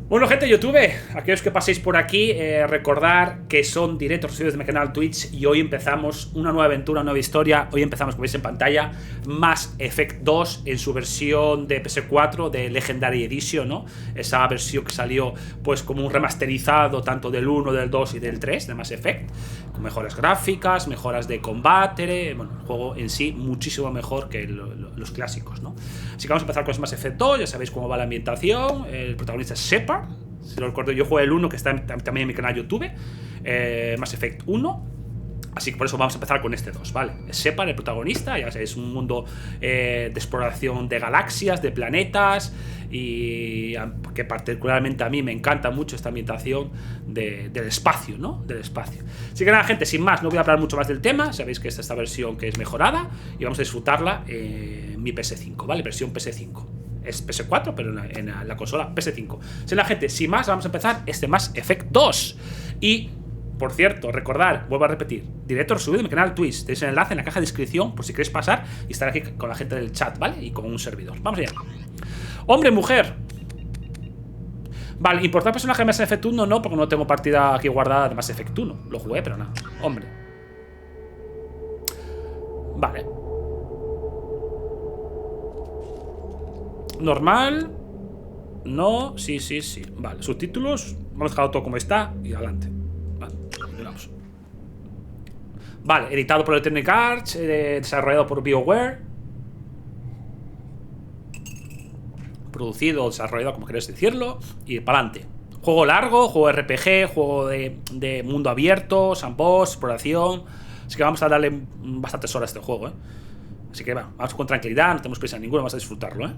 Bueno, gente de YouTube, aquellos que paséis por aquí, recordar que son directos recibidos de mi canal Twitch y hoy empezamos una nueva aventura, una nueva historia. Hoy empezamos, como veis en pantalla, Mass Effect 2 en su versión de PS4 de Legendary Edition, ¿no? Esa versión que salió pues como un remasterizado tanto del 1, del 2 y del 3 de Mass Effect, con mejoras gráficas, mejoras de combate, bueno, el juego en sí muchísimo mejor que los clásicos, ¿no? Así que vamos a empezar con ese Mass Effect 2, ya sabéis cómo va la ambientación, el protagonista es Shepard. Si lo recuerdo, yo jugué el 1 que está también en mi canal YouTube, Mass Effect 1. Así que por eso vamos a empezar con este 2, ¿vale? Es Shepard, el protagonista, ya sabéis, un mundo de exploración de galaxias, de planetas, y que particularmente a mí me encanta mucho esta ambientación del espacio, ¿no? Del espacio. Así que nada, gente, sin más, no voy a hablar mucho más del tema. Sabéis que esta versión que es mejorada y vamos a disfrutarla en mi PS5, ¿vale? Versión PS5. Es PS4, pero en la consola PS5. Si la gente, sin más, vamos a empezar este Mass Effect 2. Y, por cierto, recordad, vuelvo a repetir, directo resubido en mi canal Twitch. Tenéis el enlace en la caja de descripción por si queréis pasar y estar aquí con la gente del chat, ¿vale? Y con un servidor. Vamos allá. Hombre, mujer. Vale, importar personaje de Mass Effect 1 no, porque no tengo partida aquí guardada de Mass Effect 1. Lo jugué, pero nada. Hombre. Vale. Normal. No, sí. Vale, subtítulos. Vamos a dejarlo todo como está y adelante. Vale, continuamos. Vale, editado por Electronic Arts, desarrollado por BioWare. Producido o desarrollado, como queréis decirlo. Y para adelante. Juego largo, juego RPG, juego de mundo abierto, sandbox, exploración. Así que vamos a darle bastantes horas a este juego, Así que vamos con tranquilidad, no tenemos prisa ninguna, vamos a disfrutarlo,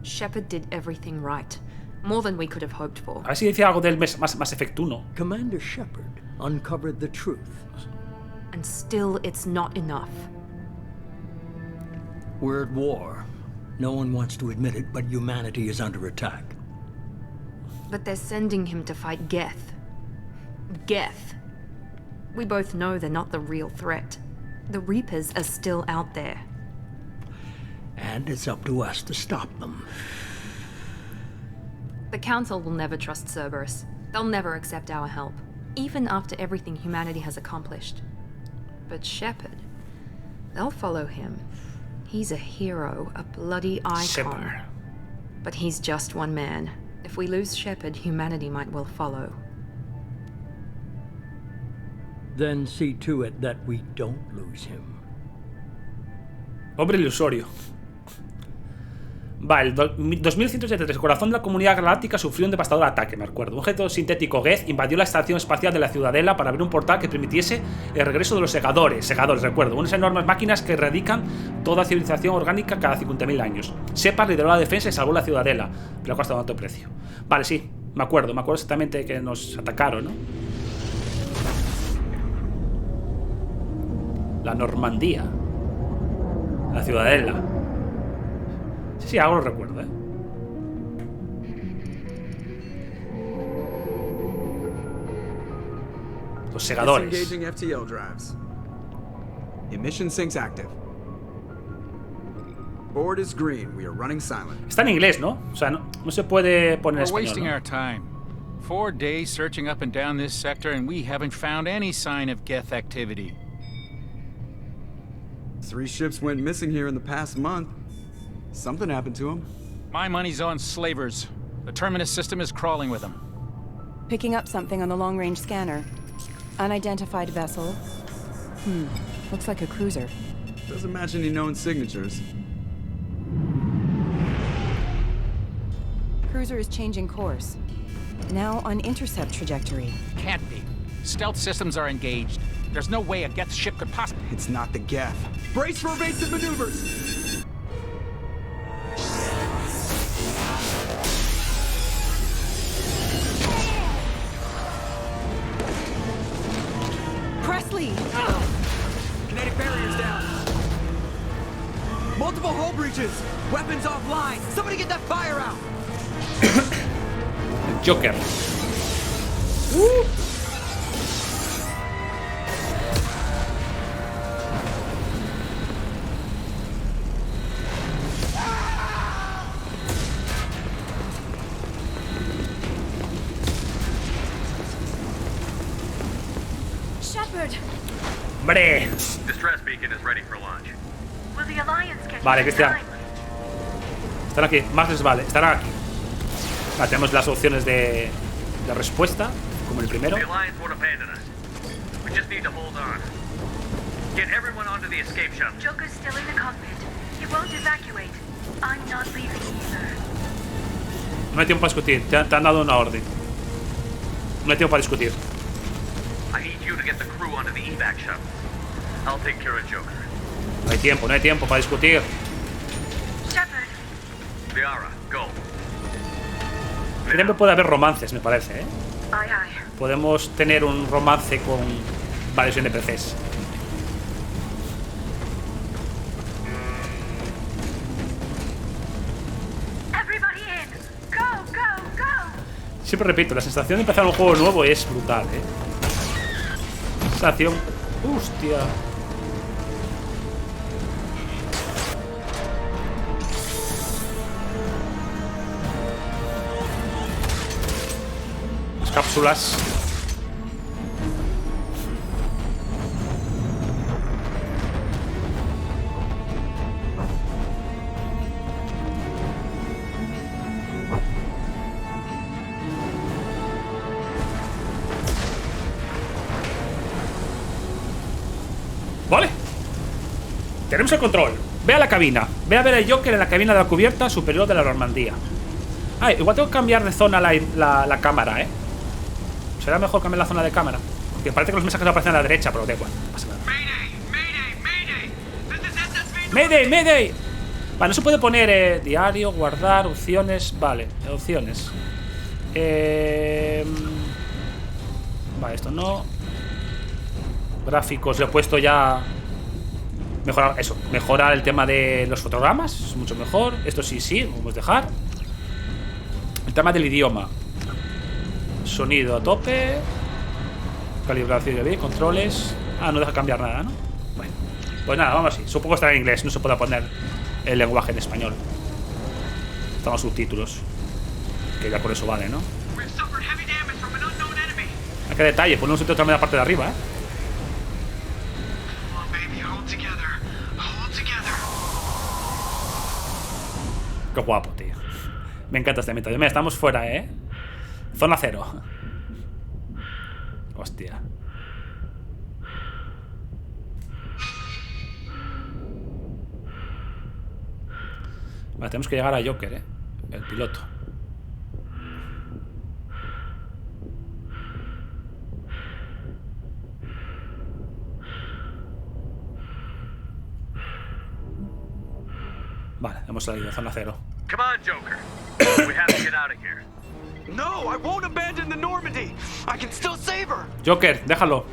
Shepard did everything right. More than we could have hoped for. A ver si dice algo del Mass Effect 1. Commander Shepard uncovered the truth. And still it's not enough. We're at war. No one wants to admit it, but humanity is under attack. But they're sending him to fight Geth. Geth. We both know they're not the real threat. The Reapers are still out there. And it's up to us to stop them. The Council will never trust Cerberus. They'll never accept our help, even after everything humanity has accomplished. But Shepard, they'll follow him. He's a hero, a bloody icon. Shepard. But he's just one man. If we lose Shepard, humanity might well follow. Then see to it that we don't lose him. Hombre ilusorio. Vale, 2173. El corazón de la comunidad galáctica sufrió un devastador ataque, me acuerdo. Un objeto sintético Geth invadió la estación espacial de la Ciudadela para abrir un portal que permitiese el regreso de los Segadores. Segadores, recuerdo. Unas enormes máquinas que erradican toda civilización orgánica cada 50.000 años. Shepard lideró la defensa y salvó la Ciudadela, pero ha costado alto precio. Vale, sí, me acuerdo exactamente que nos atacaron, ¿no? La Normandía. La Ciudadela. Sí, algo lo recuerdo, Los Segadores. Disengaging FTL drives. Emission sinks active. Board is green. We are running silent. Está en inglés, ¿no? O sea, no se puede poner en We're español, wasting ¿no? our time. 4 days searching up and down this sector, and we haven't found any sign of Geth activity. 3 ships went missing here in the past month. Something happened to them. My money's on slavers. The Terminus system is crawling with them. Picking up something on the long-range scanner. Unidentified vessel. Looks like a cruiser. Doesn't match any known signatures. Cruiser is changing course. Now on intercept trajectory. Can't be. Stealth systems are engaged. There's no way a Geth ship could possibly... It's not the Geth. Brace for evasive maneuvers! Presley! Kinetic barriers down. Multiple hull breaches. Weapons offline. Somebody get that fire out. Joker. ¡Hombre! Distress beacon is ready for launch. Will the Alliance catch Vale, you in Cristian. time? Están aquí. Más les vale. Estarán aquí. Vale, tenemos las opciones de respuesta, como el primero. The Alliance won't abandon us. We just need to hold on. Get everyone onto the escape shuttle. Joker's still in the cockpit. He won't evacuate. I'm not leaving either. No hay tiempo para discutir. Te han dado una orden. No hay tiempo para discutir. I need you to get the crew onto the evac shuttle. I'll take care of Joker. No hay tiempo para discutir. Shepard, Liara, go. Siempre puede haber romances, me parece, ¿eh? aye aye. Podemos tener un romance con varios NPCs. Everybody in. Go, go, go. Siempre repito, la sensación de empezar un juego nuevo es brutal, ¿eh? Sensación... ¡Hostia! Las cápsulas. Vale. Tenemos el control. Ve a la cabina. Ve a ver al Joker en la cabina de la cubierta superior de la Normandía. Ah, igual tengo que cambiar de zona la cámara, ¿eh? Será mejor cambiar la zona de cámara. Porque parece que los mensajes aparecen a la derecha, pero da igual. No pasa nada. ¡Mayday, mayday! Vale, no se puede poner diario, guardar, opciones. Vale, opciones. Vale, esto no. Gráficos, le he puesto ya. Mejorar, eso, mejorar el tema de los fotogramas. Es mucho mejor. Esto sí, vamos a dejar. El tema del idioma. Sonido a tope. Calibración de bien, controles. Ah, no deja cambiar nada, ¿no? Bueno, pues nada, vamos así. Supongo que estará en inglés, no se puede poner el lenguaje en español. Están los subtítulos. Que ya por eso vale, ¿no? Ah, qué detalle, ponle un subtítulo también en la parte de arriba, ¿eh? Qué guapo, tío. Me encanta este método. Mira, estamos fuera, ¿eh? Zona 0. Hostia. Vale, tenemos que llegar a Joker, ¿eh? El piloto. Vale, hemos salido de zona 0. Come on, Joker. We have to get out of here. No, I won't abandon the Normandy. I can still save her. Joker, déjalo.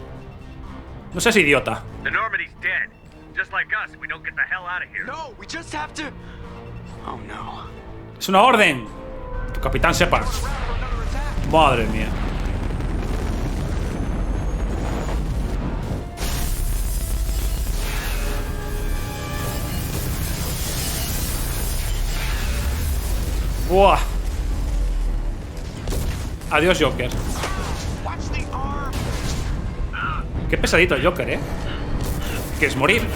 No seas idiota. The Normandy's dead. Just like us, we don't get the hell out of here. No, we just have to. Oh no. Es una orden. Tu capitán Shepard. Madre mía. Buah. Adiós, Joker. Qué pesadito el Joker, ¿eh? Que es morir.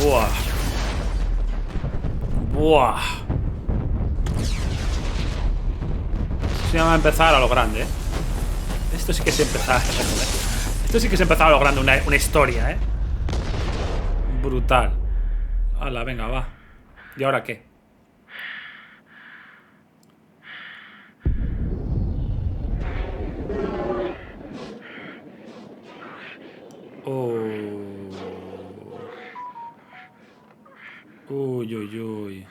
Buah. Buah. Se llama empezar a lo grande, ¿eh? Esto sí que es empezar. Esto sí que es empezar a lo grande, una historia, ¿eh? Brutal. Hala, venga, va. ¿Y ahora qué? Oh. Uy, uy, uy.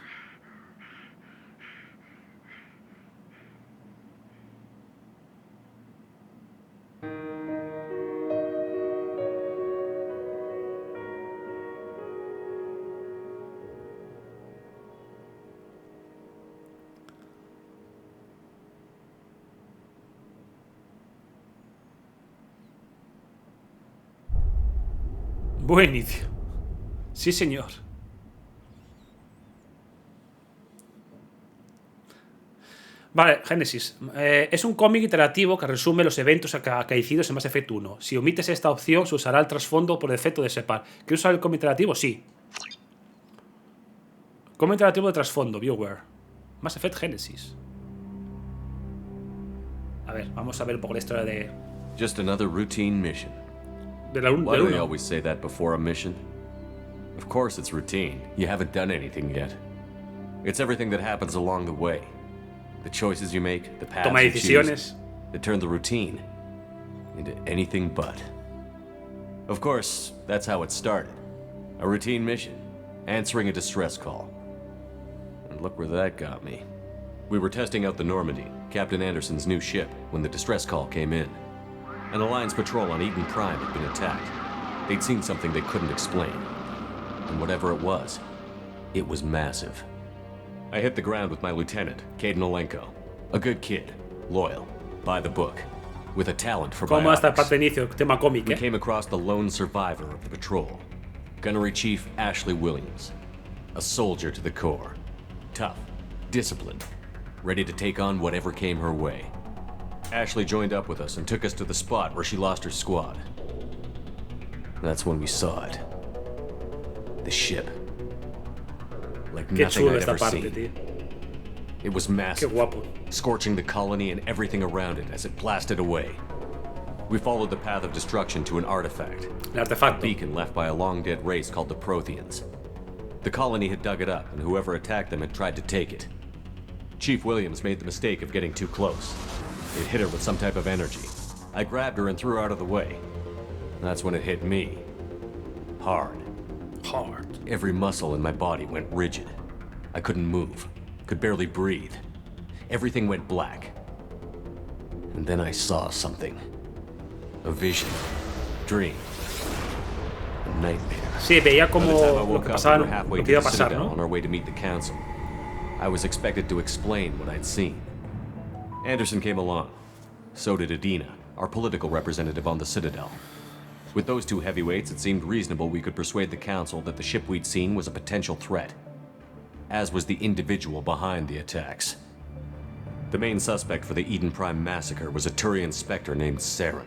Buen inicio. Sí, señor. Vale, Génesis. Es un cómic interactivo que resume los eventos acaecidos en Mass Effect 1. Si omites esta opción, se usará el trasfondo por defecto de Shepard. ¿Quieres usar el cómic interactivo? Sí. Cómic interactivo de trasfondo, viewer. Mass Effect Génesis. A ver, vamos a ver un poco la historia de... Just another routine mission. De la Why do they 1. always say that before a mission? Of course it's routine. You haven't done anything yet. It's everything that happens along the way. The choices you make, the paths Toma you decisiones. choose, that turn the routine into anything but. Of course, that's how it started. A routine mission, answering a distress call. And look where that got me. We were testing out the Normandy, Captain Anderson's new ship, when the distress call came in. An Alliance patrol on Eden Prime had been attacked. They'd seen something they couldn't explain. And whatever it was massive. I hit the ground with my lieutenant, Caden Olenko. A good kid, loyal, by the book, with a talent for ¿Cómo esta biotics. parte de inicio? Tema cómic, We came across the lone survivor of the patrol, Gunnery Chief Ashley Williams. A soldier to the core. Tough, disciplined, ready to take on whatever came her way. Ashley joined up with us and took us to the spot where she lost her squad. That's when we saw it. The ship. Like Qué nothing chulo I'd esta ever parte, seen. tío. It was Qué massive, guapo. scorching the colony and everything around it as it blasted away. We followed the path of destruction to an artifact, El a artefacto. beacon left by a long-dead race called the Protheans. The colony had dug it up, and whoever attacked them had tried to take it. Chief Williams made the mistake of getting too close. It hit her with some type of energy. I grabbed her and threw her out of the way. That's when it hit me. Hard. Hard. Every muscle in my body went rigid. I couldn't move, could barely breathe. Everything went black. And then I saw something. A vision. Dream. A nightmare. Sí, veía By como the time I lo woke que up, pasaba, we were halfway lo to que iba a the pasar, Citadel ¿no? on our way to meet the Council. I was expected to explain what I'd seen. Anderson came along. So did Adina, our political representative on the Citadel. With those two heavyweights, it seemed reasonable we could persuade the Council that the ship we'd seen was a potential threat, as was the individual behind the attacks. The main suspect for the Eden Prime massacre was a Turian Spectre named Saren.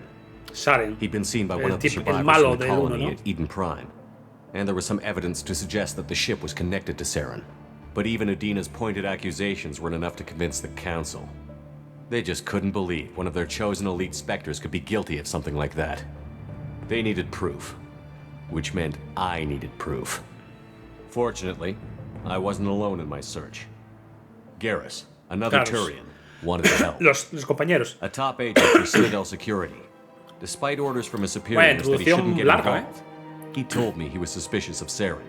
Saren. He'd been seen by one El of the el survivors malo from the del uno, colony ¿no? at Eden Prime, and there was some evidence to suggest that the ship was connected to Saren. But even Adina's pointed accusations weren't enough to convince the Council. They just couldn't believe one of their chosen elite Spectres could be guilty of something like that. They needed proof, which meant I needed proof. Fortunately, I wasn't alone in my search. Garrus, another Garrus. Turian, wanted to help. Los compañeros. A top agent for Citadel Security. Despite orders from his superiors that he introducción shouldn't get larga, involved, he told me he was suspicious of Saren,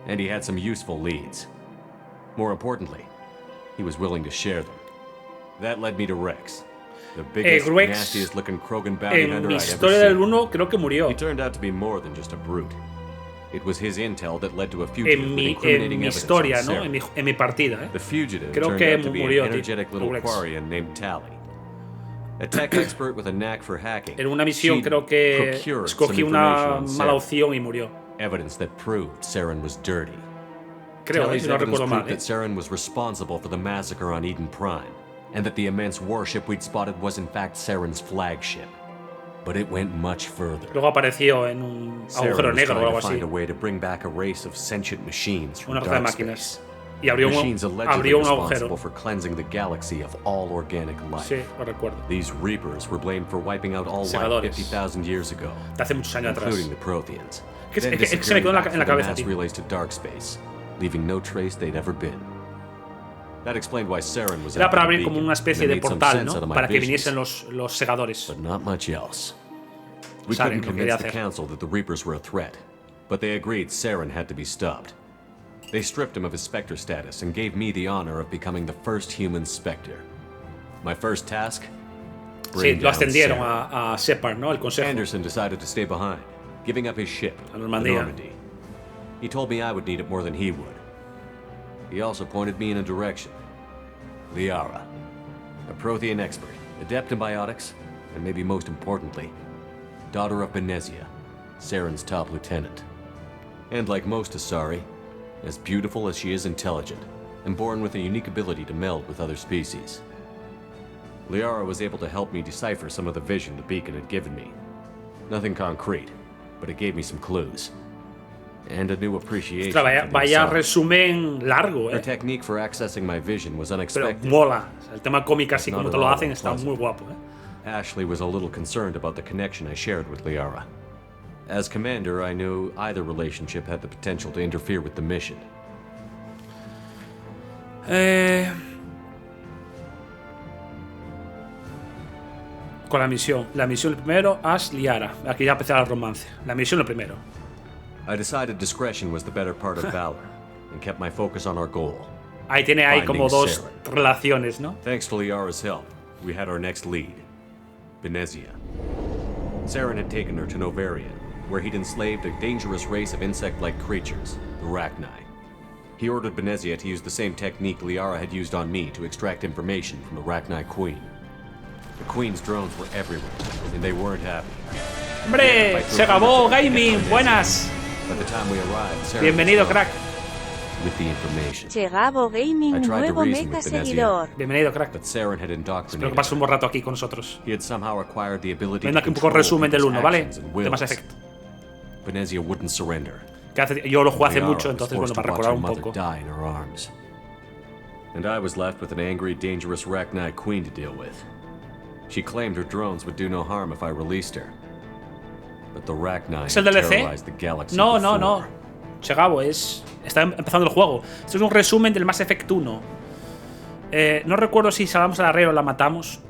and he had some useful leads. More importantly, he was willing to share them. That led me to Rex, the biggest, Rex, nastiest looking Krogan bounty En hunter mi I'd ever historia del seen. 1 creo que murió. He turned out to be more than just a brute. It was his intel that led to a fugitive En with mi incriminating evidence historia, on ¿no? Saren. En mi partida, ¿eh? The fugitive Creo turned que out to be murió, an tío, energetic little Rex. Quarian named Tally. A tech expert with a knack for hacking. En una misión She'd creo que procured escogí some una information on mala Saren. opción y murió. Evidence that proved Saren was dirty. Creo, Tally's si no evidence recuerdo mal, proved that Saren was responsible for the massacre on Eden Prime, and that the immense warship we'd spotted was in fact Saren's flagship. But it went much further. Luego apareció en un agujero Saren was negro o trying algo to así. find a way to bring back a race of sentient machines from Una raza de dark máquinas. space. Y abrió Machines un allegedly responsible agujero. for cleansing the galaxy of all organic life. Sí, lo recuerdo. These Reapers were blamed for wiping out all life Segadores. 50,000 years ago, De hace muchos años atrás. including the Protheans. Que- Then que se me quedó en la disappearing back en la through the cabeza, mass tío. relays to dark space, leaving no trace they'd ever been. That explained why Saren was Era after para the abrir como beacon, una especie and de it made some portal, sense out ¿no? of my Para que visions, viniesen los segadores. but not much else. We Saren couldn't lo quería convince the hacer. council that the Reapers were a threat, but they agreed Saren had to be stopped. They stripped him of his Spectre status and gave me the honor of becoming the first human Spectre. My first task? Sí, Bring lo down ascendieron Saren. a Shepard, ¿no? El consejo. Anderson decided to stay behind, giving up his ship, A the Normandía. Normandy. He told me I would need it more than he would. He also pointed me in a direction. Liara, a Prothean expert, adept in biotics, and maybe most importantly, daughter of Benezia, Saren's top lieutenant. And like most Asari, as beautiful as she is intelligent, and born with a unique ability to meld with other species. Liara was able to help me decipher some of the vision the beacon had given me. Nothing concrete, but it gave me some clues. And a new appreciation. Ostras, vaya resumen largo, Her technique for accessing my vision was Pero unexpected. mola. El tema cómic así como te lo hacen está muy guapo, Ashley was a little concerned about the connection I shared with Liara. As commander, I knew either relationship had the potential to interfere with the mission. Con la misión. La misión primero, Ash, Liara. Aquí ya empezaba el romance. La misión lo primero. I decided discretion was the better part of valor, and kept my focus on our goal. Ahí tiene ahí como Finding dos Saren. relaciones, ¿no? Thanks to Liara's help, we had our next lead, Benezia. Saren had taken her to Novaria, where he'd enslaved a dangerous race of insect-like creatures, the Rachni. He ordered Benezia to use the same technique Liara had used on me to extract information from the Rachni Queen. The Queen's drones were everywhere, and they weren't happy. ¡Hombre! ¡Segabo Gaming! ¡Buenas! By the time we arrived, Saren Bienvenido, was crack. with the information. Llegado Gaming, I tried to nuevo reason meta with Benezia. seguidor. Bienvenido, crack. But Saren had Espero que indoctrinated pases un her. buen rato aquí con nosotros. He had somehow acquired the ability Viendo to aquí un poco control resumen del people's 1, ¿vale? actions and De Mass wills. Effect. Benezia wouldn't surrender. Yo lo jugué hace Liara mucho, was entonces, bueno, forced to para watch recordar her un mother poco. die in her arms. And I was left with an angry, dangerous Rachni queen to deal with. She claimed her drones would do no harm if I released her. But the Rachni ¿Es el had DLC? terrorized the galaxy No, no, before. no. Segabo, está empezando el juego. Esto es un resumen del Mass Effect 1. No recuerdo si salvamos a la Rey o la matamos.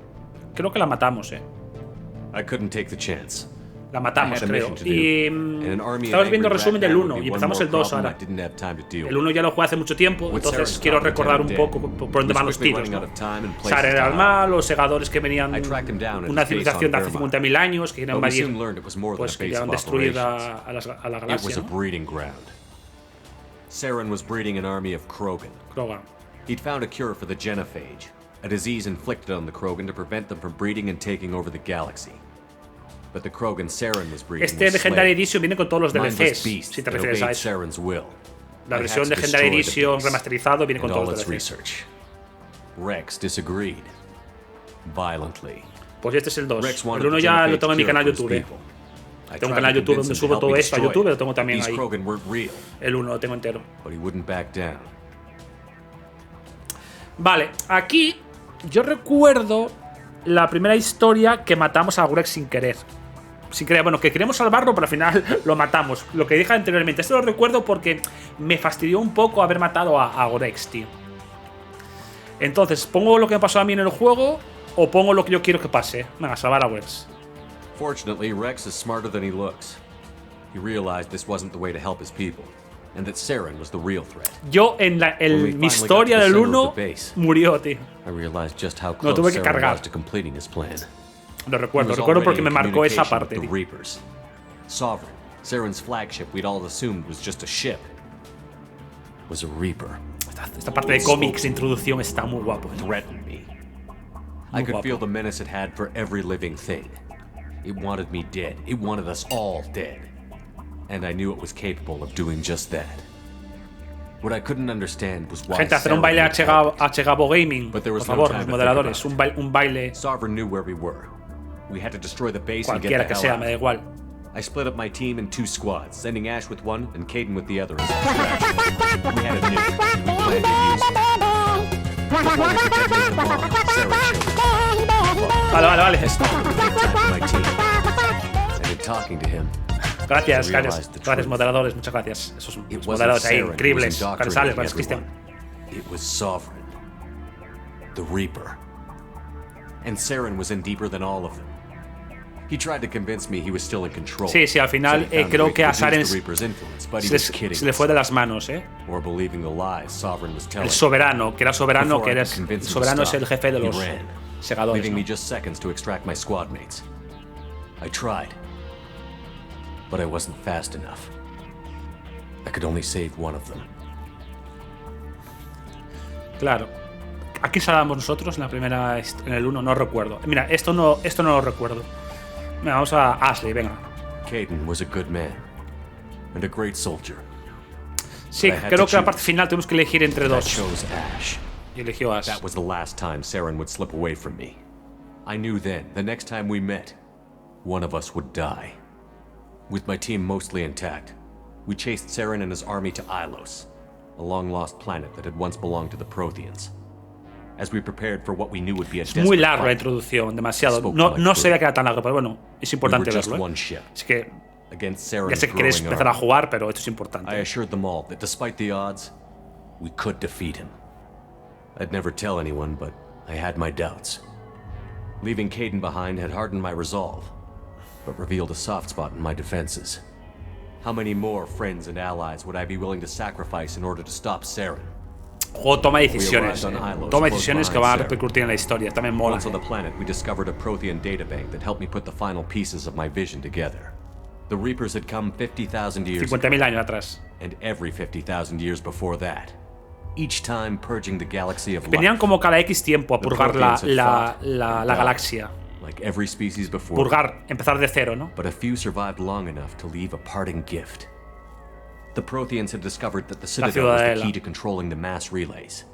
Creo que la matamos, I couldn't take the chance. La matamos, I had a creo. mission to do, Y and an army of estamos viendo el angry resumen del Rachni 1 would be y one empezamos more el 2 problem ahora. I didn't have time to deal El with. 1 ya lo jugué hace mucho tiempo, With entonces Saren's quiero top recordar un lieutenant poco dead, por dónde van was los quickly tiros, running ¿no? out of time and places Saren to era el hide. mal, los segadores que venían I tracked him down at una his base civilización de on hace Vermont. 50.000 años que querían But we invadir, soon learned it was more than pues a base querían of destruir operations. a la It was galaxia, a ¿no? breeding ground. Saren was breeding an army of Krogan. Krogan. He'd found a cure for the genophage, a disease inflicted on the Krogan to prevent them from breeding and taking over the galaxy. But the Krogan Saren was breeding Este were Legendary slaves, Edition viene con todos los mindless DLCs, beasts si te that refieres a obeyed eso. Saren's will. La I had versión to Legendary destroy the Edition beast remasterizado viene con and todos all los its DLCs. research. Rex disagreed. Violently. Pues este es el 2. Rex wanted El 1 the ya genophage lo tengo en mi cure canal for his YouTube. people. I Tengo un tried canal to YouTube convince donde him to subo help todo me esto a destroy YouTube, it. lo tengo también These ahí. Krogan weren't real, El 1 lo tengo entero. but he wouldn't back down. Vale, aquí yo recuerdo la primera historia que matamos a Rex sin querer. Sin querer, bueno, que queremos salvarlo, pero al final lo matamos. Lo que dije anteriormente. Esto lo recuerdo porque me fastidió un poco haber matado a Rex, tío. Entonces, ¿pongo lo que me pasó a mí en el juego o pongo lo que yo quiero que pase? Venga, salvar a Rex. Fortunately, Rex is smarter than he looks. He realized this wasn't the way to help his people, and that Saren was the real threat. Yo en mi historia del 1 murió, tío. I realized just how Lo close tuve que Saren cargar. was to completing his plan. Lo He recuerdo, was recuerdo already porque in me marcó esa communication parte, with the tío. Reapers. Sovereign, Saren's flagship we'd all assumed was just a ship, was a Reaper. Esta parte de cómics de introducción está muy guapo. Threatened me. I could guapo. feel the menace it had for every living thing. It wanted me dead. It wanted us all dead. And I knew it was capable of doing just that. What I couldn't understand was why Gente, hacer un Saren baile would help it. a Chegabo Gaming. But there Por was no favor, time los to moderadores. think about Un baile Sovereign knew where we were. We had to destroy the base and get cualquiera the que hell sea, out. me da igual. I split up my team in 2 squads, sending Ash with one and Caden with the other as a distraction. We had a nuke. We planned to use it. Before we could detonate the bomb, Saren showed up. Vale, vale, vale. I stopped with the attack of my team. And in talking to him, Gracias, I gracias. realized the Gracias, truth. moderadores. Muchas gracias. Esos it los wasn't moderadores ahí, Saren who was increíbles. Cansales, indoctrinating gracias, Cristian. everyone. It was Sovereign. The Reaper. And Saren was in deeper than all of them. He tried to convince me he was still in control. Sí, sí, al final Said he found a creo way que to a reduce Saren the Reaper's influence, but he se was kidding le fue de us. las manos, Or believing the lies Sovereign was telling. El soberano, que era soberano, Before que I era could convince him to soberano es stop, el jefe de he los ran, segadores, leaving ¿no? me just seconds to extract my squad mates. I tried, but I wasn't fast enough. I could only save one of them. Claro. Aquí salamos nosotros en la primera, en el 1, no recuerdo. Mira, esto no lo recuerdo. Venga, vamos a Ashley, venga. Caden was a good man and a great soldier. Sí, creo que la parte final tenemos que elegir entre I dos. chose Ash. Y eligió Ash. That was the last time Saren would slip away from me. I knew then, the next time we met, one of us would die. With my team mostly intact, we chased Saren and his army to Ilos, a long-lost planet that had once belonged to the Protheans. As we prepared for what we knew would be a Es muy desperate larga la fight, introducción, demasiado. Spoke No, like no sabía three. que era tan largo, pero bueno, es we were importante just verlo. one ship. Es que Against ya Saren's sé que queréis growing empezar a army. jugar, pero esto es I importante. assured them all that despite the odds, we could defeat him. I'd never tell anyone, but I had my doubts. Leaving Caden behind had hardened my resolve, but revealed a soft spot in my defenses. How many more friends and allies would I be willing to sacrifice in order to stop Saren? El juego toma decisiones. Toma decisiones que van a repercutir en la historia. También mola. Once on the planet, we discovered a Prothean databank that helped me put the final pieces of my vision together. The Reapers had come 50,000 years ago, 50.000 años atrás. and every 50,000 years before that. Each time purging the galaxy of Venían life, como cada X tiempo a The purgar Protheans had la fought and died, galaxia. like every species before. Purgar, empezar de cero, ¿no? But a few survived long enough to leave a parting gift. The Protheans had discovered that the Citadel was the Ciudadela. key to controlling the mass relays.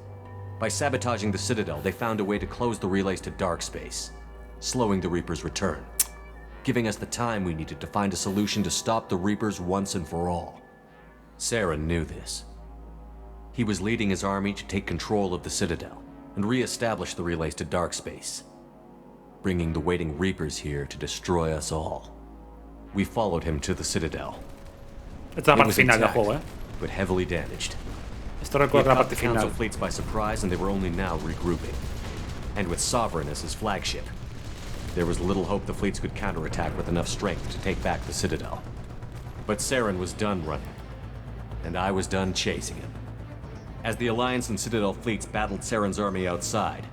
By sabotaging the Citadel, they found a way to close the relays to dark space, slowing the Reapers' return, giving us the time we needed to find a solution to stop the Reapers once and for all. Saren knew this. He was leading his army to take control of the Citadel and re-establish the relays to dark space, bringing the waiting Reapers here to destroy us all. We followed him to the Citadel. Esta es la It parte was final del intact, juego, ¿eh? but heavily damaged. Esto We recuerda la caught parte the Council final. fleets by surprise, and they were only now regrouping. And with Sovereign as his flagship, there was little hope the fleets could counterattack with enough strength to take back the Citadel. But Saren was done running, and I was done chasing him. As the Alliance and Citadel fleets battled Saren's army outside,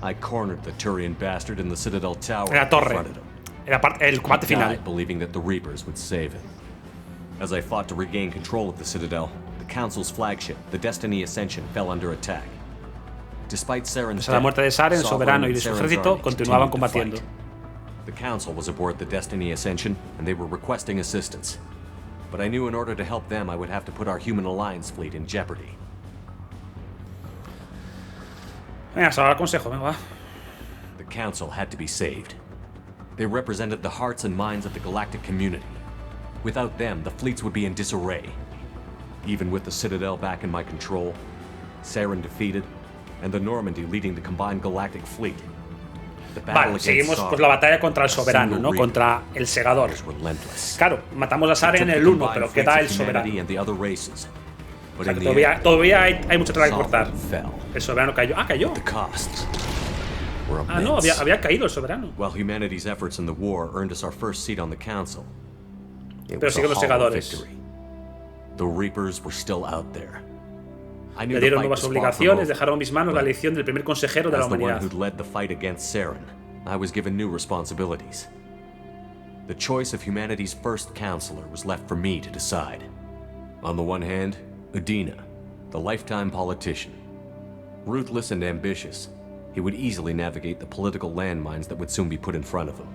I cornered the Turian bastard in the Citadel tower En la and torre. confronted him. Era el combate He final. died believing that the Reapers would save him. As I fought to regain control of the Citadel, the Council's flagship, the Destiny Ascension, fell under attack. Despite Saren's Tras la muerte de Saren, el Sovereign soberano y and de su Saren's ejército army continuaban continued to combatiendo. fight. The Council was aboard the Destiny Ascension, and they were requesting assistance. But I knew in order to help them, I would have to put our human alliance fleet in jeopardy. Venga, ahora el consejo, venga, va. The Council had to be saved. They represented the hearts and minds of the galactic community. Without them, the fleets would be in disarray. Even with the Citadel back in my control, Saren defeated, and the Normandy leading the combined galactic fleet, the battle Vale, against seguimos pues Sovereign, la batalla contra el a soberano, single ¿no? Reaper, Contra el Segador. was relentless. Claro, matamos a It Saren took en the el 1, combined pero fleets queda of el soberano. humanity and the other races. O But sea, in que the end, todavía hay mucha tela que cortar. Sovereign fell. El soberano cayó. Ah, cayó. The costs were Ah, no, immense. había caído el soberano. While humanity's efforts in the war earned us our first seat on the Council, it Pero was a siguen los hollow Segadores. victory. The Reapers were still out there. I knew Le the dieron fight nuevas was far from obligaciones, over, dejaron en mis manos la but elección del primer consejero de la as the one humanidad. who'd led the fight against Saren, I was given new responsibilities. The choice of humanity's first counselor was left for me to decide. On the one hand, Udina, the lifetime politician. Ruthless and ambitious, he would easily navigate the political landmines that would soon be put in front of him.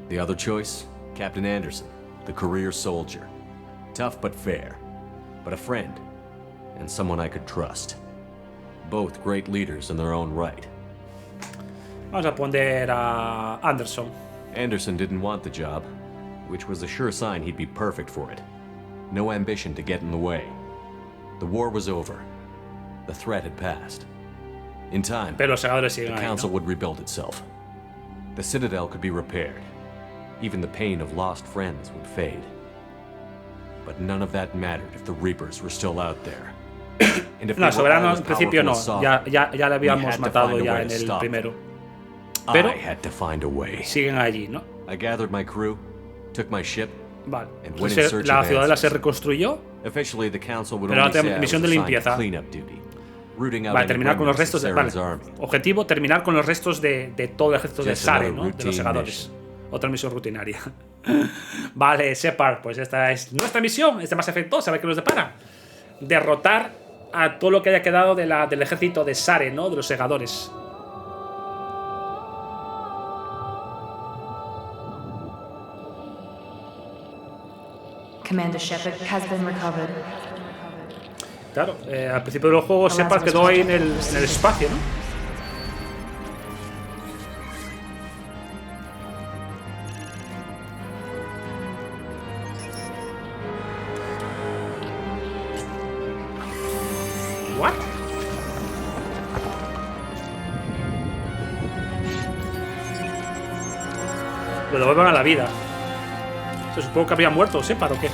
The other choice, Captain Anderson, the career soldier. Tough but fair, but a friend, and someone I could trust. Both great leaders in their own right. Vamos a poner a Anderson. Anderson didn't want the job, which was a sure sign he'd be perfect for it. No ambition to get in the way. The war was over. The threat had passed. In time, Pero los Segadores the siguen ahí, Council ¿no? would rebuild itself. The Citadel could be repaired. Even the pain of lost friends would fade. But none of that mattered if the Reapers were still out there. And if No, el they were soberano all as en principio powerful no. as Sovereign, Ya le we habíamos had to matado find a ya way en to el stop primero. I Pero had to find a way. siguen allí, ¿no? I gathered my crew, took my ship. Vale. And went in search La of ciudadela se answers. reconstruyó. Officially, the council would Pero only ahora say I was misión de assigned limpieza. cleanup duty, rooting out Vale, any terminar con los remnants restos of de. Vale. Saren's army. Objetivo: terminar con los restos de todo el ejército de Just Saren, another ¿no? De los routine Segadores. Otra misión rutinaria. Vale, Shepard, pues esta es nuestra misión. Es de Mass Effect 2, a ver qué nos depara. Derrotar a todo lo que haya quedado del ejército de Saren, ¿no? De los Segadores. Commander Shepard has been recovered. Claro, al principio del juego Shepard quedó ahí en el espacio, ¿no? ¿What? Lo devuelvan a la vida. Se supongo que habría muerto Shepard o qué.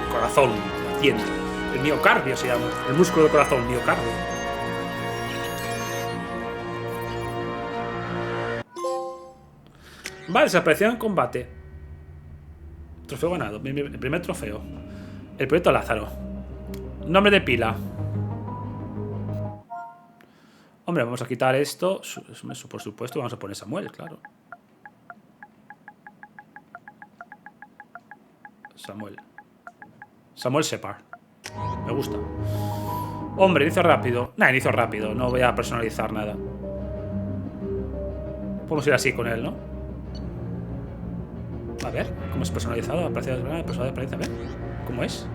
Corazón, latiendo. El miocardio se llama. El músculo del corazón, miocardio. Vale, desapareció en combate. Trofeo ganado. El primer trofeo. El proyecto Lázaro. Nombre de pila. Hombre, vamos a quitar esto. Por supuesto, vamos a poner Samuel, claro. Samuel Shepard. Me gusta. Hombre, inicio rápido. Nah, inicio rápido. No voy a personalizar nada. Podemos ir así con él, ¿no? A ver, ¿cómo es personalizado? Personalizado de apariencia, a ver. ¿Cómo es?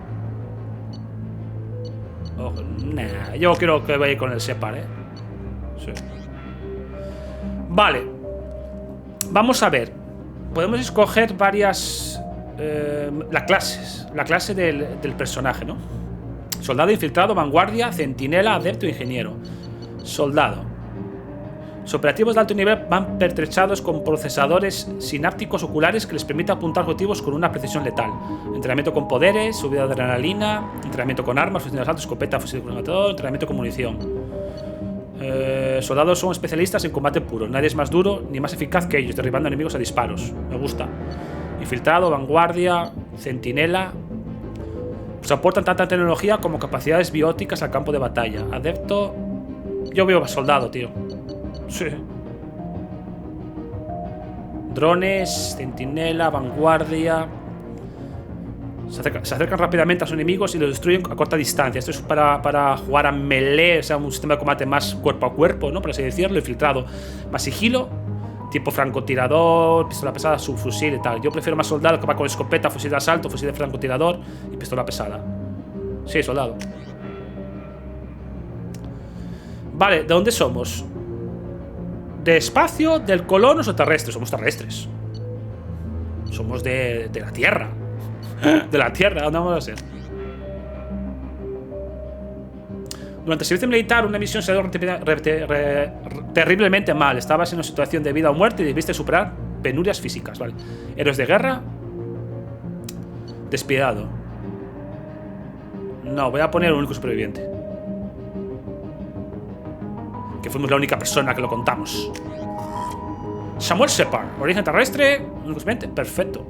Oh, nah, yo quiero que vaya con el Shepard, ¿eh? Sí. Vale. Vamos a ver. Podemos escoger varias... La clase del personaje, ¿no? Soldado, infiltrado, vanguardia, centinela, adepto, ingeniero. Soldado. Los operativos de alto nivel van pertrechados con procesadores sinápticos oculares que les permite apuntar objetivos con una precisión letal. Entrenamiento con poderes, subida de adrenalina, entrenamiento con armas, fusil de asalto, escopeta, fusil de matador, entrenamiento con munición. Soldados son especialistas en combate puro. Nadie es más duro ni más eficaz que ellos, derribando enemigos a disparos. Me gusta. Infiltrado, vanguardia, centinela. Pues aportan tanta tecnología como capacidades bióticas al campo de batalla. Adepto. Yo veo soldado, tío. Sí. Drones, centinela, vanguardia. Se acercan rápidamente a sus enemigos y los destruyen a corta distancia. Esto es para jugar a melee, o sea, un sistema de combate más cuerpo a cuerpo, ¿no? Por así decirlo. Infiltrado, más sigilo. Tipo francotirador, pistola pesada, subfusil y tal. Yo prefiero más soldado que va con escopeta, fusil de asalto, fusil de francotirador y pistola pesada. Sí, soldado. Vale, ¿de dónde somos? ¿De espacio, del colonos o terrestres? Somos terrestres. Somos de la Tierra. De la Tierra, ¿dónde vamos a ser? Durante el servicio militar, una misión se dio terriblemente mal. Estabas en una situación de vida o muerte y debiste superar penurias físicas, ¿vale? Héroes de guerra. Despiadado. No, voy a poner un único superviviente. Que fuimos la única persona que lo contamos. Samuel Shepard, origen terrestre, único superviviente, perfecto.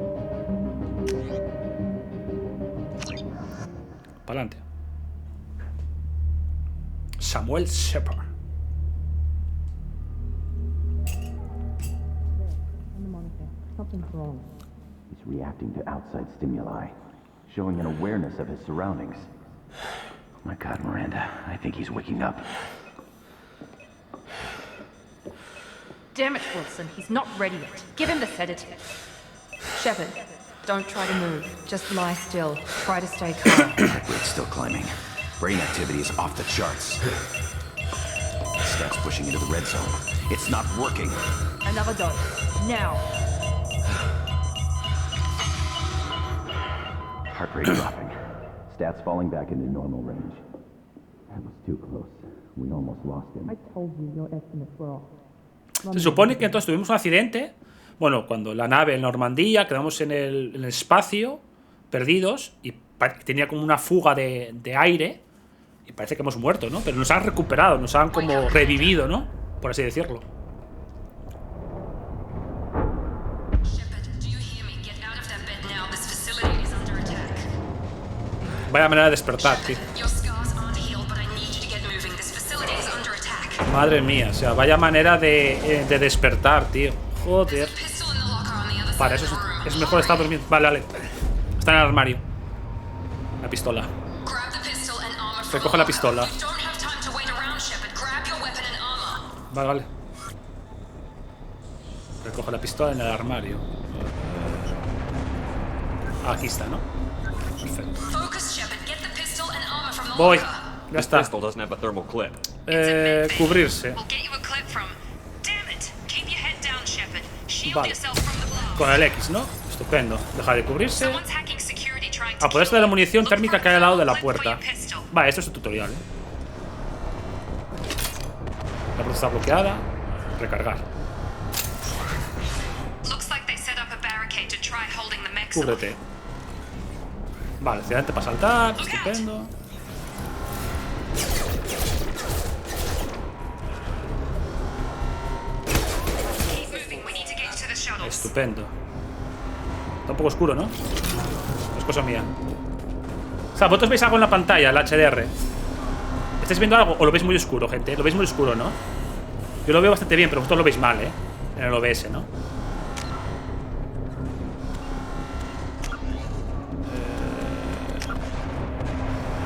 Para adelante. Samuel Shepard. He's reacting to outside stimuli, showing an awareness of his surroundings. Oh my God, Miranda, I think he's waking up. Damn it, Wilson, he's not ready yet. Give him the sedative. Shepard, don't try to move. Just lie still. Try to stay calm. Heart rate's still climbing. Brain activity is off the charts. Stats pushing into the red zone. It's not working. Another dose. Now. Heart rate dropping. Stats falling back into normal range. That was too close. We almost lost him. I told you your estimates were off. Se supone que entonces tuvimos un accidente. Bueno, cuando la nave en Normandía, quedamos en el espacio, perdidos, y tenía como una fuga de aire. Y parece que hemos muerto, ¿no? Pero nos han recuperado, nos han como revivido, ¿no? Por así decirlo. Vaya manera de despertar, tío. Madre mía, o sea, vaya manera de despertar, tío. Joder. Para eso es mejor estar durmiendo. Vale, vale. Está en el armario. La pistola. Recoge la pistola. Vale, vale. Recojo la pistola en el armario. Aquí está, ¿no? Perfecto. Voy. Ya está. Cubrirse. Vale. Con el X, ¿no? Estupendo. Deja de cubrirse. Apoderarse de la munición térmica que hay al lado de la puerta. Vale, esto es un tutorial, ¿eh? La puerta está bloqueada. Recargar. Cúbrete. Vale, hacia adelante para saltar. Estupendo. Estupendo. Está un poco oscuro, ¿no? Es cosa mía. O sea, vosotros veis algo en la pantalla, el HDR. ¿Estáis viendo algo o lo veis muy oscuro, gente? Lo veis muy oscuro, ¿no? Yo lo veo bastante bien, pero vosotros lo veis mal, ¿eh? En el OBS, ¿no?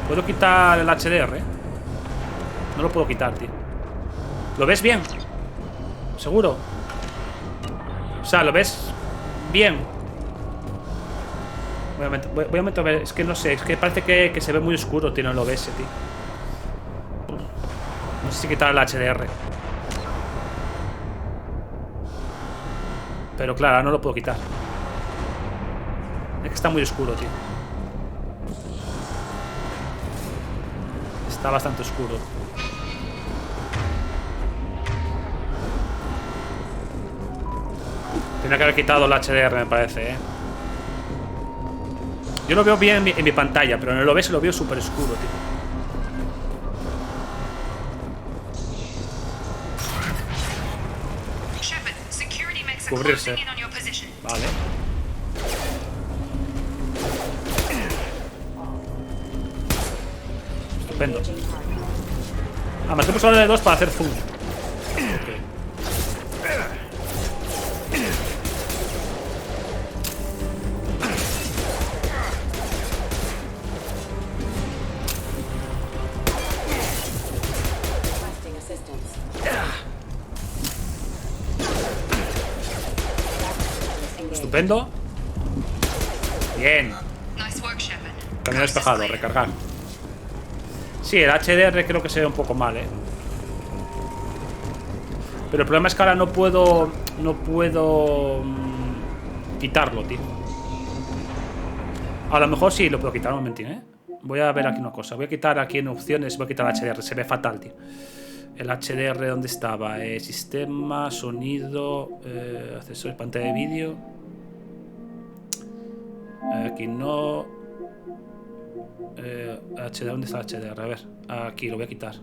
¿Puedo quitar el HDR? No lo puedo quitar, tío. ¿Lo ves bien? ¿Seguro? O sea, ¿lo ves bien? Voy a meter a ver. Es que no sé. Es que parece que se ve muy oscuro, tío, en el OBS, tío. No sé si quitar el HDR. Pero claro, ahora no lo puedo quitar. Es que está muy oscuro, tío. Está bastante oscuro. Tenía que haber quitado el HDR, me parece, ¿eh? Yo lo veo bien en mi pantalla, pero en el OBS lo veo súper oscuro, tío. Cubrirse. Vale. Estupendo. Ah, me tengo solo de 2 para hacer zoom. Okay. Estupendo. Bien. Camino despejado, recargar. Sí, el HDR creo que se ve un poco mal, pero el problema es que ahora no puedo quitarlo, tío. A lo mejor sí lo puedo quitar, un momentín, Voy a ver aquí una cosa. Voy a quitar aquí en opciones. Voy a quitar el HDR, se ve fatal, tío. El HDR, ¿dónde estaba? Sistema, sonido, accesorios, pantalla de vídeo. Aquí no. HDR, ¿dónde está el HDR? A ver, aquí lo voy a quitar.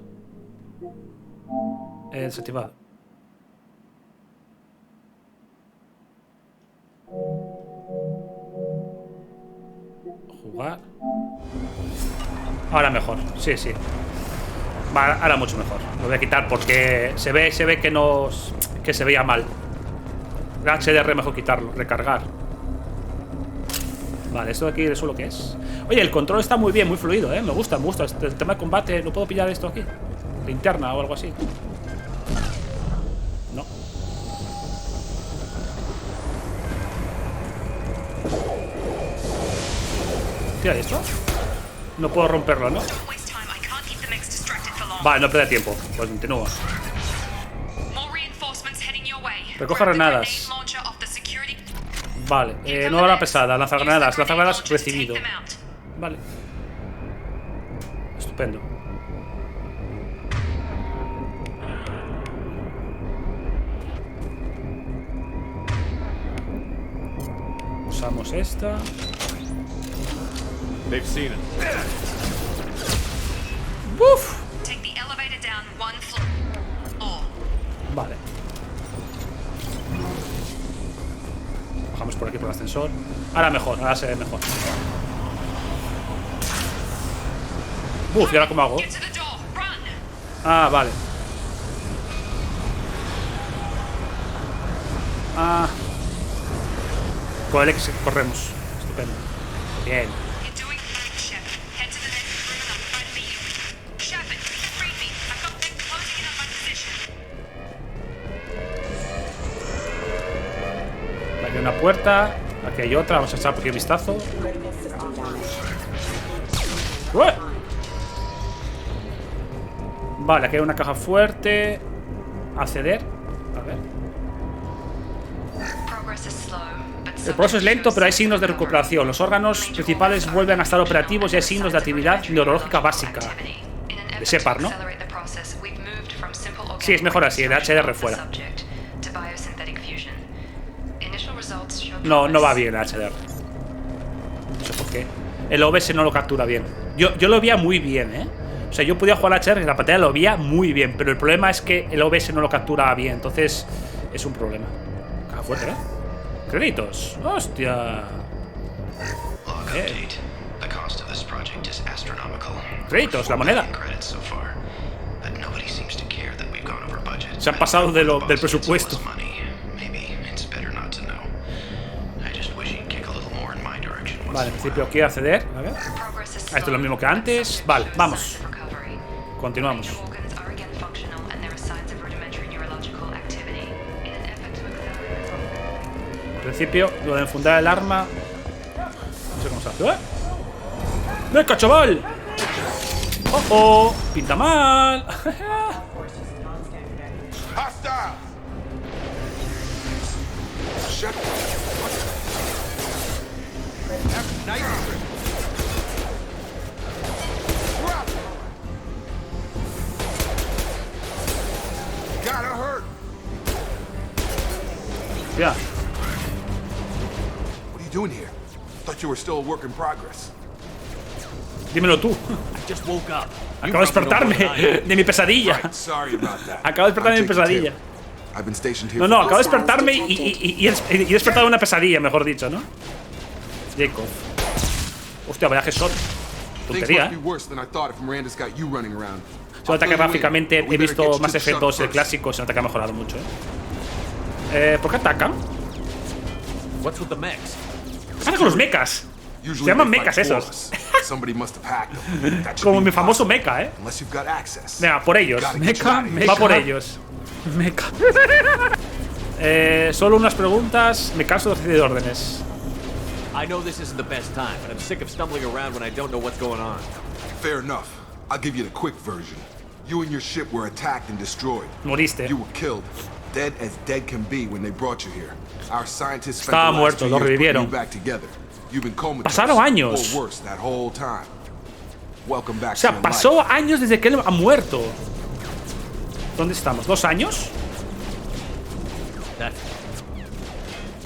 Desactivado. Jugar. Ahora mejor, sí, sí. Vale, ahora mucho mejor. Lo voy a quitar porque se ve que se veía mal. El HDR mejor quitarlo, recargar. Vale, esto de aquí, ¿eso lo que es? Oye, el control está muy bien, muy fluido, Me gusta, me gusta. El tema de combate, ¿no puedo pillar esto aquí? Linterna o algo así. No. ¿Tira esto? No puedo romperlo, ¿no? Vale, no pierde tiempo. Pues continúa. Recoge granadas. Vale, no bala pesada, lanzagranadas. Lanzagranadas recibido. Vale. Estupendo. Usamos esta. ¡Uf! Vale. Bajamos por aquí por el ascensor. Ahora mejor, ahora se ve mejor. Uf, ¿y ahora cómo hago? Ah, vale. Ah. Con el X corremos. Estupendo. Bien. una puerta. Aquí hay otra. Vamos a echar un pequeño vistazo. ¡Ué! Vale, aquí hay una caja fuerte. Acceder. A ver. El progreso es lento, pero hay signos de recuperación. Los órganos principales vuelven a estar operativos y hay signos de actividad neurológica básica. De Shepard, ¿no? Sí, es mejor así, el HDR fuera. No, no va bien el HDR. No sé por qué. El OBS no lo captura bien. Yo lo veía muy bien, ¿eh? O sea, yo podía jugar al HDR y la pantalla lo veía muy bien. Pero el problema es que el OBS no lo captura bien. Entonces, es un problema. Caja fuerte, ¿eh? Créditos. Hostia. Créditos, la moneda. Se han pasado del presupuesto. Vale, en principio quiero acceder. A ver. Esto es lo mismo que antes. Vale, vamos. Continuamos. En principio, lo de enfundar el arma. No sé cómo se hace. ¡Venga, chaval! ¡Oh, oh! ¡Pinta mal! Ya. What are you doing here? Thought you were still a work in progress. Dímelo tú. Acabo de despertarme de mi pesadilla. Acabo de despertarme de mi pesadilla. No, acabo de despertarme y he despertado de una pesadilla, mejor dicho, ¿no? Jacob. Hostia, vaya headshot. Tontería, ¿eh? Se nota que gráficamente he visto Mass Effect 2, el clásico, se nota que ha mejorado mucho, ¿eh? ¿Por qué atacan? ¿Qué pasa con los mechas? Se llaman mechas esos. Como mi famoso mecha, ¿eh? Venga, por ellos. Va por ellos. Mecha. Solo unas preguntas. Me canso de recibir órdenes. I know this isn't the best time, but I'm sick of stumbling around when I don't know what's going on. Fair enough. I'll give you the quick version. You and your ship were attacked and destroyed. Moriste. You were killed. Dead as dead can be when they brought you here. Our scientists spent Estaba the last muerto, 2 lo years putting revivieron. you back together. You've been comatose Pasaron años. or worse that whole time. Welcome back O sea, to your pasó life. años desde que él ha muerto. ¿Dónde estamos? ¿2 años?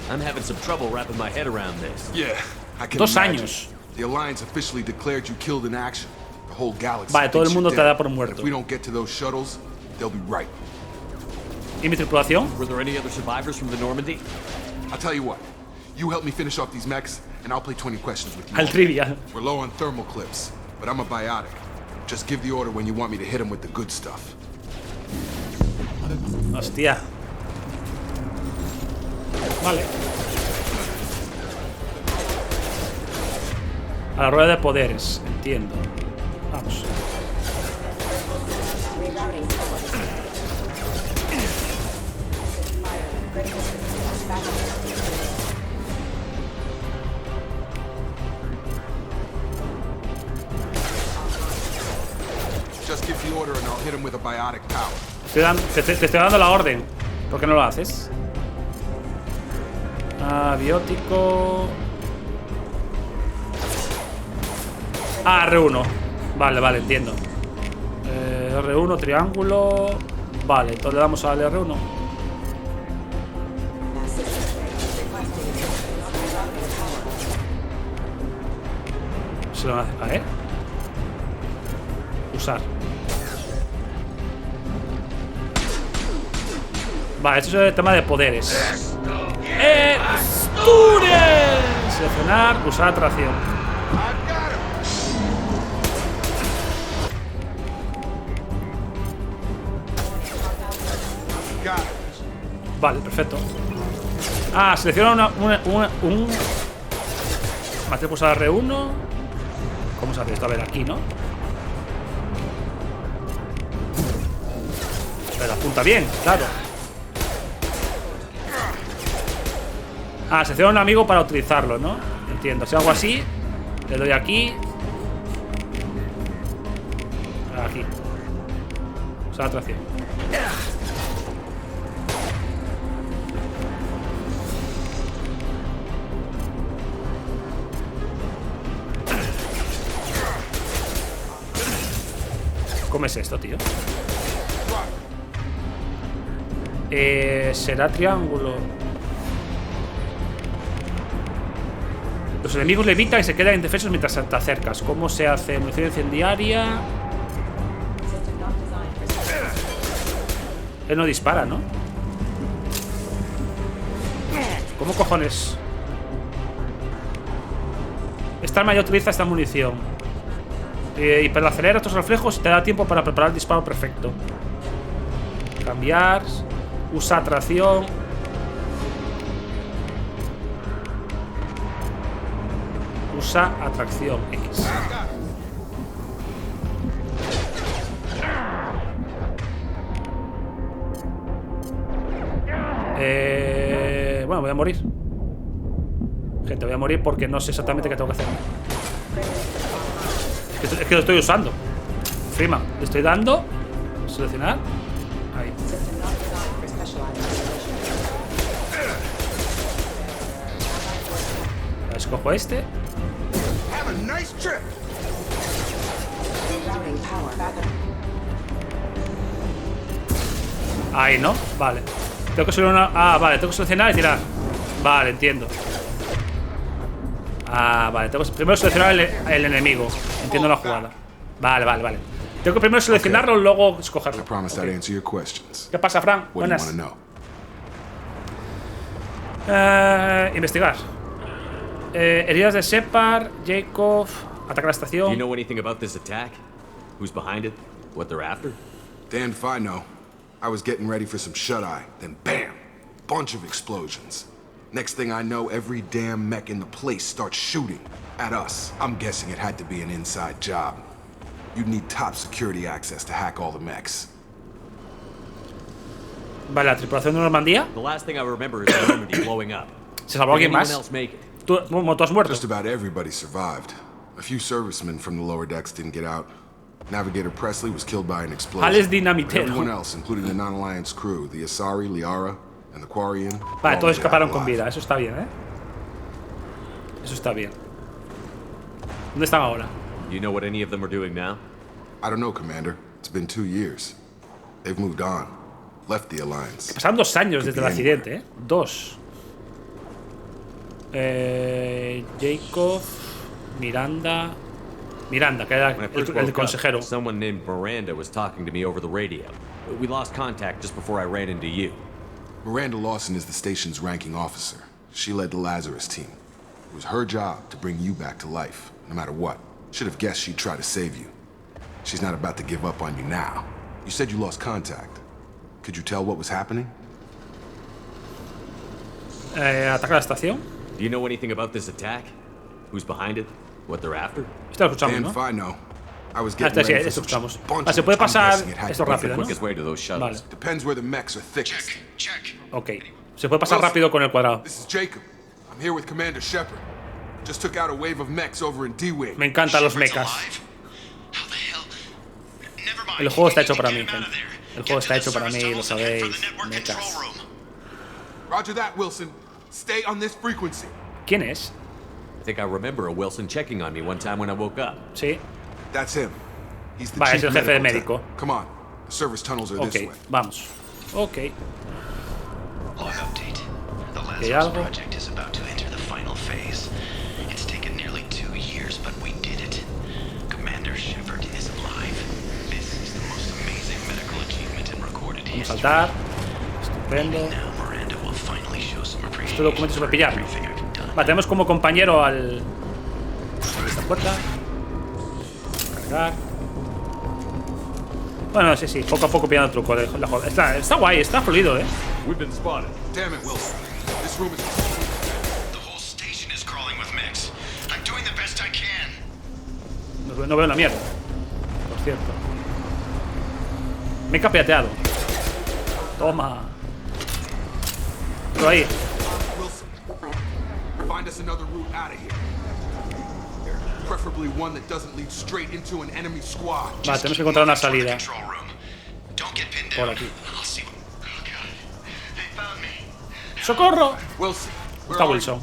I'm having some trouble wrapping my head around this. Yeah, I can 2 imagine. años. The Alliance officially declared you killed in action. The whole galaxy. Vale, todo el thinks mundo you're te da dead. por But muerto. if we don't get to those shuttles, they'll be right. ¿Y mi tripulación? Were there any other survivors from the Normandy? I'll tell you what. You help me finish off these mechs, and I'll play 20 questions with you. Al trivial. We're low on thermal clips, but I'm a biotic. Just give the order when you want me to hit them with the good stuff. Hostia. Vale. A la rueda de poderes, entiendo. Vamos. Just give the order and I'll hit him with a biotic power. Te estoy dando la orden. ¿Por qué no lo haces? Biótico. R1. Vale, entiendo. R1, triángulo. Vale, entonces le damos al R1. Se lo hace. A ver. Usar. Vale, esto es el tema de poderes. Seleccionar, usar atracción. Vale, perfecto. Selecciona un... Más pulsar R1. ¿Cómo se hace esto? A ver, aquí, ¿no? Pero apunta bien, claro. Ah, selecciona un amigo para utilizarlo, ¿no? Entiendo. Si hago así, le doy aquí. Aquí. Usa atracción. ¿Cómo es esto, tío? Será triángulo. Los enemigos levitan y se quedan indefensos mientras te acercas. ¿Cómo se hace? Munición incendiaria. Él no dispara, ¿no? ¿Cómo cojones? Esta arma ya utiliza esta munición. Hiperacelera estos reflejos y te da tiempo para preparar el disparo perfecto. Cambiar. Usa atracción. Usa atracción X. Bueno, voy a morir. Gente, voy a morir porque no sé exactamente qué tengo que hacer. Es que lo estoy usando. Freeman, le estoy dando. Seleccionar. Ahí. Escojo este. Ahí, ¿no? Vale. Tengo que seleccionar una... Ah, vale, tengo que seleccionar y tirar. Vale, entiendo. Ah, vale, tengo que primero seleccionar el enemigo. Entiendo la jugada. Vale, vale, vale. Tengo que primero seleccionarlo y luego escogerlo. Okay. ¿Qué pasa, Fran? Buenas. Investigar. Heridas de Shepard, Jacob, ataca la estación. Do you know anything about this attack? Who's behind it? What they're after? Damn if I know. I was getting ready for some shut-eye, then bam! Bunch of explosions. Next thing I know, every damn mech in the place starts shooting at us. I'm guessing it had to be an inside job. You'd need top security access to hack all the mechs. Vale, la tripulación de Normandía. The last thing I remember is Normandy blowing up. ¿Se salvó alguien más? ¿Tú has muerto? Just about everybody survived. A few servicemen from the lower decks didn't get out. Navigator Presley was killed by an explosion. Alex Dinamitero. Everyone else, including the non-alliance crew, the Asari, Liara, and the Quarian. Vale, todos escaparon con vida. Eso está bien, ¿eh? Eso está bien. ¿Dónde están ahora? Do you know what any of them are doing now? I don't know, Commander. It's been 2 years. They've moved on. Left the alliance. Pasaron 2 años desde el accidente, ¿eh? 2. Jacob, Miranda, que era el consejero. Someone named Miranda was talking to me over the radio. We lost contact just before I ran into you. Miranda Lawson is the station's ranking officer. She led the Lazarus team. It was her job to bring you back to life, no matter what. Should have guessed she'd try to save you. She's not about to give up on you now. You said you lost contact. Could you tell what was happening? Ataca la estación. Do you know anything about this attack? Who's behind it? What they're after? Esto lo escuchamos, ¿no? Esto escuchamos. Ah, se puede pasar esto rápido, ¿no? Vale. Depends where the mechs are thickest. Ok. Se puede pasar rápido con el cuadrado. This is Jacob. I'm here with Commander Shepard. Just took out a wave of mechs over in D-Wing. Me encantan los mechas. El juego está hecho para mí, gente. El juego está hecho para mí, lo sabéis. Mechas. Roger that, Wilson. Stay on this frequency. ¿Quién es? I think I remember a Wilson checking on me one time when I woke up. Sí. That's him. He's the Vale, es chief el jefe de medical médico. tech. Come on. The service tunnels are this way. Vamos. Ok. Log update. The ¿Hay Lazarus algo? project is about to enter the final phase. It's taken nearly 2 years, but we did it. Commander Shepard is alive. This is the most amazing medical achievement in recorded Vamos a history. saltar. Estupendo. Now Miranda will finally show some Este appreciation documento se for puede pillar. everything I've done. Vale, tenemos como compañero al... Esta puerta. Cargar. Bueno, sí, poco a poco pillando el truco de la joda. Está guay, está fluido, ¿eh? We've been spotted. Damn it, Wilson. This room is... The whole station is crawling with mechs. I'm doing the best I can. No veo la mierda. Por cierto. Me he capeateado. Toma. Pero ahí. Find us another route out of here. Preferably one that doesn't lead straight into an enemy squad. Vale, tenemos que encontrar una salida. Por aquí. ¡Socorro! Está Wilson.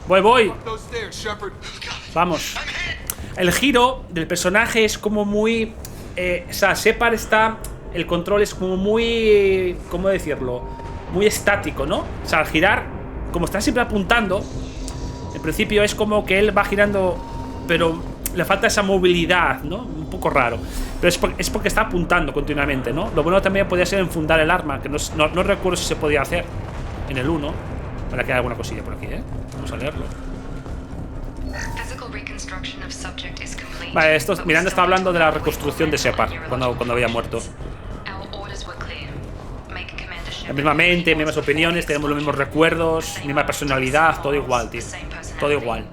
Voy. Vamos. El giro del personaje es como muy... o sea, Shepard está... El control es como muy... ¿Cómo decirlo? Muy estático, ¿no? O sea, al girar, como está siempre apuntando, en principio es como que él va girando, pero le falta esa movilidad, ¿no? Un poco raro. Pero es porque está apuntando continuamente, ¿no? Lo bueno también podría ser enfundar el arma, que no recuerdo si se podía hacer en el 1. Para que haya alguna cosilla por aquí, ¿eh? Vamos a leerlo. Vale, Miranda está hablando de la reconstrucción de Shepard cuando había muerto. La misma mente, mismas opiniones, tenemos los mismos recuerdos, misma personalidad, todo igual, tío. Todo igual.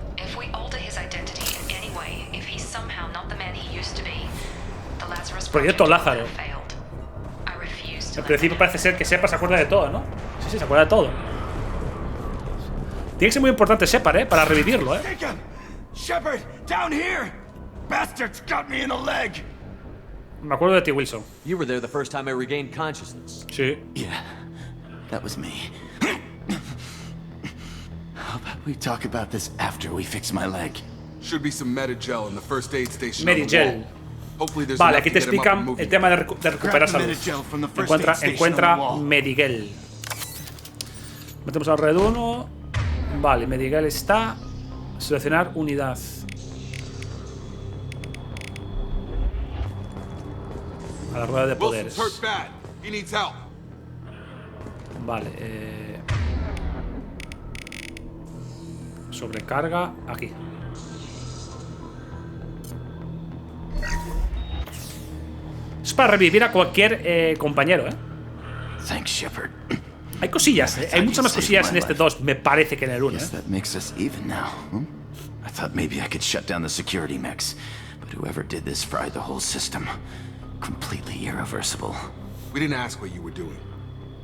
Proyecto Lázaro. Al principio parece ser que Shepard se acuerda de todo, ¿no? Sí, se acuerda de todo. Tiene que ser muy importante Shepard, para revivirlo, Shepard, down here. Bastards got me in the leg. Me acuerdo de ti, Wilson. You were there the first time I regained consciousness. Sí. Yeah, that was me. How about we talk about this after we fix my leg? Should be some Medigel in the first aid station. Medigel. Vale, aquí te explican el tema de recuperar salud. Encuentra Medigel. Metemos al red 1. Vale, Medigel está. Seleccionar unidad. A la rueda de poderes. Vale, sobrecarga aquí. Es para revivir a cualquier compañero, Thanks, Shepard. Hay cosillas, hay muchas más cosillas en este 2, me parece, que en el 1. That makes us even now. I thought maybe I could shut down the security mechs, but whoever did this fried the whole system. Completely irreversible. We didn't ask what you were doing.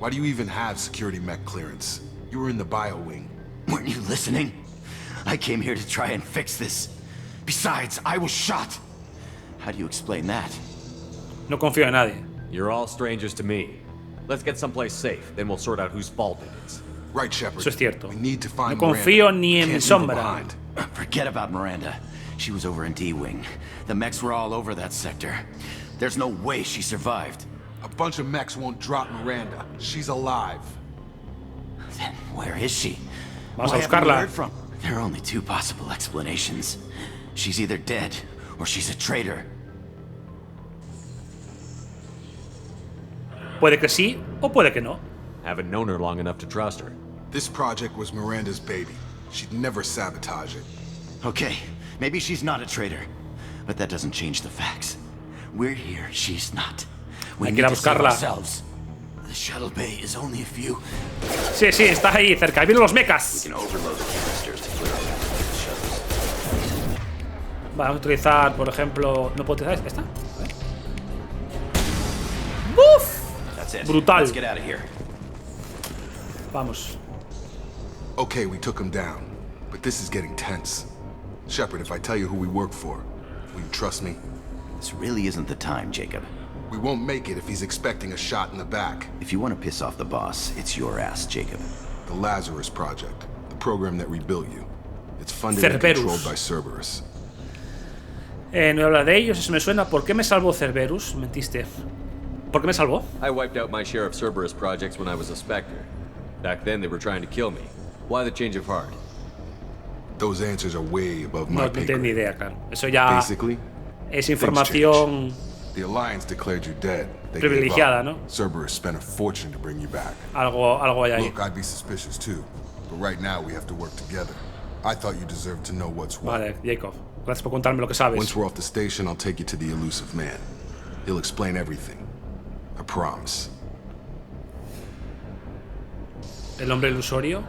Why do you even have security mech clearance? You were in the bio wing. Weren't you listening? I came here to try and fix this. Besides, I was shot. How do you explain that? No confío en nadie. You're all strangers to me. Let's get someplace safe, then we'll sort out whose fault it is. Right, Shepard. Eso es cierto. We need to find No confío ni en mi sombra. Forget about Miranda. She was over in D-Wing. The mechs were all over that sector. There's no way she survived. A bunch of mechs won't drop Miranda. She's alive. Then where is she? Vamos a buscarla. There are only two possible explanations. She's either dead or she's a traitor. Puede que sí o puede que no. Haven't known her long enough to trust her. This project was Miranda's baby. She'd never sabotage it. Okay, maybe she's not a traitor, but that doesn't change the facts. We're here, she's not. We need to save ourselves. The shuttle bay is only a few. Sí, está ahí cerca. Ahí vienen los mechas. Vamos a utilizar, por ejemplo, no puedo utilizar esta. ¡Buf! Brutal. Vamos. Okay, we took him down, but this is getting tense. Shepard, if I tell you who we work for, will you trust me? This really isn't the time, Jacob. We won't make it if he's expecting a shot in the back. If you want to piss off the boss, it's your ass, Jacob. The Lazarus Project, the program that rebuilt you. It's funded and controlled by Cerberus. No habla de ellos, eso me suena. ¿Por qué me salvó Cerberus? Mentiste. ¿Por qué me salvó? I wiped out my share of Cerberus projects when I was a Spectre. Back then they were trying to kill me. Why the change of heart? Those answers are way above my pay grade. No tengo ni idea, claro. Eso ya Basically, es información the Alliance declared you dead. They privilegiada, ¿no? Cerberus spent a fortune to bring you back. Algo hay ahí. Look, I'd be suspicious too, but right now we have to work together. I thought you deserved to know what's what. Vale, Jacob. Gracias por contarme lo que sabes. Once we're off the station, I'll take you to the elusive man. He'll explain everything. I promise. El hombre ilusorio.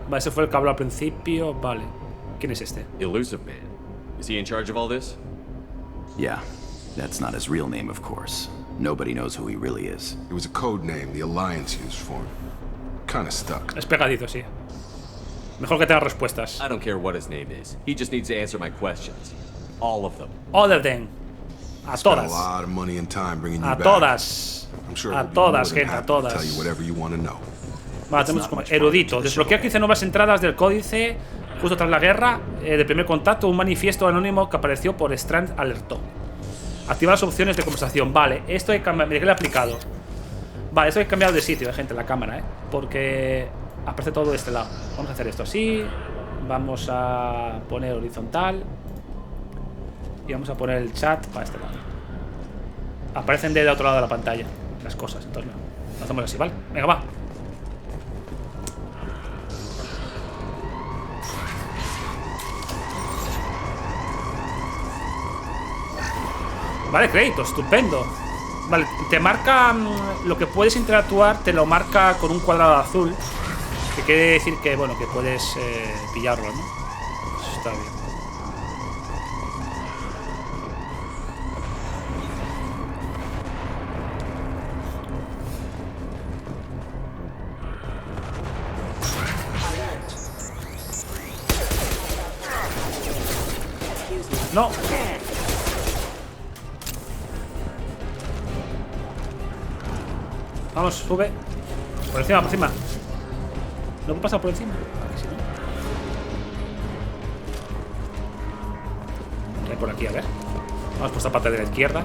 Vale, ese fue el que habló al principio. Vale. ¿Quién es este? Elusive man. Is he in charge of all this? Yeah. That's not his real name, of course. Nobody knows who he really is. It was a code name the Alliance used for him. Kinda stuck. Es pegadizo, sí. Mejor que tenga respuestas. I don't care what his name is. He just needs to answer my questions. All of them. All of them. A todas. A todas. A todas, gente, a todas. Vale, tenemos como erudito. Desbloquear 15 nuevas entradas del códice justo tras la guerra de primer contacto. Un manifiesto anónimo que apareció por Strand alertó. Activar las opciones de conversación. Vale, esto hay que cambiar. Mira que le he aplicado. Vale, esto hay que cambiar de sitio, gente, la cámara, porque aparece todo de este lado. Vamos a hacer esto así. Vamos a poner horizontal. Y vamos a poner el chat para este lado. Aparecen del otro lado de la pantalla las cosas, entonces no. Lo hacemos así, ¿vale? Venga, va. Vale, crédito, estupendo. Vale, te marca lo que puedes interactuar, te lo marca con un cuadrado azul. Que quiere decir que, bueno, que puedes pillarlo, ¿no? Eso está bien. No. Vamos, sube. Por encima, por encima. ¿No puedo pasar por encima? Vale, si no. ¿Qué hay por aquí? A ver. Vamos por esta parte de la izquierda.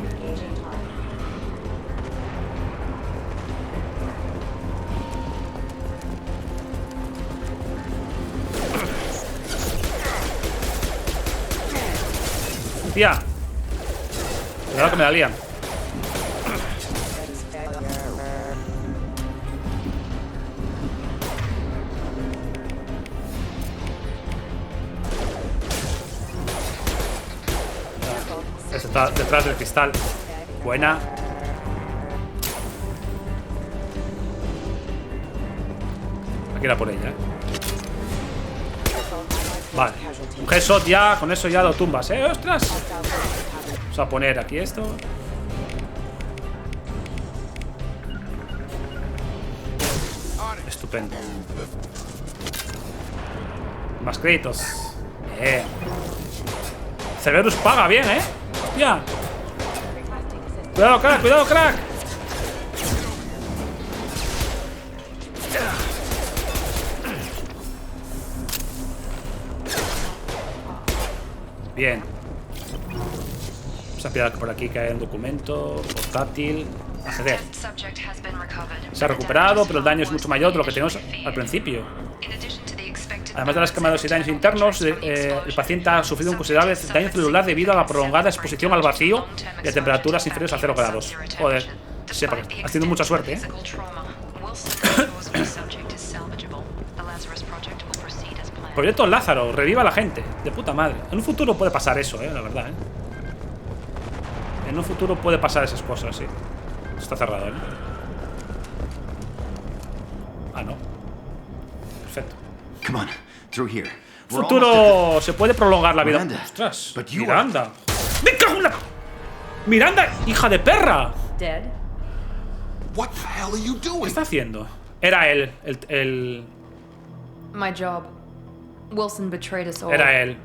Tía. Cuidado que me la lían. Este está detrás del cristal. Buena. Aquí era por ella, Vale, un headshot ya, con eso ya lo tumbas, ¡ostras! Vamos a poner aquí esto. Estupendo. Más créditos. Cerberus paga bien, Hostia. Cuidado, crack, cuidado, crack. Bien. Vamos a mirar por aquí que hay un documento portátil. Acceder. Se ha recuperado, pero el daño es mucho mayor de lo que teníamos al principio. Además de las quemaduras y daños internos, el paciente ha sufrido un considerable daño celular debido a la prolongada exposición al vacío y a temperaturas inferiores a 0 grados. Joder, Shepard, has tenido mucha suerte, Proyecto Lázaro, reviva a la gente. De puta madre. En un futuro puede pasar eso, la verdad, En un futuro puede pasar esas cosas, sí. Está cerrado, Ah, no. Perfecto. Come on, through here. Futuro se puede prolongar la vida. Ostras, Miranda. ¡Me cago en la... Miranda, hija de perra. Dead. What the hell are you doing? ¿Qué está haciendo? Era él, el... My job. Wilson betrayed us all. Era él.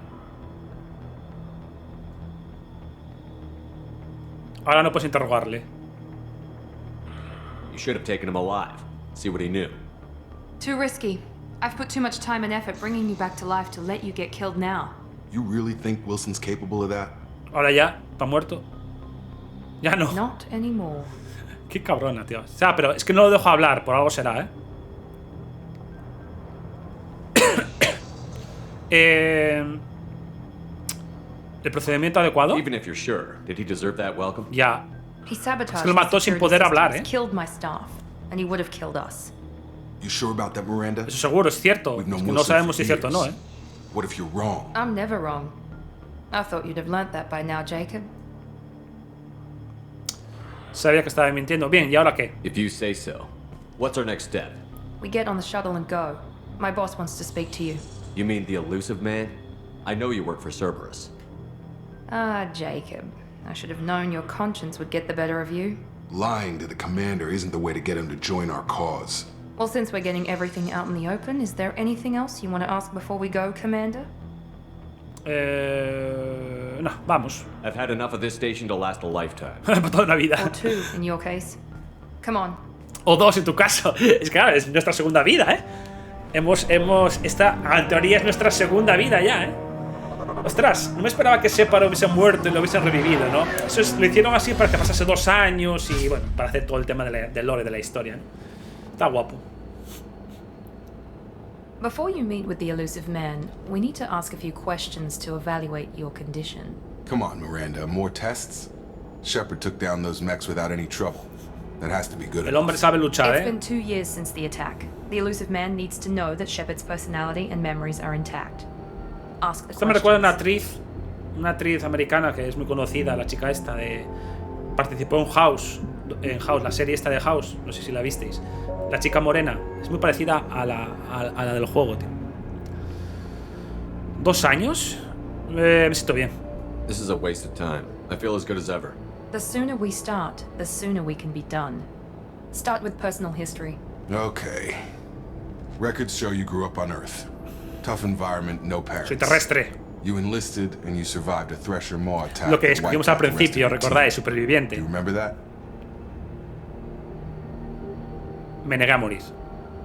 Ahora no puedes interrogarle. You should have taken him alive. See what he knew. Too risky. I've put too much time and effort bringing you back to life to let you get killed now. You really think Wilson's capable of that? Ahora ya, está muerto. Ya no. Not anymore. Qué cabrona, tío. O sea, pero es que no lo dejo hablar, por algo será, ¿El procedimiento adecuado? Even if you're sure, did he deserve that welcome? Ya. He sabotaged Es que lo mató sin poder hablar, killed my staff, and he would have killed us. You sure about that, Miranda? Eso seguro, es cierto. Es que no sabemos si es cierto o no, What if you're wrong? I'm never wrong. I thought you'd have learnt that by now, Jacob. Sabía que estaba mintiendo. Bien, ¿y ahora qué? If you say so. What's our next step? We get on the shuttle and go. My boss wants to speak to you. You mean the elusive man? I know you work for Cerberus. Ah, Jacob. I should have known your conscience would get the better of you. Lying to the commander isn't the way to get him to join our cause. Well, since we're getting everything out in the open, is there anything else you want to ask before we go, Commander? No, vamos. I've had enough of this station to last a lifetime. Toda una vida. Or 2, in your case. Come on. O 2 en tu caso. Es claro, es nuestra segunda vida, ¿eh? Esta, en teoría, es nuestra segunda vida ya, ¿eh? Ostras, no me esperaba que Shepard hubiese muerto y lo hubiesen revivido, ¿no? Lo hicieron así para que pasase 2 años y, bueno, para hacer todo el tema del lore de la historia, ¿no? Está guapo. Before you meet with the elusive man, we need to ask a few questions to evaluate your condition. Come on, Miranda, more tests? Shepard took down those mechs without any trouble. That has to be good. El hombre sabe luchar, It's been 2 years since the attack. The elusive man needs to know that Shepard's personality and memories are intact. Ask the Esto me recuerda a una actriz americana que es muy conocida, la chica esta de... Participó en House, la serie esta de House, no sé si la visteis. La chica morena, es muy parecida a la del juego, tío. 2 años, me siento bien. This is a waste of time. I feel as good as ever. The sooner we start, the sooner we can be done. Start with personal history. Okay. Records show you grew up on Earth. Tough environment, no parents. Soy terrestre. You enlisted and you survived a Thresher Maw attack. Lo que escogimos al principio, recordáis, superviviente. Do you remember that? Me negué a morir.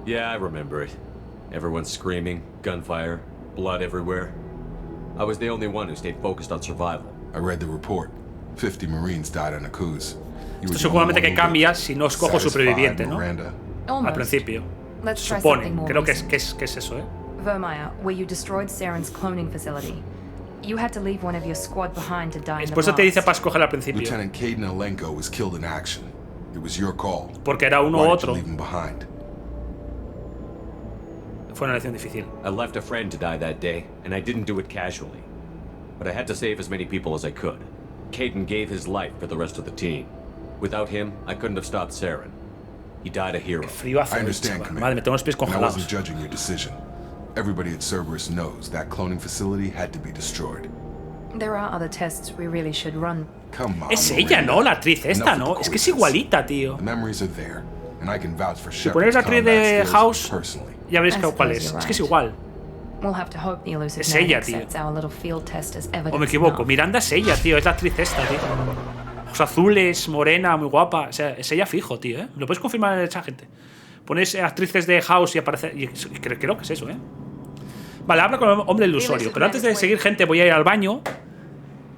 Yeah, I remember it. Everyone screaming, gunfire, blood everywhere. I was the only one who stayed focused on survival. I read the report. 50 Marines died on a cruise. Esto seguramente que cambia si no escojo superviviente, ¿no? Al principio. Supone. Creo que es eso, ¿eh? Vermeer, where you destroyed Saren's cloning facility. You had to leave one of your squad behind to die in the Después te dice blast. para escoger al principio. Lieutenant Caden Alenko was killed in action. It was your call. Porque era uno u Why did otro. you leave him behind? Fue una elección difícil. I left a friend to die that day, and I didn't do it casually. But I had to save as many people as I could. Caden gave his life for the rest of the team. Without him, I couldn't have stopped Saren. He died a hero. Qué frío hace, I understand, chaval. Commander. Madre, me tengo los pies And I congelados. wasn't judging your decision. Everybody at Cerberus knows that cloning facility had to be destroyed. There are other tests we really should run. Come on, Es ella, Miranda. ¿no? La actriz esta, Enough ¿no? with Es que es coincidence. igualita, tío. The memories are there, and I can vouch for Si ponéis Shepard's la actriz combat de skills House, personally. ya veréis I cuál suppose es. you're Es que es right. igual. We'll have to hope the elusive Es man ella, tío. accepts our little field test as evidence. O me equivoco. enough. Miranda es ella, tío. Es la actriz esta, tío. Ojos azules, morena, muy guapa. O sea, es ella fijo, tío, ¿eh? Lo podéis confirmar en el chat, gente. Ponéis actrices de House y aparece... Y creo que es eso, ¿eh? Vale, habla con el hombre ilusorio. Pero antes de seguir, gente, voy a ir al baño.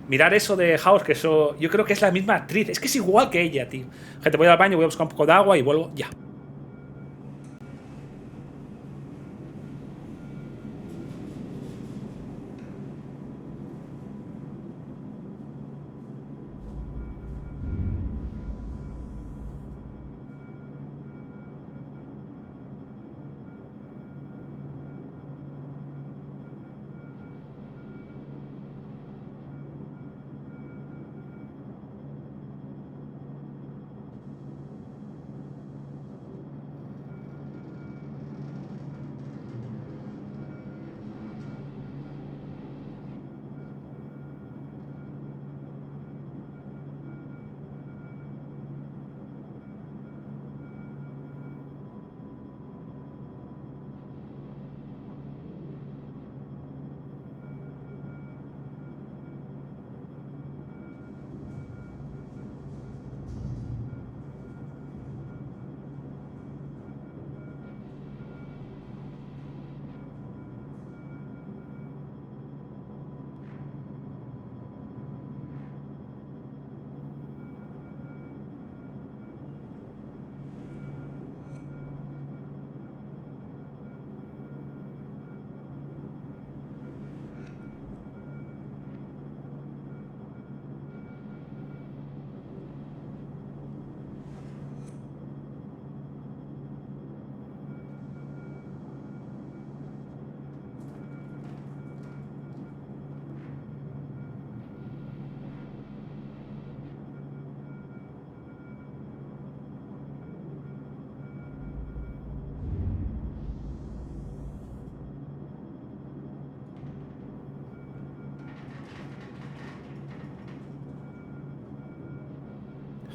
Mirar eso de House, que eso... Yo creo que es la misma actriz. Es que es igual que ella, tío. Gente, voy al baño, voy a buscar un poco de agua y vuelvo ya.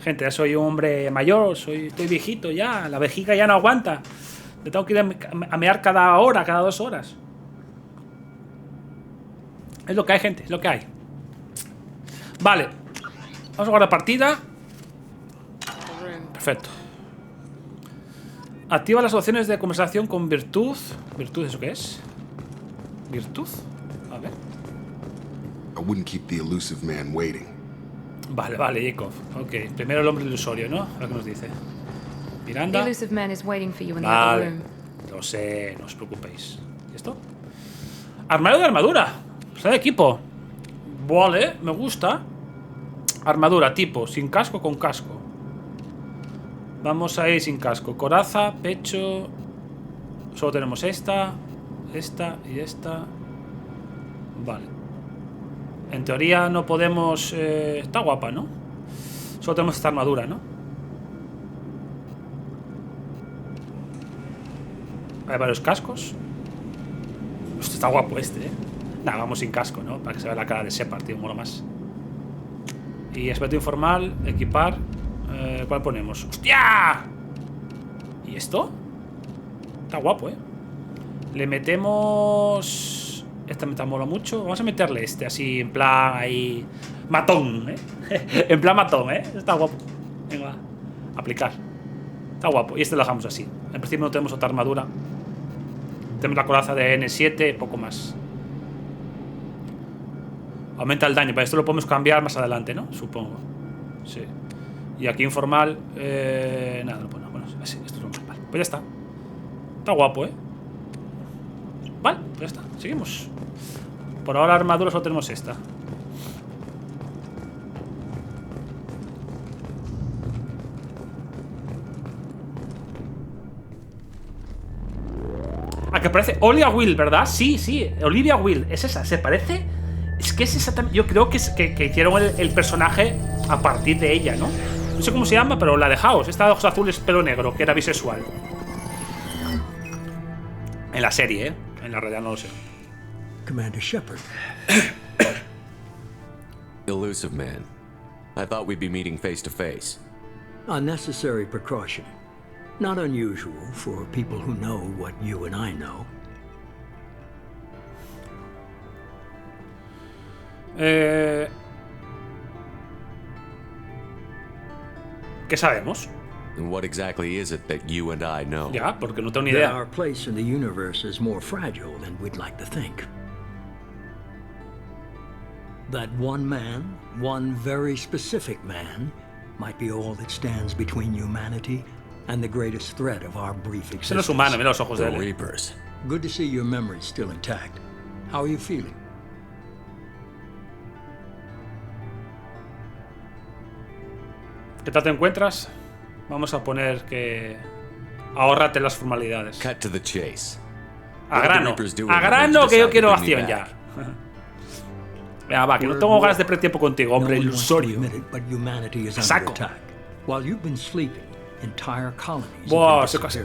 Gente, ya soy un hombre mayor, estoy viejito ya, la vejiga ya no aguanta. Le tengo que ir a mear cada hora, cada 2 horas. Es lo que hay, gente, es lo que hay. Vale. Vamos a jugar la partida. Perfecto. Activa las opciones de conversación con virtud. ¿Virtud eso qué es? ¿Virtud? A ver. I wouldn't keep the elusive man waiting. Vale, Jacob. Ok, primero el hombre ilusorio, ¿no? A ver qué nos dice. Miranda. The elusive man is waiting for you in the other room. Lo sé, no os preocupéis. ¿Y esto? Armario de armadura. Está de equipo. Vale, me gusta. Armadura, tipo, sin casco, con casco. Vamos a ir sin casco. Coraza, pecho. Solo tenemos esta y esta. Vale. En teoría no podemos... está guapa, ¿no? Solo tenemos esta armadura, ¿no? Hay varios cascos. Hostia, está guapo este, ¿eh? Nada, vamos sin casco, ¿no? Para que se vea la cara de Shepard, tío, mola más. Y aspecto informal, equipar. ¿Cuál ponemos? ¡Hostia! ¿Y esto? Está guapo, ¿eh? Le metemos... Este me mola mucho. Vamos a meterle este, así, en plan ahí... matón, ¿eh? En plan matón, ¿eh? Está guapo. Venga, va. Aplicar. Está guapo. Y este lo dejamos así. En principio no tenemos otra armadura. Tenemos la coraza de N7, poco más. Aumenta el daño, pero esto lo podemos cambiar más adelante, ¿no? Supongo. Sí. Y aquí informal. Nada, no ponemos. Bueno, así, esto es lo normal. Pues ya está. Está guapo, ¿eh? Vale, pues ya está. Seguimos. Por ahora armadura solo tenemos esta. ¿A que parece? Olivia Will, ¿verdad? Sí, Olivia Will. ¿Es esa? ¿Se parece? Es que es exactamente... Yo creo que hicieron el personaje a partir de ella, ¿no? No sé cómo se llama, pero la de House. Esta de ojos azules, pelo negro, que era bisexual. En la serie, ¿eh? En la realidad no lo sé. Commander Shepard. Elusive man. I thought we'd be meeting face to face. Unnecessary precaution. Not unusual for people who know what you and I know. ¿Qué sabemos? And what exactly is it that you and I know? Ya, porque no tengo ni idea. Our place in the universe is more fragile than we'd like to think. That one man, one very specific man, might be all that stands between humanity and the greatest threat of our brief existence. Ese no es humano, mira los ojos de él. Reapers. Good to see your memory still intact. How are you feeling? ¿Qué tal te encuentras? Vamos a poner que... Ahórrate las formalidades. Cut to the chase. A grano, que yo quiero acción ya. Venga, va, que no tengo ganas de perder tiempo contigo, hombre ilusorio. Saco. Buah,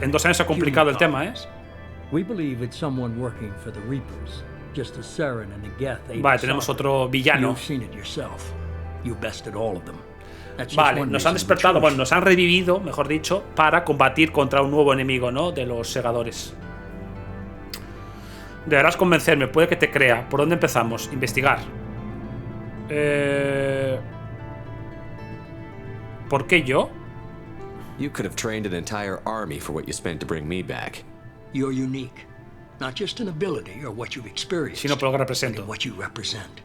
en 2 años se ha complicado el tema, ¿eh? Vale, tenemos otro villano. Vale, nos han despertado, bueno, nos han revivido, mejor dicho, para combatir contra un nuevo enemigo, ¿no? De los Segadores. Deberás convencerme, puede que te crea. ¿Por dónde empezamos? Investigar. ¿Por qué yo? You could have trained an entire army for what you spent to bring me back. You're unique, not just in ability or what you've experienced, sino por lo que represento. But in what you represent.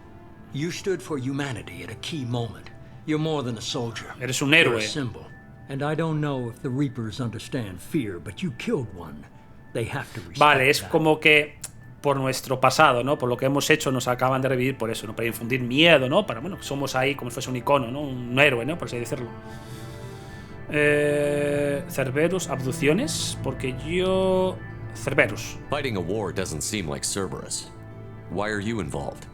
You stood for humanity at a key moment. You're more than a soldier. Eres un héroe. You're a symbol. And I don't know if the Reapers understand fear, but you killed one. They have to respect Vale, es como que por nuestro pasado, ¿no? Por lo que hemos hecho nos acaban de revivir por eso, ¿no? Para infundir miedo, ¿no? Para, bueno, somos ahí como si fuese un icono, ¿no? Un héroe, ¿no? Por así decirlo. Cerberus, abducciones, porque yo... Cerberus. Fighting a war doesn't seem like Cerberus. Why are you involved?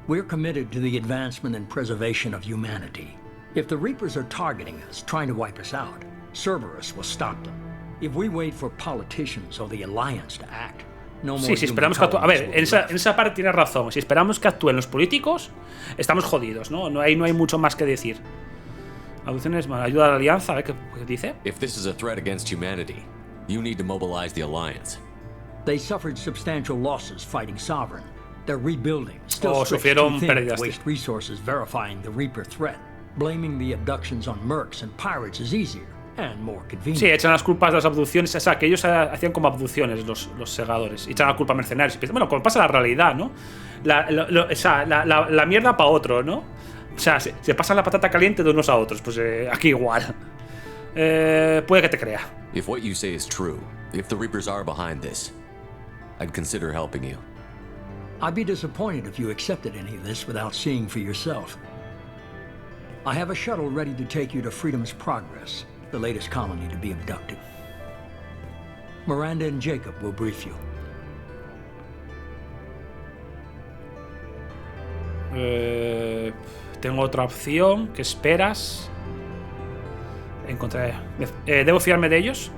We're committed to the advancement and preservation of humanity. If the Reapers are targeting us, trying to wipe us out, Cerberus will stop them. If we wait for politicians or the Alliance to act, no more. Sí, si esperamos que actúen. A ver, en esa parte tienes razón. Si esperamos que actúen los políticos, estamos jodidos, ¿no? No hay mucho más que decir. Abducciones, ayuda a la Alianza, a ver qué dice. If this is a threat against humanity, You need to mobilize the Alliance. They suffered substantial losses fighting Sovereign. They're rebuilding, still sufrieron pérdidas. waste resources verifying the Reaper threat. Blaming the abductions on mercs and pirates is easier and more convenient. Sí, echan las culpas de las abducciones. O sea, que ellos hacían como abducciones los segadores. Y echan la culpa a mercenarios. Bueno, como pasa en la realidad, ¿no? La mierda para otro, ¿no? O sea, se pasan la patata caliente de unos a otros. Pues aquí igual. Puede que te crea. If what you say is true, if the Reapers are behind this, I'd consider helping you. I'd be disappointed if you accepted any of this without seeing for yourself. I have a shuttle ready to take you to Freedom's Progress, the latest colony to be abducted. Miranda and Jacob will brief you. Tengo otra opción. ¿Qué esperas? Encontraré. ¿Debo fiarme de ellos?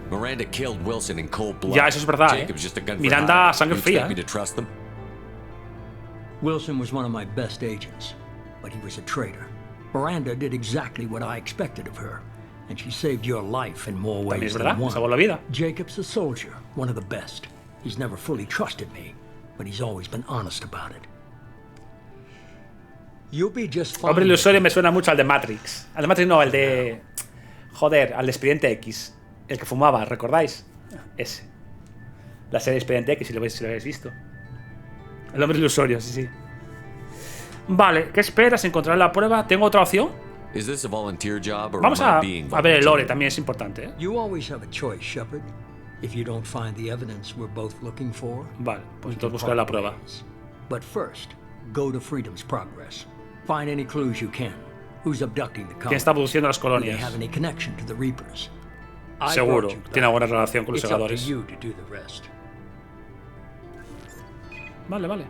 Miranda killed Wilson in cold blood. Ya, eso es verdad. Jacob's just a gun for Miranda, hire. sangre You fría. expect me to trust them? Wilson was one of my best agents, but he was a traitor. Miranda did exactly what I expected of her, and she saved your life in more También ways es verdad. than one. Salvó la vida. Jacob's a soldier, one of the best. He's never fully trusted me, but he's always been honest about it. You'll be just fine. Hombre ilusorio me suena mucho al de Matrix. Al de Matrix no, el de... Joder, al de Expediente X. El que fumaba, ¿recordáis? Ese. La serie Expediente X, si lo habéis visto. El hombre ilusorio, sí, sí. Vale, ¿qué esperas? ¿Encontrar la prueba? ¿Tengo otra opción? Is this a volunteer job or Vamos am I a being ver el lore, volunteered? también es importante, ¿eh? You always have a choice, Shepard. If you don't find the evidence we're both looking for, vale, pues we entonces can buscar la part prueba. ways. But first, go to Freedom's Progress. Find any clues you can. Who's abducting the colony? ¿Quién está abduciendo las Do they colonias? have any connection to the Reapers? I Seguro, brought you tiene back. buena relación con los It's up to segadores. you to do the rest. Vale, vale.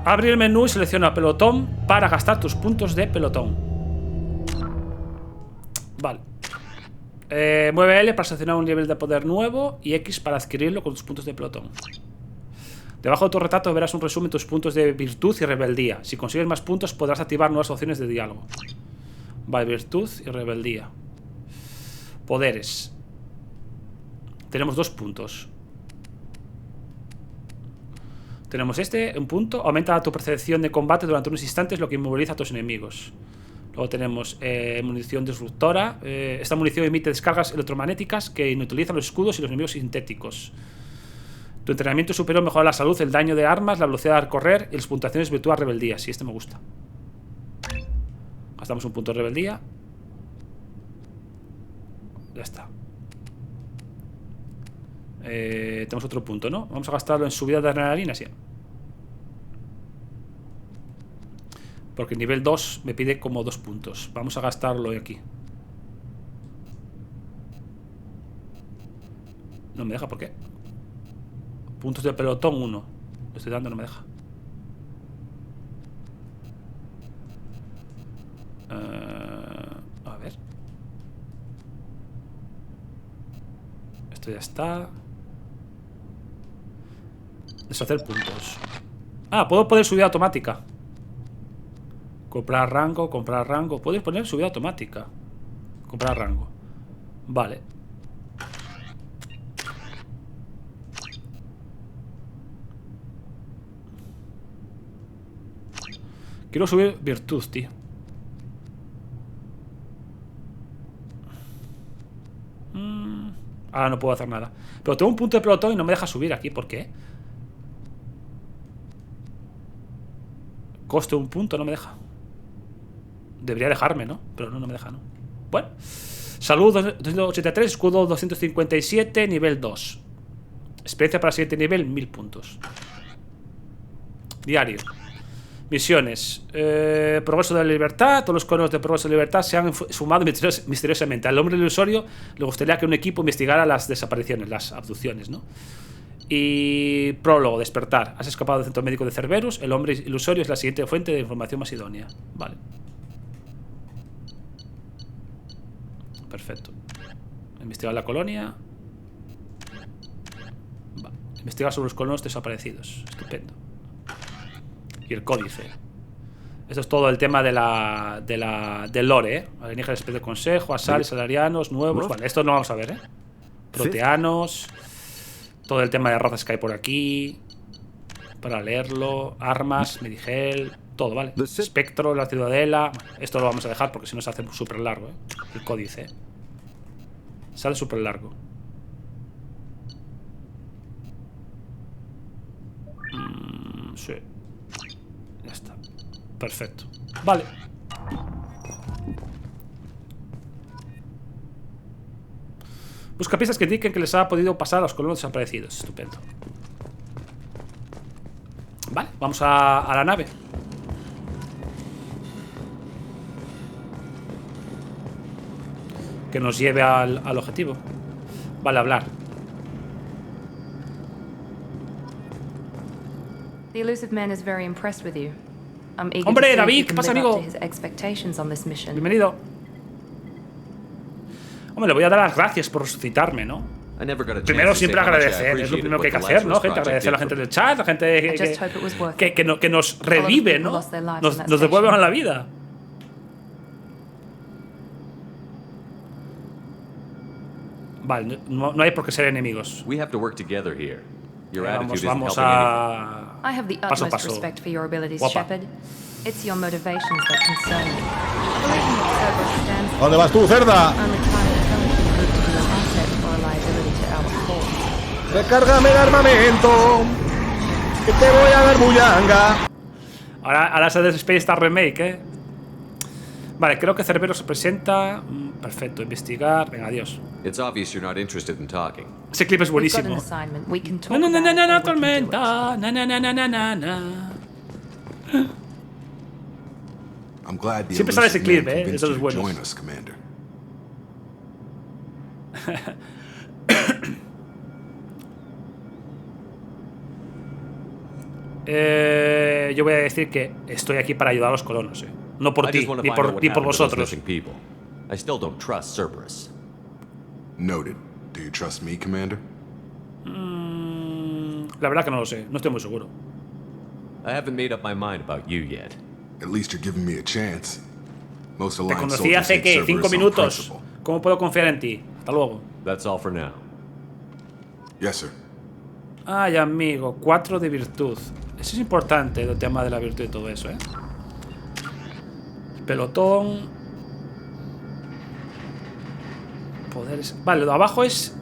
Abre el menú y selecciona pelotón para gastar tus puntos de pelotón. Vale. Mueve L para seleccionar un nivel de poder nuevo y X para adquirirlo con tus puntos de pelotón. Debajo de tu retrato verás un resumen de tus puntos de virtud y rebeldía. Si consigues más puntos podrás activar nuevas opciones de diálogo. Vale, virtud y rebeldía. Poderes. Tenemos 2 puntos. Tenemos un punto. Aumenta tu percepción de combate durante unos instantes, lo que inmoviliza a tus enemigos. Luego tenemos munición disruptora. Esta munición emite descargas electromagnéticas que inutilizan los escudos y los enemigos sintéticos. Tu entrenamiento superior mejora la salud, el daño de armas, la velocidad al correr y las puntuaciones virtuales rebeldía. Sí, este me gusta. Gastamos un punto de rebeldía. Ya está. Tenemos otro punto, ¿no? Vamos a gastarlo en subida de adrenalina, sí. Porque nivel 2 me pide como 2 puntos. Vamos a gastarlo aquí. No me deja, ¿por qué? Puntos de pelotón 1. Lo estoy dando, no me deja. A ver. Esto ya está. Deshacer puntos. Ah, puedo poner subida automática. Comprar rango, comprar rango. Puedes poner subida automática. Comprar rango. Vale. Quiero subir virtud, tío. Ahora no puedo hacer nada. Pero tengo un punto de pelotón y no me deja subir aquí. ¿Por qué? Coste un punto, no me deja. Debería dejarme, ¿no? Pero no me deja, ¿no? Bueno. Salud 283, escudo 257, nivel 2. Experiencia para el siguiente nivel, 1000 puntos. Diario. Misiones. Progreso de la libertad. Todos los conos de progreso de libertad se han sumado misteriosamente. Al hombre ilusorio le gustaría que un equipo investigara las desapariciones, las abducciones, ¿no? Y prólogo, despertar. Has escapado del centro médico de Cerberus. El hombre ilusorio es la siguiente fuente de información más idónea. Vale. Perfecto. Investigar la colonia. Vale. Investigar sobre los colonos desaparecidos. Estupendo. Y el códice. Esto es todo el tema del lore, ¿eh? Alienígenas especie de consejo, asares, salarianos, nuevos. Vale, esto no vamos a ver, ¿eh? Proteanos. Todo el tema de razas que hay por aquí. Para leerlo. Armas, medigel. Todo, ¿vale? Espectro, la ciudadela. Bueno, esto lo vamos a dejar porque si no se hace súper largo, ¿eh? El códice. Sale súper largo. Sí. Ya está. Perfecto. Vale. Busca pistas que indiquen que les ha podido pasar a los colonos desaparecidos. Estupendo. Vale, vamos a la nave. Que nos lleve al objetivo. Vale, hablar. The elusive man is very impressed with you. I'm eager Hombre, to see if David, you ¿qué can pasa, live up amigo? to his expectations on this mission. Bienvenido. Hombre, le voy a dar las gracias por resucitarme, ¿no? Primero siempre agradecer, es lo primero que hay que hacer, ¿no? Gente, agradecer a la gente del chat, la gente que nos revive, ¿no? Nos devuelven a la vida. Vale, no hay por qué ser enemigos. Vamos a... I have the paso a utmost paso. respect for your abilities, Guapa. Shepard. It's your motivations that concern me. Believing that Cerberus stands ¿Dónde vas tú, cerda? I'm entirely willing to prove to be an asset or a liability to our cause. Recárgame el armamento. Que te voy a dar bullanga. Ahora se desespera esta remake, ¿eh? Vale, creo que Cerbero se presenta. Perfecto, investigar. Venga, adiós. Ese clip es We've got an buenísimo. assignment. We can talk No, about it or we can do it. tormenta. Na. I'm glad the Siempre sale ese elusive clip, man ¿eh? convinced Eso es you to bueno. join us, Commander. Yo voy a decir que estoy aquí para ayudar a los colonos, ¿eh? No por ti, ni por vosotros. Noted. Do you trust me, Commander? La verdad que no lo sé, no estoy muy seguro. At least you're giving me a chance. Most Te Alliance conocí soldiers hace, hate ¿qué? Cerberus 5 on minutos. principle. ¿Cómo puedo confiar en ti? Hasta luego. Yes, sir. Ay, amigo, 4 de virtud. Eso es importante, el tema de la virtud y todo eso, ¿eh? Pelotón. Poderes. Vale, lo de abajo es...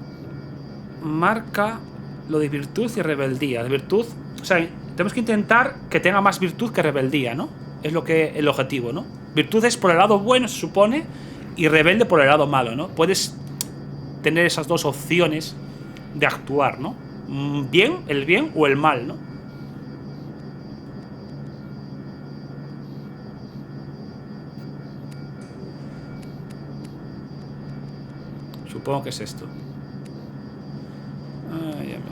Marca lo de virtud y rebeldía. De virtud... O sea, tenemos que intentar que tenga más virtud que rebeldía, ¿no? Es lo que el objetivo, ¿no? Virtud es por el lado bueno, se supone, y rebelde por el lado malo, ¿no? Puedes tener esas dos opciones de actuar, ¿no? Bien, el bien o el mal, ¿no? Supongo que es esto.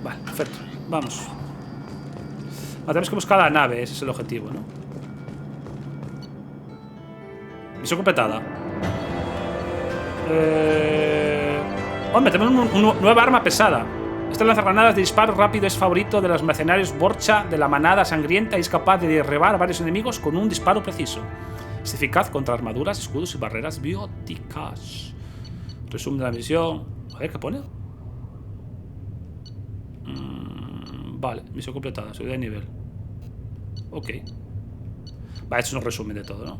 Vale, perfecto. Vamos. Ahora tenemos que buscar la nave, ese es el objetivo, ¿no? Misión completada. Hombre, tenemos una nueva arma pesada. Este lanzagranadas de disparo rápido es favorito de los mercenarios Borcha de la manada sangrienta y es capaz de derribar a varios enemigos con un disparo preciso. Es eficaz contra armaduras, escudos y barreras bióticas. Resumen de la misión. A ver, ¿qué pone? Vale, misión completada, subida de nivel. Ok. Vale, esto es un resumen de todo, ¿no?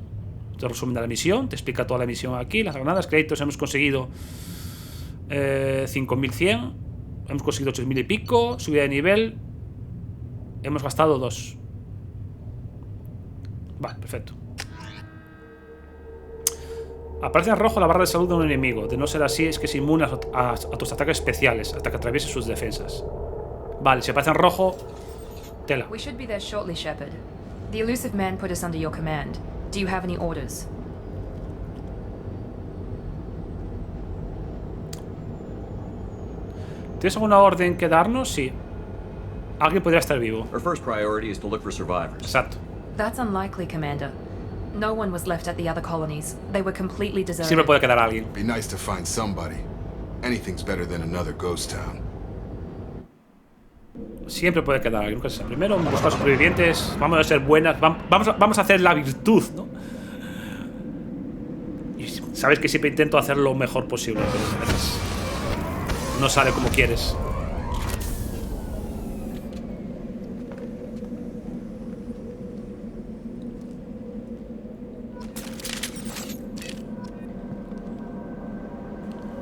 Este es un resumen de la misión, te explica toda la misión aquí. Las granadas, créditos, hemos conseguido 5100. Hemos conseguido 8000 y pico. Subida de nivel. Hemos gastado 2. Vale, perfecto. Aparece en rojo la barra de salud de un enemigo. De no ser así, es que es inmune a tus ataques especiales hasta que atraviese sus defensas. Vale, si aparece en rojo, tela. We should be there shortly, Shepard. The elusive man put us under your command. Do you have any orders? ¿Tienes alguna orden que darnos? Sí. Alguien podría estar vivo. Exacto. That's unlikely, Commander. No one was left at the other colonies. They were completely deserted. Siempre puede quedar alguien. Be nice to find somebody. Anything's better than another ghost town. Siempre puede quedar, nunca se sabe. Primero buscar supervivientes, vamos a ser buenas, vamos a hacer la virtud, ¿no? Y sabes que siempre intento hacer lo mejor posible, pero a veces no sale como quieres.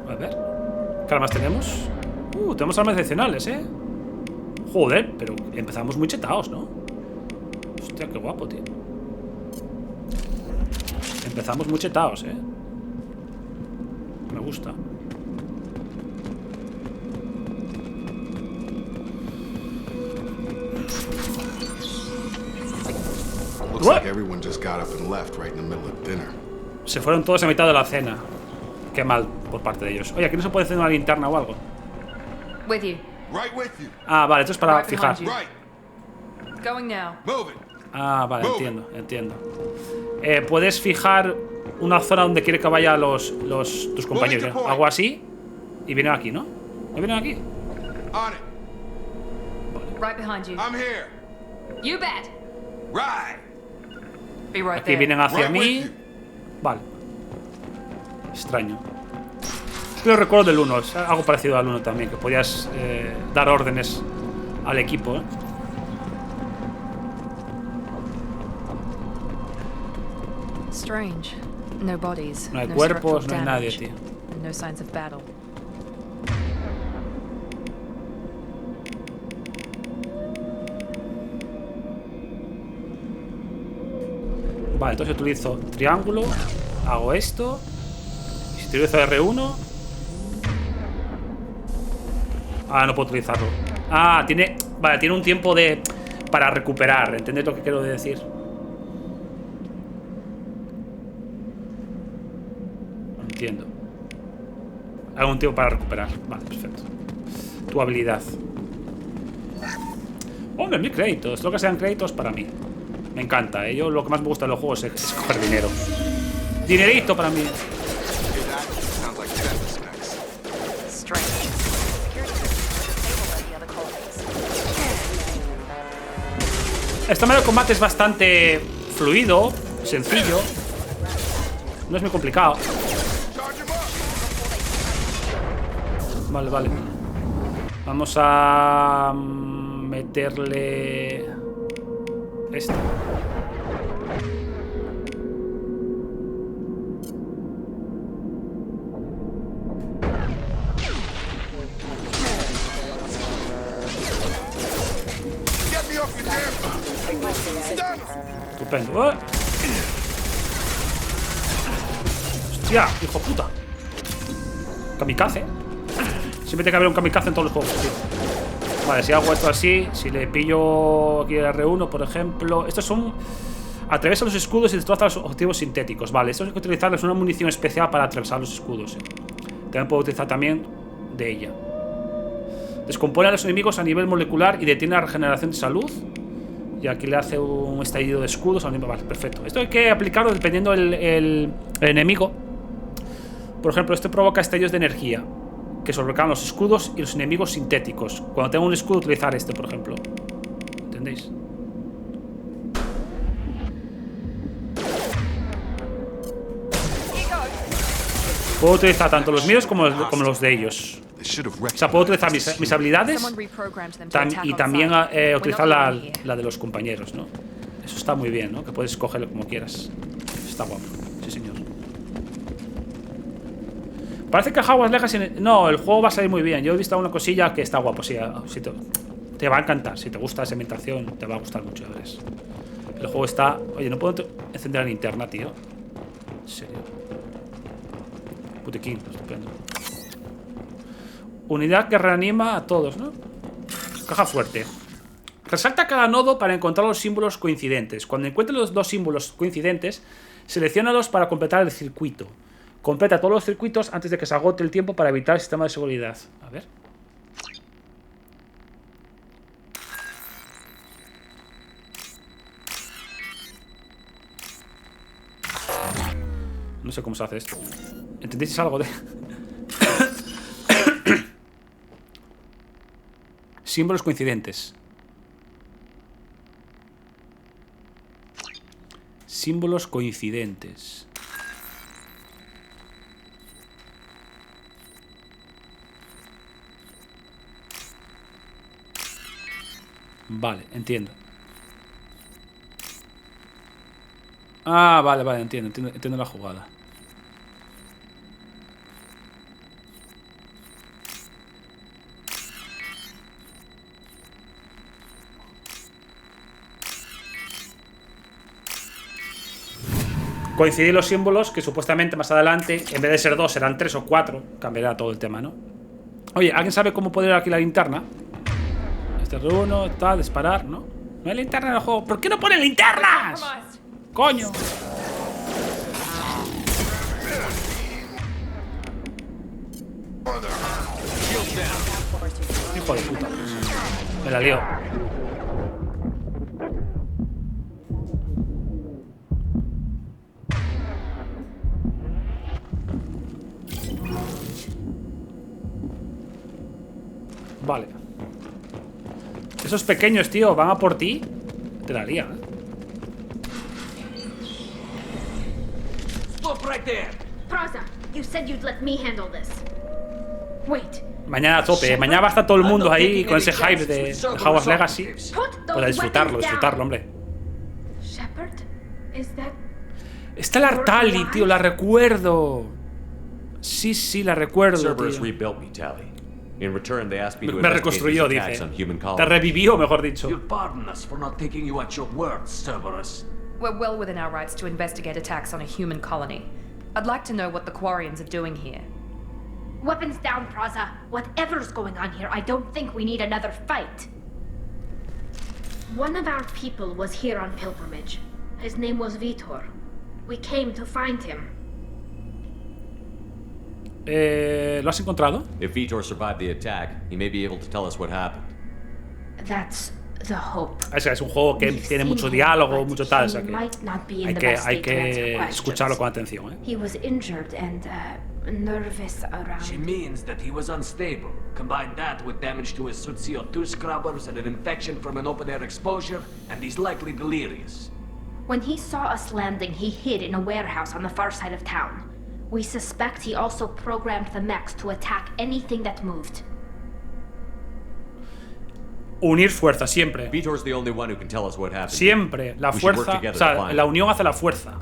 A ver, ¿qué armas tenemos? Tenemos armas adicionales, ¿eh? Joder, pero empezamos muy chetados, ¿no? Hostia, qué guapo, tío. Empezamos muy chetados, ¿eh? Me gusta. Looks like everyone just got up and left right in the middle of dinner. Se fueron todos a mitad de la cena. Qué mal por parte de ellos. Oye, ¿aquí no se puede hacer una linterna o algo? With you. Ah, vale, esto es para Right fijar. behind you. Going now. Ah, vale, entiendo. Puedes fijar una zona donde quiere que vayan tus compañeros, ¿eh? Algo así. Y vienen aquí, ¿no? ¿No vienen aquí? Right behind you. I'm here. You bet. Be right Aquí there. vienen hacia mí. Vale. Extraño. Yo recuerdo del 1, es algo parecido al 1 también, que podías dar órdenes al equipo, ¿eh? Strange. No bodies. No hay cuerpos, no hay nadie, tío. No signs of battle. Vale, entonces utilizo triángulo, hago esto. Y si utilizo R1. Ah, no puedo utilizarlo. Ah, tiene. Vale, tiene un tiempo para recuperar. ¿Entendéis lo que quiero decir? Entiendo. Hago un tiempo para recuperar. Vale, perfecto. Tu habilidad. Hombre, 1000 créditos. Lo que sean créditos para mí. Me encanta, ¿eh? Yo lo que más me gusta de los juegos es coger dinero. Dinerito para mí. Este modo de combate es bastante fluido, sencillo. No es muy complicado. Vale, vale. Vamos a meterle esto. Estupendo. Hostia, hijo puta. Kamikaze. Siempre tiene que haber un kamikaze en todos los juegos, tío. Vale, si hago esto así, si le pillo aquí el R1, por ejemplo. Estos son. Atraviesa los escudos y destroza los objetivos sintéticos. Vale, estos hay que utilizarles una munición especial para atravesar los escudos. También puedo utilizar también de ella. Descompone a los enemigos a nivel molecular y detiene la regeneración de salud. Y aquí le hace un estallido de escudos. Vale, perfecto. Esto hay que aplicarlo dependiendo el enemigo. Por ejemplo, este provoca estallidos de energía que sobrecargan los escudos y los enemigos sintéticos. Cuando tengo un escudo, utilizar este, por ejemplo. ¿Entendéis? Puedo utilizar tanto los míos como los de ellos. O sea, puedo utilizar mis habilidades y también utilizar la de los compañeros, ¿no? Eso está muy bien, ¿no? Que puedes escogerlo como quieras. Está guapo. Sí, señor. Parece que Hogwarts Legacy... No, el juego va a salir muy bien. Yo he visto una cosilla que está guapo. Sí, te va a encantar. Si te gusta esa ambientación, te va a gustar mucho, ya verás. El juego está... Oye, no puedo encender la linterna, tío. En serio. Putequín, estupendo. Unidad que reanima a todos, ¿no? Caja fuerte. Resalta cada nodo para encontrar los símbolos coincidentes. Cuando encuentres los dos símbolos coincidentes, selecciónalos para completar el circuito. Completa todos los circuitos antes de que se agote el tiempo para evitar el sistema de seguridad. A ver. No sé cómo se hace esto. ¿Entendéis algo de...? Símbolos coincidentes. Símbolos coincidentes. Vale, entiendo. Ah, vale, vale, entiendo la jugada. Coincidir los símbolos que supuestamente más adelante, en vez de ser 2, serán 3 o 4. Cambiará todo el tema, ¿no? Oye, ¿alguien sabe cómo poner aquí la linterna? Este R1, tal, disparar, ¿no? No hay linterna en el juego. ¿Por qué no ponen linternas? ¡Coño! Hijo de puta. Me la lío. Vale. Esos pequeños, tío, van a por ti. Te la lía, Stop right there. Praza, you said you'd let me handle this. Wait. Mañana a tope, mañana va a estar todo el mundo ahí con ese hype de Hogwarts Legacy. Para disfrutarlo, hombre. Shepard, is that... Está la Artali, tío, la recuerdo. Sí, la recuerdo, tío. Me reconstruyó, dice. Te revivió, mejor dicho. We're well within our rights to investigate attacks on a human colony. I'd like to know what the Quarians are doing here. Weapons down, Praza. Whatever's going on here, I don't think we need another fight. One of our people was here on pilgrimage. His name was Vitor. We came to find him. ¿Lo has encontrado? If Vitor survived the attack, he may be able to tell us what happened. That's the hope. Es un juego que tiene mucho diálogo, mucho tal, o sea que hay que escucharlo con atención, He was injured and nervous around. She means that he was unstable. Combine that with damage to his suit CO2 scrubbers and an infection from an open-air exposure, and he's likely delirious. When he saw us landing, he hid in a warehouse on the far side of town. We suspect he also programmed the mechs to attack anything that moved. Unir fuerza, siempre. Vitor's the only one who can tell us what happened. Siempre, la fuerza, o sea, la unión hace la fuerza.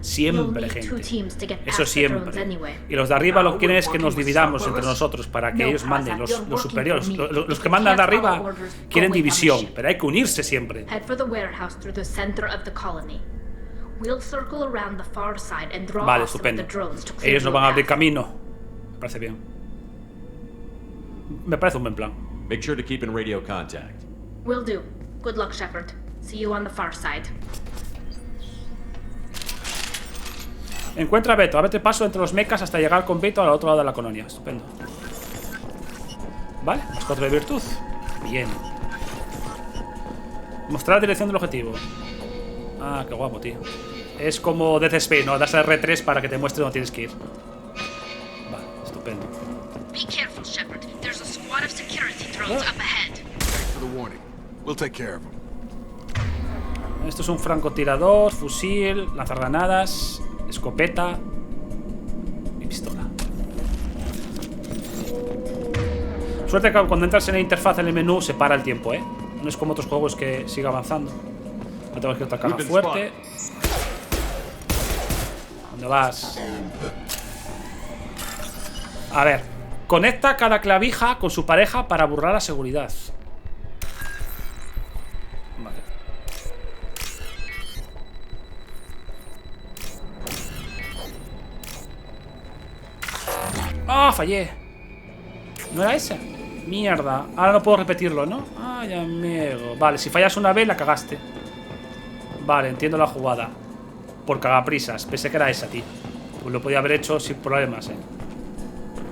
Siempre, gente. Eso siempre. Y los de arriba lo que quieren es que nos dividamos entre nosotros para que ellos manden, los superiores. Los que mandan de arriba quieren división, pero hay que unirse siempre. Vale, estupendo. Ellos nos van a abrir camino. Me parece bien. Me parece un buen plan. Make sure to keep in radio contact. Will do. Good luck, Shepard. See you on the far side. Encuentra a Beto. Ábrete paso entre los mechas hasta llegar con Beto al otro lado de la colonia. Estupendo. Vale, más 4 de virtud. Bien. Mostrar la dirección del objetivo. Ah, qué guapo, tío. Es como Death Space, ¿no? Das a R3 para que te muestre dónde tienes que ir. Vale, estupendo. Be careful, Shepard. There's a squad of security drones up ahead. Thanks for the warning. We'll take care of them. Esto es un francotirador, fusil, lanzagranadas, escopeta y pistola. Suerte que cuando entras en la interfaz en el menú se para el tiempo, ¿eh? No es como otros juegos que sigue avanzando. No tengo que ir otra caja fuerte. ¿Dónde vas? A ver. Conecta cada clavija con su pareja para burlar la seguridad. Vale. ¡Ah! Fallé. ¿No era ese? Mierda. Ahora no puedo repetirlo, ¿no? Ay, amigo. Vale, si fallas una vez la cagaste. Vale, entiendo la jugada. Por cagaprisas. Pensé que era esa, tío. Pues lo podía haber hecho sin problemas,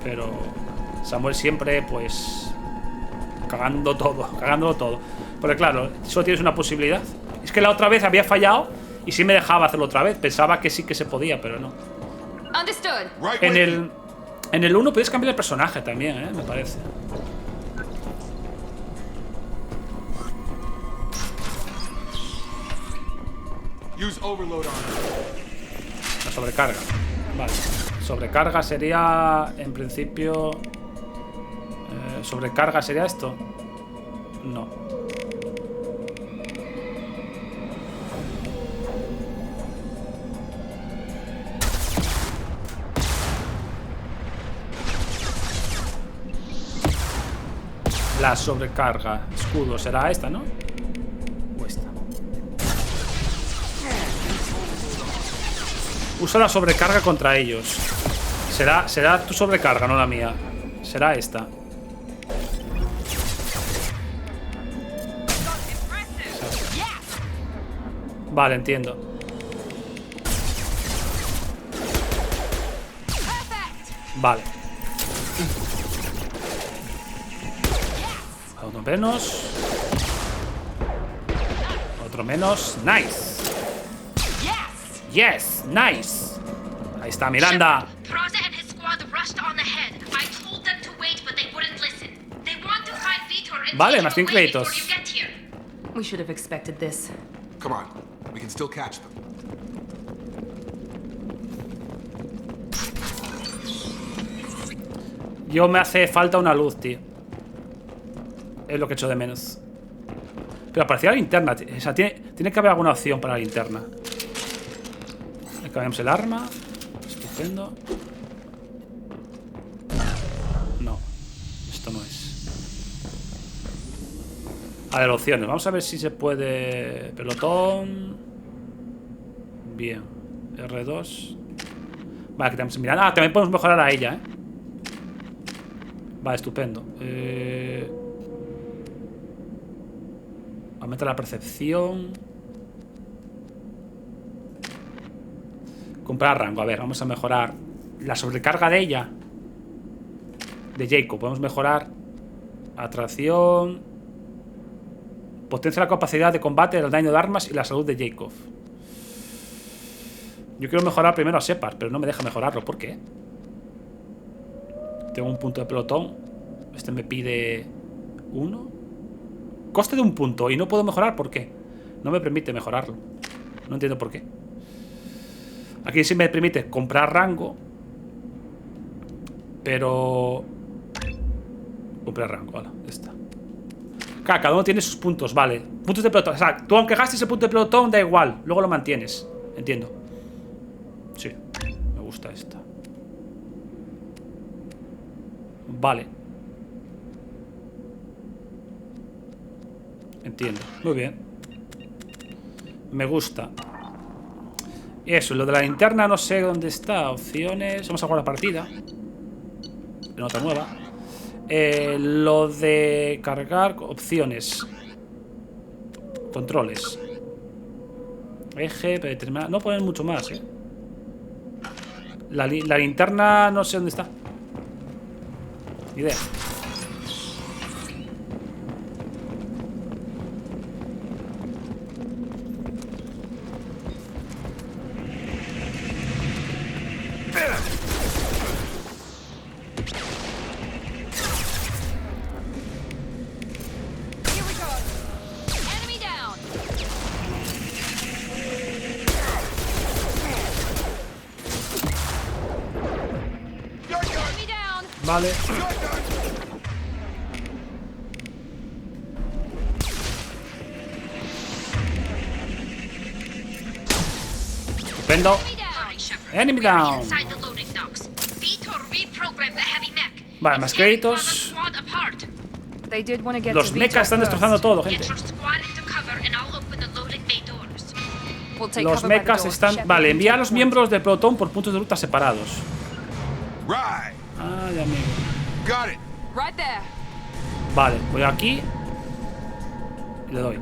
Pero Samuel siempre, pues, cagándolo todo. Porque claro, solo tienes una posibilidad. Es que la otra vez había fallado y sí me dejaba hacerlo otra vez. Pensaba que sí que se podía, pero no. En el 1 puedes cambiar el personaje también, me parece. La sobrecarga. Vale. Sobrecarga sería, en principio... ¿sobrecarga sería esto? No. La sobrecarga. Escudo. ¿Será esta, no? O esta. Usa la sobrecarga contra ellos. Será tu sobrecarga, no la mía. Será esta. Vale, entiendo. Vale. Uno menos. Otro menos. Nice. Yes, nice. Ahí está Miranda. Vale, más 5 créditos. We should have expected this. Come on, we can still catch them. Yo me hace falta una luz, tío. Es lo que echo de menos. Pero aparecía la linterna. O sea, tiene que haber alguna opción para la linterna. Le cambiamos el arma. Estupendo. No, esto no es. A ver, opciones. Vamos a ver si se puede. Pelotón. Bien. R2. Vale, quitamos Miranda. Ah, también podemos mejorar a ella, Vale, estupendo. Aumenta la percepción. Comprar rango. A ver, vamos a mejorar la sobrecarga de ella. De Jacob. Podemos mejorar atracción. Potencia la capacidad de combate, el daño de armas y la salud de Jacob. Yo quiero mejorar primero a Shepard, pero no me deja mejorarlo. ¿Por qué? Tengo un punto de pelotón. Este me pide 1. Coste de 1 punto. Y no puedo mejorar. ¿Por qué? No me permite mejorarlo. No entiendo por qué. Aquí sí me permite comprar rango. Pero... comprar rango. Vale, ya está. Claro, cada uno tiene sus puntos. Vale. Puntos de pelotón. O sea, tú aunque gastes el punto de pelotón, da igual. Luego lo mantienes. Entiendo. Sí. Me gusta esta. Vale. Entiendo. Muy bien. Me gusta. Eso, lo de la linterna no sé dónde está. Opciones. Vamos a jugar la partida. En otra nueva. Lo de cargar. Opciones. Controles. Eje, predeterminado. No ponen mucho más, La linterna no sé dónde está. Ni idea. Vale. Estupendo. Enemy down. Vale, más créditos. Los mechas están destrozando todo, gente. Los mechas están... Vale, envía a los miembros del pelotón por puntos de ruta separados. Ah, ya amigo. Vale, voy aquí. Y le doy.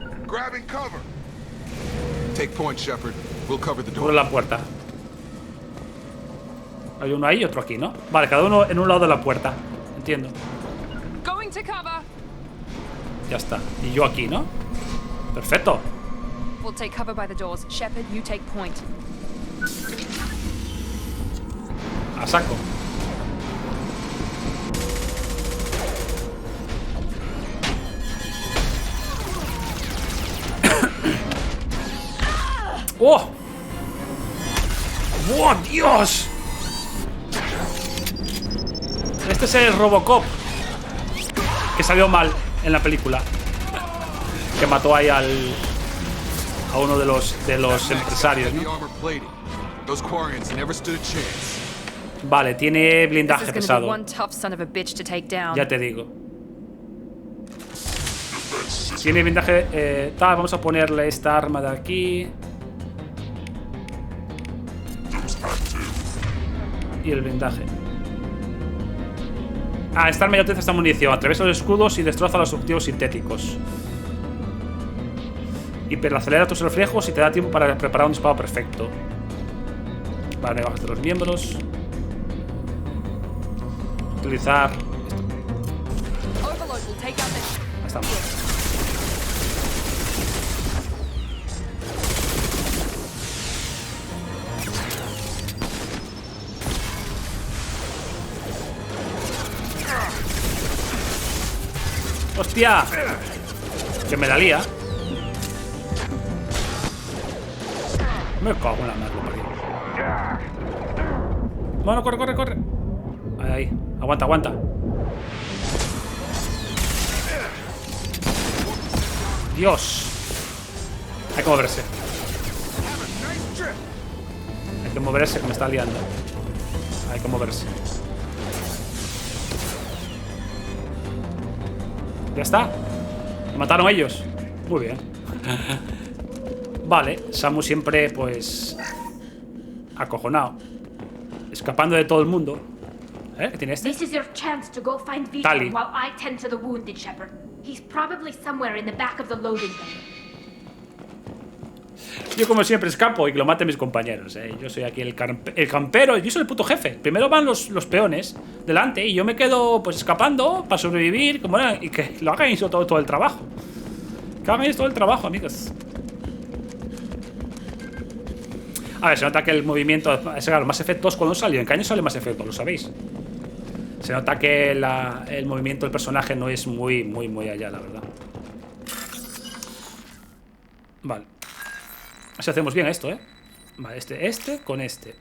Cubro la puerta. Hay uno ahí y otro aquí, ¿no? Vale, cada uno en un lado de la puerta. Entiendo. Ya está. Y yo aquí, ¿no? Perfecto. A saco. ¡Oh! ¡Oh, Dios! Este es el Robocop que salió mal en la película, que mató ahí a uno de los empresarios, ¿no? Vale, tiene blindaje pesado. Ya te digo. Tiene blindaje... vamos a ponerle esta arma de aquí. Y el blindaje. Esta arma ya utiliza esta munición. Atraviesa los escudos y destroza los objetivos sintéticos. Hiperacelera tus reflejos y te da tiempo para preparar un disparo perfecto. Vale, bajas de los miembros. Utilizar esto. Ahí estamos. ¡Hostia! Que me la lía. Me cago en la madre. Bueno, corre, corre, corre. Ahí, ahí. Aguanta, aguanta. Dios. Hay que moverse. Hay que moverse, que me está liando. Hay que moverse. Ya está. Me mataron ellos. Muy bien. Vale, Samu siempre, pues, acojonado, escapando de todo el mundo. ¿Qué tiene este? This is your chance to go find Vitor while I tend to the wounded, Shepard. He's probably somewhere in the back of the loading bay. Yo como siempre escapo y que lo maten mis compañeros, Yo soy aquí el campero. Yo soy el puto jefe. Primero van los peones delante y yo me quedo, pues, escapando para sobrevivir, como era, y que lo hagan eso todo el trabajo. Que hagan eso todo el trabajo, amigos. A ver, se nota que el movimiento... Claro, Mass Effect 2 cuando salió. ¿En qué año sale Mass Effect 2? Lo sabéis. Se nota que el movimiento del personaje no es muy allá, la verdad. Vale. Así hacemos bien esto, Vale, este con este.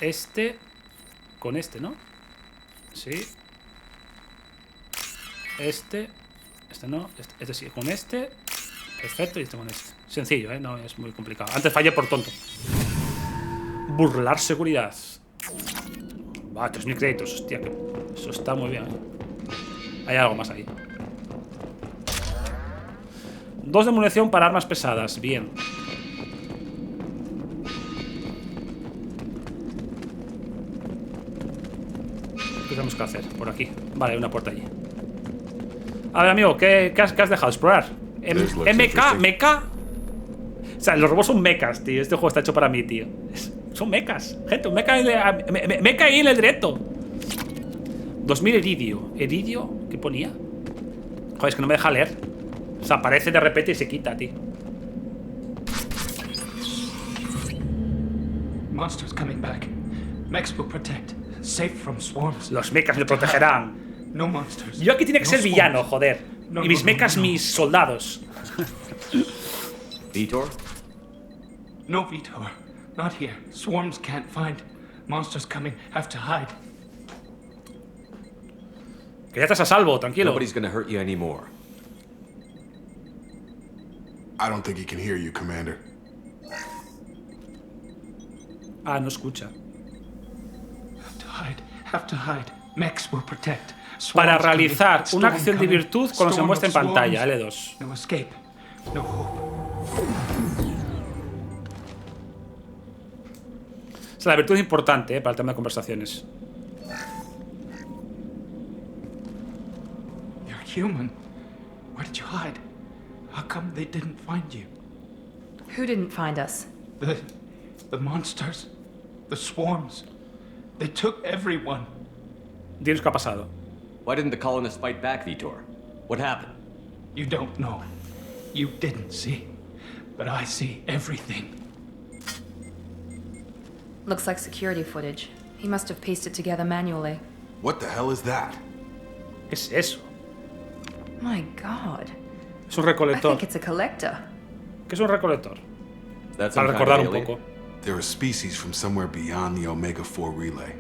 Este con este, ¿no? Sí. Este no. Este sí, con este. Perfecto, y este con este. Sencillo, no es muy complicado. Antes fallé por tonto. Burlar seguridad. Va, 3000 créditos, hostia, que eso está muy bien, Hay algo más ahí. 2 de munición para armas pesadas, bien. ¿Qué tenemos que hacer? Por aquí. Vale, hay una puerta allí. A ver, amigo, ¿qué has dejado? Explorar. Mecaaa. O sea, los robots son mechas, tío. Este juego está hecho para mí, tío. Son mechas. Gente, me caí en el directo. 2000 Eridio. ¿Eridio? ¿Qué ponía? Joder, es que no me deja leer. O sea, aparece de repente y se quita, tío. Monsters coming back. Mechs will protect. Safe from swarms. Los mechas me protegerán. No monsters. Yo aquí tiene que ser villano, joder. Y mis mechas, mis soldados. Vitor? No, Vitor. Not here. Swarms can't find. Monsters coming. Have to hide. Que ya estás a salvo, tranquilo. Nobody's gonna hurt you anymore. I don't think he can hear you, Commander. No escucha. Have to hide. Have to hide. Mechs will protect. Para realizar una acción de virtud cuando se muestra en pantalla, L2. No escape. No hope. O sea, la virtud es importante, para el tema de conversaciones. You're human. Where did you hide? How come they didn't find you? Who didn't find us? The monsters. The swarms. They took everyone. Dinos qué ha pasado. Why didn't the colonists fight back, Vitor? What happened? You don't know. You didn't see. But I see everything. Looks like security footage. He must have pieced it together manually. What the hell is that? ¿Qué es eso? My God. Es un I recolector. think it's a collector. ¿Qué es un recolector? That's Para recordar un poco. They're a species from somewhere beyond the Omega-4 relay.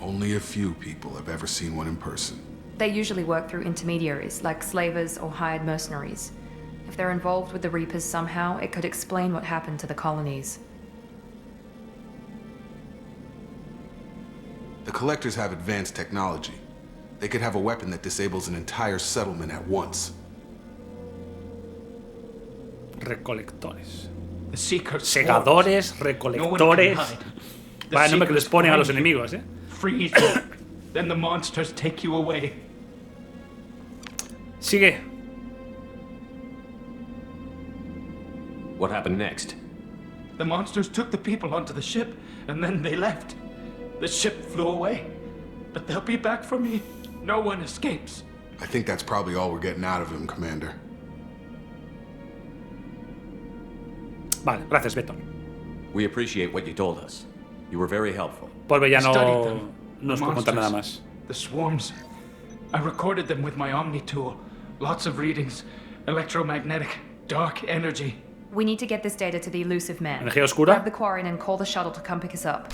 Only a few people have ever seen one in person. They usually work through intermediaries, like slavers or hired mercenaries. If they're involved with the Reapers somehow, it could explain what happened to the colonies. The Collectors have advanced technology. They could have a weapon that disables an entire settlement at once. Recolectores. The Seekers. Segadores, recolectores. Vaya nombre que les ponen a los enemigos, ¿eh? Freeze you. Then the monsters take you away. Sigue. What happened next? The monsters took the people onto the ship, and then they left. The ship flew away. But they'll be back for me. No one escapes. I think that's probably all we're getting out of him, Commander. Vale, gracias, Beto. We appreciate what you told us. You were very helpful. Vuelve ya no nos puedo contar nada más. The swarms. I recorded them with my Omni tool. Lots of readings. Electromagnetic. Dark energy. We need to get this data to the elusive man. Energía oscura. Grab the Quarian and call the shuttle to come pick us up.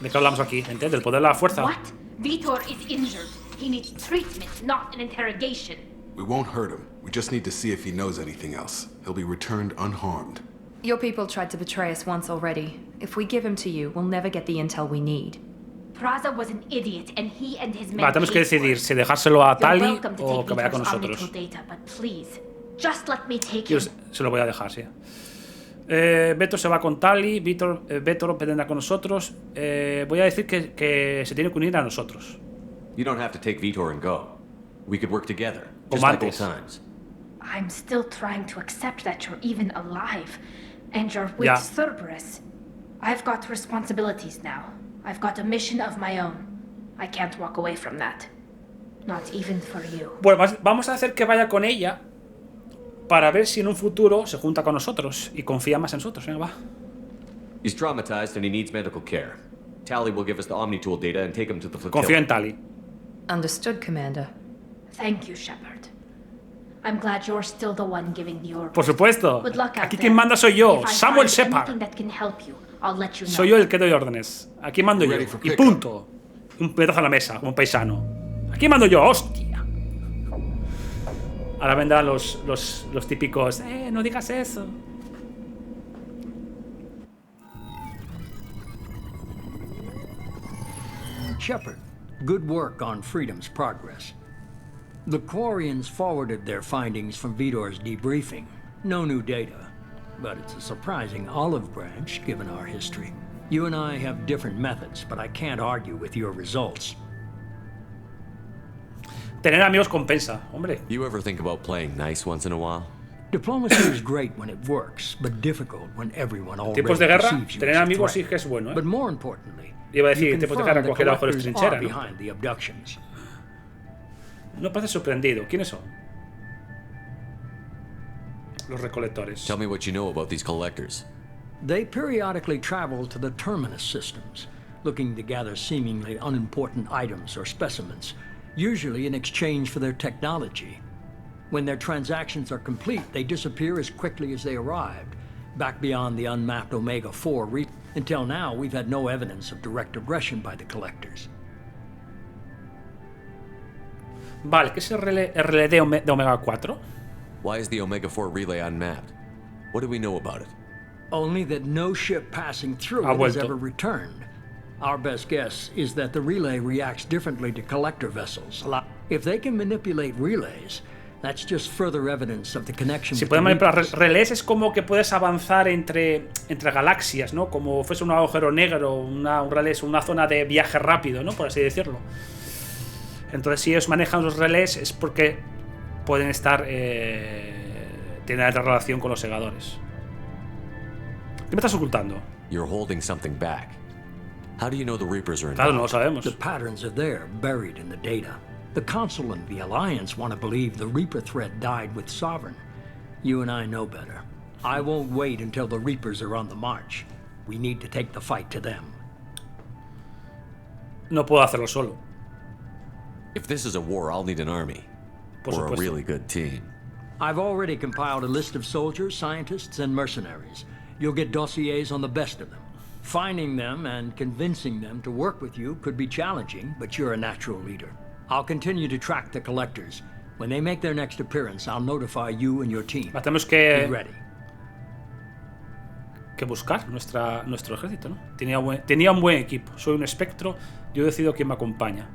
¿De qué hablamos aquí, gente? ¿Del poder de la fuerza? What? Vitor is injured. He needs treatment, not an interrogation. We won't hurt him. We just need to see if he knows anything else. He'll be returned unharmed. Your people tried to betray us once already. If we give him to you, we'll never get the intel we need. Praza was an idiot, and he and his men. Vale, tenemos que decidir si dejárselo a Tali o que vaya con nosotros. Yo se lo voy a dejar, sí. Beto se va con Tali, Vitor vendrá con nosotros. Voy a decir que se tiene que unir a nosotros. You don't have to take Vitor and go. We could work together, just like old times. I'm still trying to accept that you're even alive, and you're with Cerberus. I've got responsibilities now. I've got a mission of my own. I can't walk away from that. Not even for you. Bueno, vamos a hacer que vaya con ella para ver si en un futuro se junta con nosotros y confía más en nosotros. Venga, va. He's traumatized and he needs medical care. Tali will give us the Omni tool data and take him to the flotilla. Confía en Tali. Understood, Commander. Thank you, Shepard. I'm glad you're still the one giving the orders. Por supuesto. Good luck out Aquí there. quien manda soy yo, If I Samuel find Shepard. anything that can help you, I'll let you know. Soy yo el que doy órdenes. Aquí mando yo. Y punto. Un pedazo a la mesa, como un paisano. Aquí mando yo, hostia. Ahora vendrán los típicos. No digas eso. Shepard, good work on Freedom's progress. The Quarians forwarded their findings from Vitor's debriefing. No new data, but it's a surprising olive branch given our history. You and I have different methods, but I can't argue with your results. Tener amigos compensa, hombre. You ever think about playing nice once in a while? Diplomacy is great when it works, but difficult when everyone already Tiempos de guerra, perceives you tener as a amigos sí threat. que es bueno, But more importantly, iba a decir, you tiempos de confirm guerra the coger abajo de collectors trinchera, are ¿no? behind the abductions. No parece sorprendido. ¿Quiénes son? Los recolectores. Tell me what you know about these collectors. They periodically travel to the terminus systems, looking to gather seemingly unimportant items or specimens, usually in exchange for their technology. When their transactions are complete, they disappear as quickly as they arrived, back beyond the unmapped Omega-4 Until now, we've had no evidence of direct aggression by the collectors. Vale, ¿qué es el relé de Omega-4? Why is the Omega-4 relay unmapped? What do we know about it? Only that no ship passing through it has ever returned. Our best guess is that the relay reacts differently to collector vessels. If they can manipulate relays, that's just further evidence of the connection. Si pueden manipular relés es como que puedes avanzar entre galaxias, ¿no? Como fuese un agujero negro, un relé es una zona de viaje rápido, ¿no? Por así decirlo. Entonces, si ellos manejan los relés es porque pueden estar tienen alta relación con los segadores. ¿Qué me estás ocultando? You're holding something back. How do you know the Reapers are involved? Claro, no lo sabemos. The patterns are there, buried in the data. The Council and the Alliance want to believe the Reaper threat died with Sovereign. You and I know better. I won't wait until the Reapers are on the march. We need to take the fight to them. No puedo hacerlo solo. If this is a war, I'll need an army. Or a really good team. I've already compiled a list of soldiers, scientists, and mercenaries. You'll get dossiers on the best of them. Finding them and convincing them to work with you could be challenging, but you're a natural leader. I'll continue to track the collectors. When they make their next appearance, I'll notify you and your team. Tenemos Be ready. Que buscar nuestro ejército, ¿no? Tenía un buen equipo. Soy un espectro. Yo decido quién me acompaña.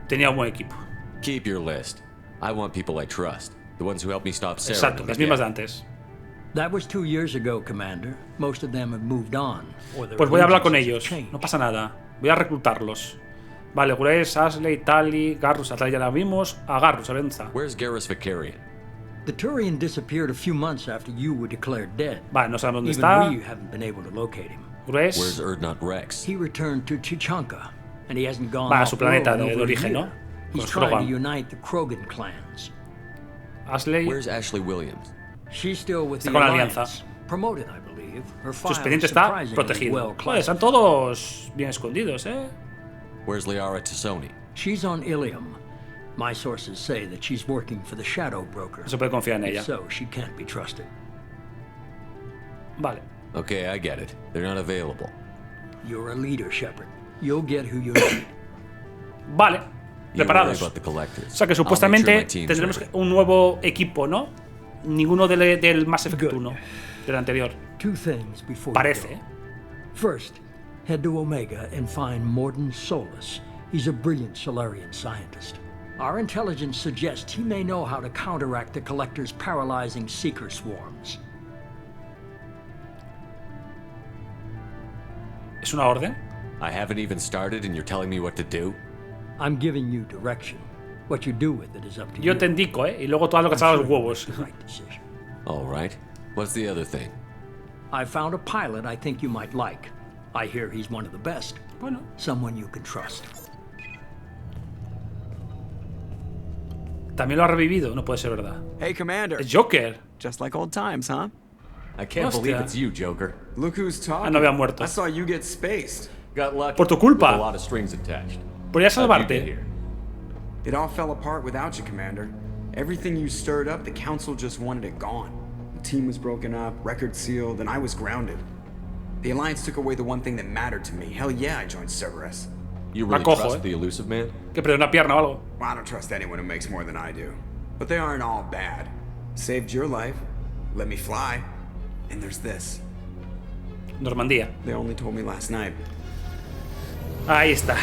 Tenía un buen equipo. Keep your list. I want people I trust. The ones who helped me stop Sarah. Exacto, las mismas de antes. That was 2 years ago, Commander. Most of them have moved on. Pues voy a hablar con ellos. No pasa nada. Voy a reclutarlos. Vale, Grace, Ashley, Tali, Garrus, a Tali ya la vimos. A Garrus, a Benza. Where's Garrus Vicarian? The Turian disappeared a few months after you were declared dead. Vale, no sabemos dónde Even está. we haven't been able to locate him. Grace. Where's Erdnot Rex? He returned to Chichanka, and he hasn't gone Va a off su planeta road de over a origen, year. ¿no? He's trying to unite the Krogan clans. Ashley. Where's Ashley Williams? She's still with Está the con la Alliance. alianza. Promoted, I believe. Her Su file expediente is está surprisingly protegido. well Joder, están todos bien escondidos, ¿eh? Where's Liara Tassoni? She's on Ilium. My sources say that she's working for the Shadow Broker. No se puede confiar en ella. If so, she can't be trusted. Vale. Okay, I get it. They're not available. You're a leader, Shepard. You'll get who you need. Vale. You worry Preparados. about the collectors. O sea que I'll make sure supuestamente my team's tendremos ready. un nuevo equipo, ¿no? Ninguno del Mass Effect 1, del anterior. 2 things before Parece, you ¿eh? go. First, head to Omega and find Morden Solus. He's a brilliant Solarian scientist. Our intelligence suggests he may know how to counteract the Collector's paralyzing seeker swarms. ¿Es una orden? I haven't even started and you're telling me what to do? I'm giving you direction. What you do with it is up to you. Yo te indico, ¿eh? Y luego tú haz lo que te salga los huevos. All right. What's the other thing? I found a pilot I think you might like. I hear he's one of the best. Bueno. Someone you can trust. También lo ha revivido, no puede ser verdad. Hey, Commander. Es Joker. Just like old times, huh? I can't believe it's you, Joker. Look who's talking. no había muerto. I saw you get spaced. Got lucky. Por tu culpa. With a lot of strings attached. Podría How'd you get salvarte. here? It all fell apart without you, Commander. Everything you stirred up, the Council just wanted it gone. The team was broken up, record sealed, and I was grounded. The Alliance took away the one thing that mattered to me. Hell yeah, I joined Cerberus. You really trust the elusive man? Que perdió una pierna o algo. Well, I don't trust anyone who makes more than I do. But they aren't all bad. Saved your life, let me fly, and there's this. Normandía. They only told me last night. Ahí está.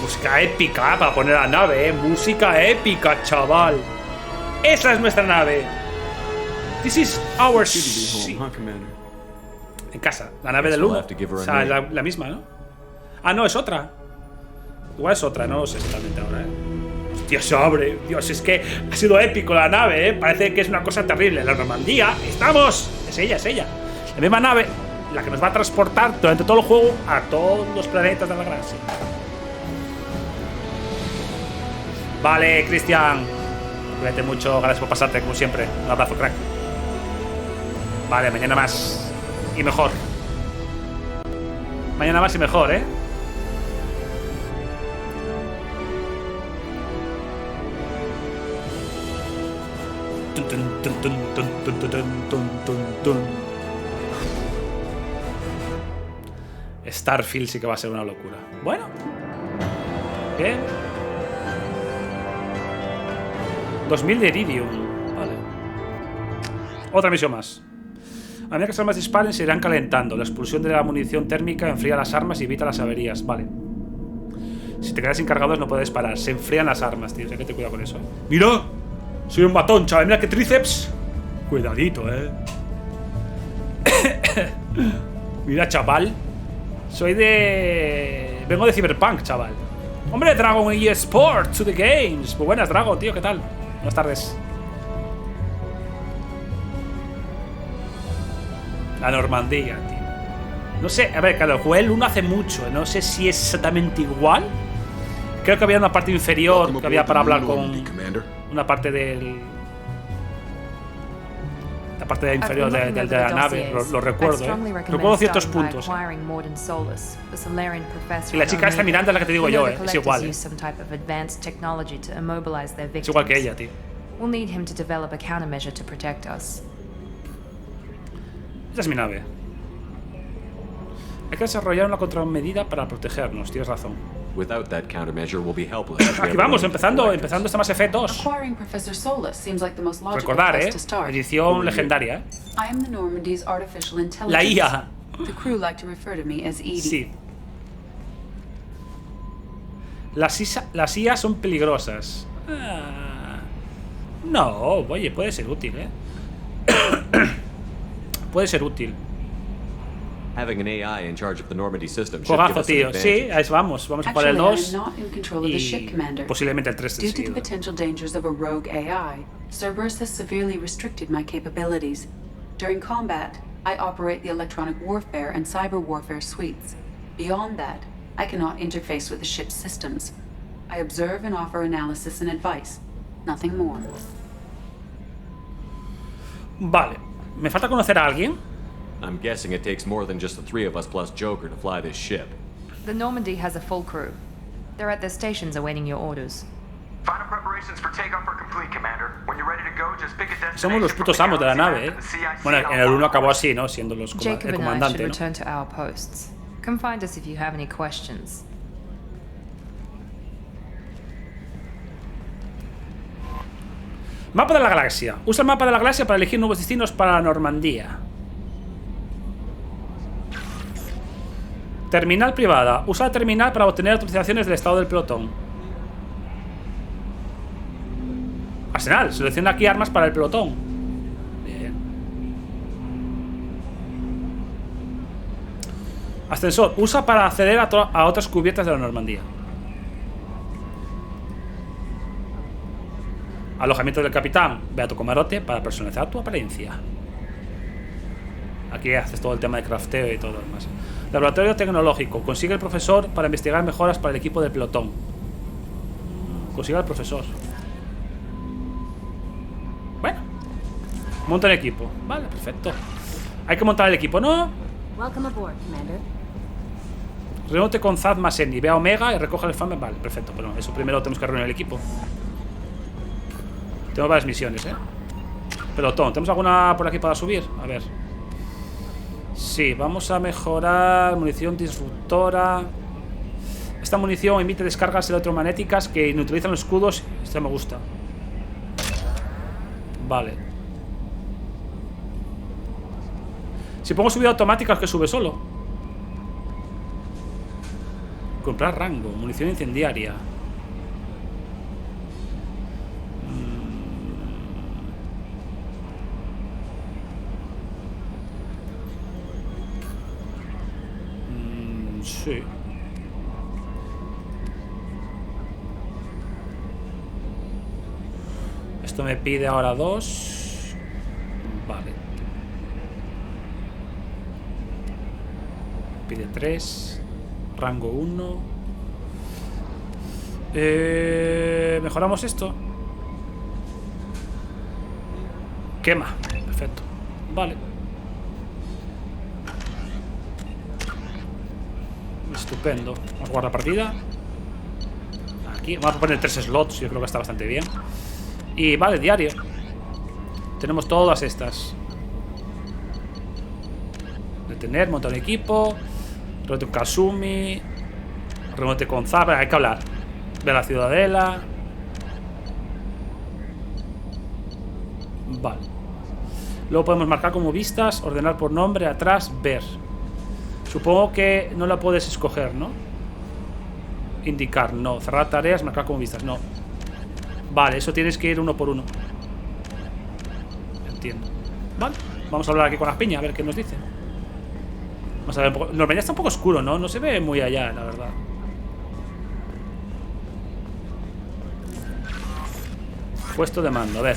Música épica para poner la nave, Música épica, chaval. Esa es nuestra nave. This is our ship. En casa, la nave del 1. O sea, la misma, ¿no? Ah, no, es otra. Igual es otra, no lo sé exactamente ahora, Hostia, se abre. Dios, es que ha sido épico la nave, Parece que es una cosa terrible. La Normandía, ¡estamos! Es ella, es ella. La misma nave, la que nos va a transportar durante todo el juego a todos los planetas de la galaxia. Vale, Cristian. Cuídate mucho, gracias por pasarte, como siempre. Un abrazo, crack. Vale, mañana más y mejor. Mañana más y mejor, ¿eh? Starfield sí que va a ser una locura. Bueno. Bien. 2000 de Iridium. Vale. Otra misión más. A medida que las armas disparen, se irán calentando. La expulsión de la munición térmica enfría las armas y evita las averías. Vale. Si te quedas sin cargadores no puedes disparar. Se enfrían las armas, tío. O sea que ten cuidado con eso, ¡Mira! Soy un matón, chaval. Mira qué tríceps. Cuidadito, Mira, chaval. Soy de... Vengo de Cyberpunk, chaval. Hombre, Dragon eSport to the games. Muy buenas, Dragon, tío. ¿Qué tal? Buenas tardes. La Normandía, tío. No sé, a ver, claro, jugué el 1 hace mucho. No sé si es exactamente igual. Creo que había una parte inferior que había para hablar con una parte del... La parte de inferior de la nave, lo recuerdo, Recuerdo ciertos puntos. Y la chica esta mirando es la que te digo yo, es igual, Es igual que ella, tío. Esta es mi nave. Hay que desarrollar una contramedida para protegernos, tienes razón. Aquí vamos, empezando este Mass Effect 2. Recordar, edición legendaria, La IA. Sí. Las IA son peligrosas. No, oye, puede ser útil, Puede ser útil. Juegazo, tío. Sí, ahí vamos. Vamos a para el 2 y posiblemente el 3 Due to the potential dangers of a rogue AI, Cerberus has severely restricted my capabilities. During combat, I operate the electronic warfare and cyber warfare suites. Beyond that, I cannot interface with the ship's systems. I observe and offer analysis and advice. Nothing more. Vale. ¿Me falta conocer a alguien? I'm guessing it takes more than just the 3 of us plus Joker to fly this ship. The Normandy has a full crew. They're at their stations awaiting your orders. Final preparations for takeoff are complete, Commander. When you're ready to go, just pick a destination. Somos los putos amos de la nave, Bueno, en el 1 acabó así, ¿no? Siendo el comandante, ¿no? Return to our posts. Come find us if you have any questions. Mapa de la galaxia. Usa el mapa de la galaxia para elegir nuevos destinos para la Normandía. Terminal privada. Usa la terminal para obtener actualizaciones del estado del pelotón. Arsenal. Selecciona aquí armas para el pelotón. Bien. Ascensor. Usa para acceder a otras cubiertas de la Normandía. Alojamiento del capitán. Ve a tu camarote para personalizar tu apariencia. Aquí haces todo el tema de crafteo y todo lo demás. Laboratorio tecnológico. Consigue el profesor para investigar mejoras para el equipo del pelotón. Consigue al profesor. Bueno. Monta el equipo. Vale, perfecto. Hay que montar el equipo, ¿no? Reúnete con Zad Maseni. Ve a Omega y recoge el fan. Vale, perfecto. Pero eso primero tenemos que reunir el equipo. Tengo varias misiones, Pelotón. ¿Tenemos alguna por aquí para subir? A ver. Sí, vamos a mejorar munición disruptora. Esta munición emite descargas electromagnéticas que inutilizan los escudos. Esta me gusta. Vale. Si pongo subida automática es que sube solo. Comprar rango. Munición incendiaria. Sí. Esto me pide ahora 2. Vale. Pide 3. Rango 1. Mejoramos esto. Quema. Perfecto. Vale. Estupendo. Vamos a guardar partida. Aquí. Vamos a poner 3 slots. Yo creo que está bastante bien. Y vale, diario. Tenemos todas estas. Detener, montar un equipo. Remote con Kasumi. Remote con Zabra. Hay que hablar de la ciudadela. Vale. Luego podemos marcar como vistas. Ordenar por nombre, atrás, ver. Supongo que no la puedes escoger, ¿no? Indicar, no. Cerrar tareas, marcar como vistas, no. Vale, eso tienes que ir uno por uno. Entiendo. Vale, vamos a hablar aquí con las piñas, a ver qué nos dicen. Vamos a ver un poco. Normandía está un poco oscuro, ¿no? No se ve muy allá, la verdad. Puesto de mando, a ver.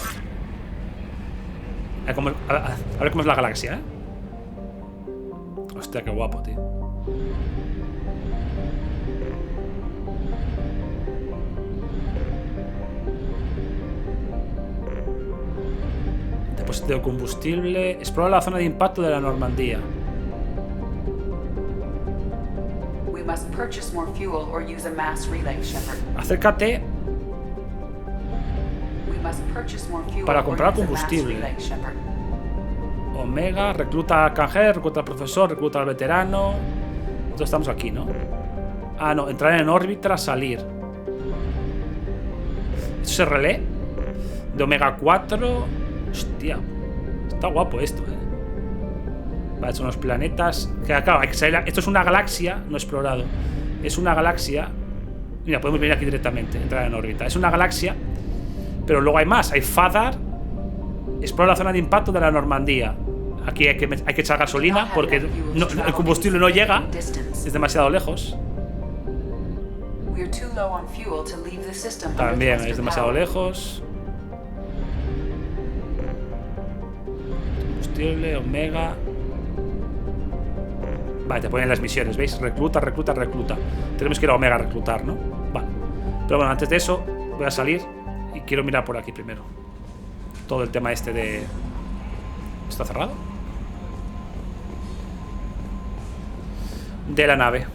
A ver cómo es la galaxia, Hostia, qué guapo, tío. Depósito de combustible. Explora la zona de impacto de la Normandía. We must purchase more fuel or use a mass relay, Shepard. Acércate We must purchase more fuel para or comprar use a mass combustible. relay, Shepard. Omega, recluta al canjero, recluta al profesor, recluta al veterano. Nosotros estamos aquí, ¿no? Ah, no, entrar en órbita, salir. ¿Esto es el relé? De Omega 4. Hostia, está guapo esto, Vale, son los planetas. Claro, hay que salir. Esto es una galaxia no explorado. Es una galaxia. Mira, podemos venir aquí directamente, entrar en órbita. Es una galaxia, pero luego hay más. Hay Fadar. Explora la zona de impacto de la Normandía. Aquí hay que echar gasolina porque el combustible no llega. Es demasiado lejos. También es demasiado lejos. Combustible, Omega. Vale, te ponen las misiones, ¿veis? Recluta, recluta, recluta. Tenemos que ir a Omega a reclutar, ¿no? Vale. Pero bueno, antes de eso voy a salir y quiero mirar por aquí primero. Todo el tema este de... ¿Está cerrado? De la nave.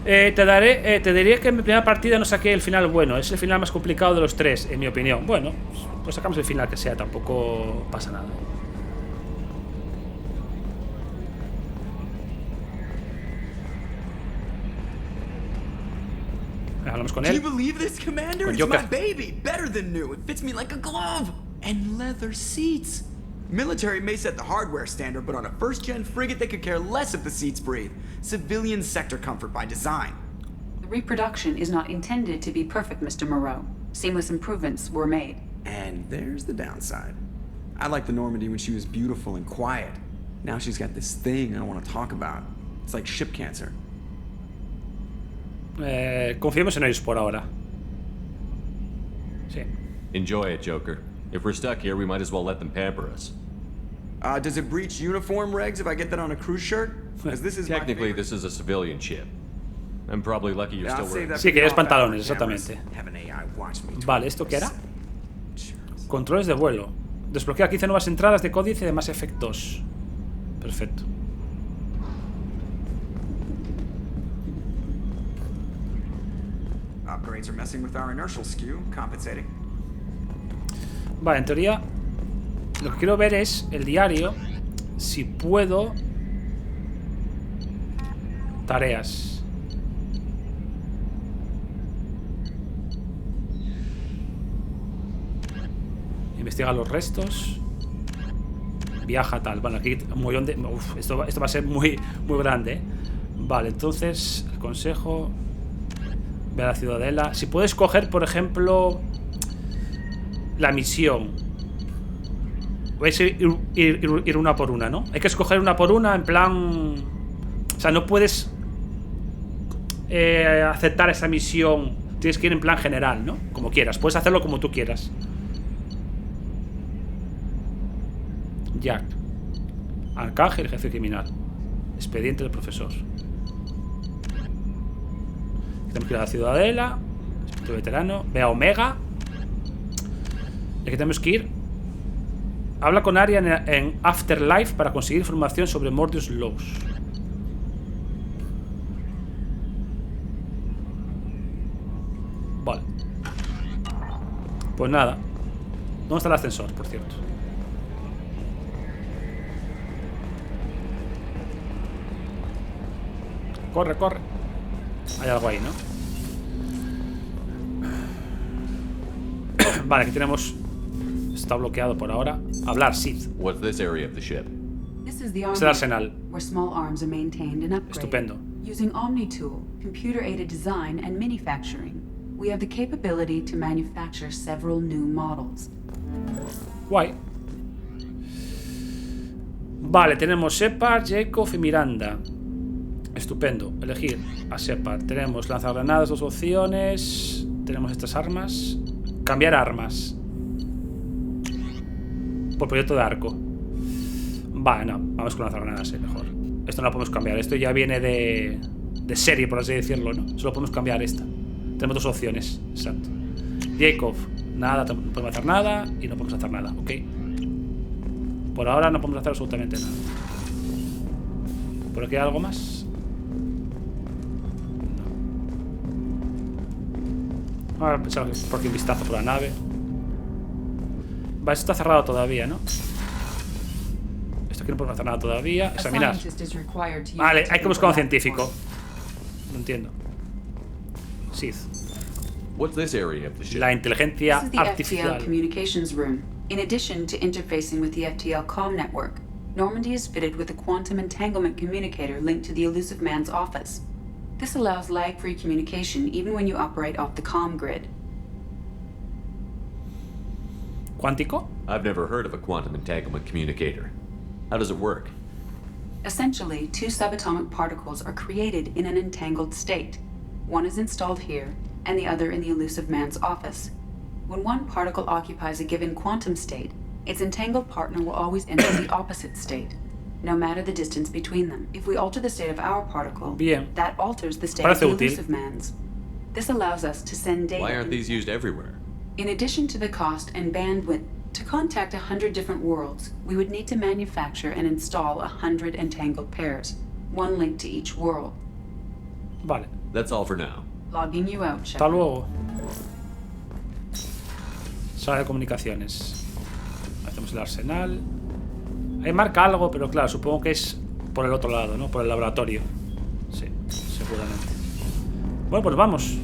Te diría que en mi primera partida no saqué el final bueno. Es el final más complicado de los tres, en mi opinión. Bueno, pues sacamos el final que sea. Tampoco pasa nada. Hablamos con él. Can you believe this, Commander? It's my baby. Better than new. It fits me like a glove. And leather seats. Military may set the hardware standard, but on a first-gen frigate, they could care less if the seats breathe. Civilian sector comfort by design. The reproduction is not intended to be perfect, Mr. Moreau. Seamless improvements were made. And there's the downside. I liked the Normandy when she was beautiful and quiet. Now she's got this thing I don't want to talk about. It's like ship cancer. Confiemos en ellos por ahora. Sí. Enjoy it, Joker. If we're stuck here, we might as well let them pamper us. Does it breach uniform regs if I get that on a cruise shirt? This is Technically, this is a civilian ship. I'm probably lucky you're still wearing. Sí, que llevas pantalones, exactamente. Vale, ¿esto qué era? Controles de vuelo. Desbloquea 15 nuevas entradas de códice de Mass Effect 2. Perfecto. Upgrades are messing with our inertial skew, compensating. Vale, en teoría lo que quiero ver es el diario. Si puedo. Tareas. Investiga los restos. Viaja tal. Bueno, aquí un montón de... Uf, esto va a ser muy grande, Vale, entonces el consejo. Ve a la ciudadela. Si puedes coger, por ejemplo, la misión. Vais a ir una por una, ¿no? Hay que escoger una por una en plan... O sea, no puedes aceptar esa misión. Tienes que ir en plan general, ¿no? Como quieras. Puedes hacerlo como tú quieras. Jack. Arcángel, jefe criminal. Expediente del profesor. Tenemos que ir a la ciudadela. Espíritu veterano. Ve a Omega. Y aquí tenemos que ir. Habla con Arya en Afterlife para conseguir información sobre Mordius Laws. Vale. Pues nada. ¿Dónde está el ascensor, por cierto? Corre, corre. Hay algo ahí, ¿no? Vale, aquí tenemos... Está bloqueado por ahora. Hablar, Sith. What's this area of the ship? This is the Es el arsenal. where small arms are maintained and upgraded. Estupendo. Using Omni-Tool, computer-aided design, and manufacturing, we have the capability to manufacture several new models. Guay. Vale, tenemos Shepard, Jacob y Miranda. Estupendo. Elegir a Shepard. Tenemos lanzagranadas, 2 opciones. Tenemos estas armas. Cambiar armas. Por proyecto de arco. Vale, no, vamos con lanzagranadas, mejor. Esto no lo podemos cambiar, esto ya viene de serie, por así decirlo, ¿no? Solo podemos cambiar esta. Tenemos dos opciones, exacto. Jacob, nada, no podemos hacer nada y no podemos hacer nada, ok. Por ahora no podemos hacer absolutamente nada. ¿Por aquí hay algo más? No. Ahora pensaba que por aquí un vistazo por la nave. Vale, esto está cerrado todavía, ¿no? Esto aquí no podemos hacer nada todavía. Examinar. Vale, hay que buscar un científico. No entiendo. Sith. La inteligencia artificial. Communications room. In addition to interfacing with the FTL comm network, Normandy is fitted with a quantum entanglement communicator linked to the elusive man's office. This allows lag-free communication even when you operate off the comm grid. ¿Cuántico? I've never heard of a quantum entanglement communicator. How does it work? Essentially, two subatomic particles are created in an entangled state. One is installed here, and the other in the elusive man's office. When one particle occupies a given quantum state, its entangled partner will always enter the opposite state, no matter the distance between them. If we alter the state of our particle, that alters the state of the elusive man's. This allows us to send data. Why aren't these used everywhere? In addition to the cost and bandwidth, to contact 100 different worlds, we would need to manufacture and install 100 entangled pairs, one linked to each world. Vale. That's all for now. Logging you out, Shepard. Hasta luego. Sala de comunicaciones. Hacemos el arsenal. Ahí marca algo, pero claro, supongo que es por el otro lado, ¿no? Por el laboratorio. Sí, seguramente. Bueno, pues vamos.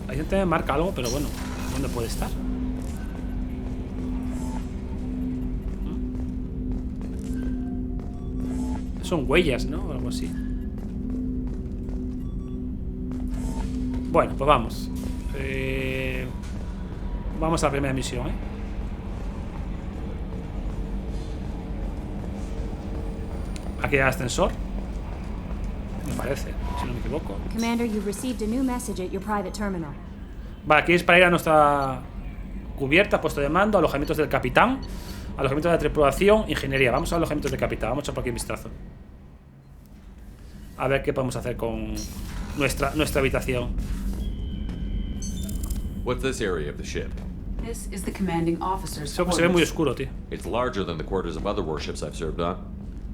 Ahí gente me marca algo, pero bueno, ¿dónde puede estar? Son huellas, ¿no? O algo así. Bueno, pues vamos. Vamos a la primera misión, ¿eh? Aquí hay ascensor. Me parece, si no me equivoco. Commander, you've received a new message at your private terminal. Vale, aquí es para ir a nuestra cubierta, puesto de mando, alojamientos del capitán, alojamientos de la tripulación, ingeniería. Vamos a alojamientos del capitán, vamos a echar por aquí un vistazo. A ver qué podemos hacer con nuestra habitación. What's this area of the ship? This is the commanding officer's Se ve muy oscuro, tío. It's larger than the quarters of other warships I've served on.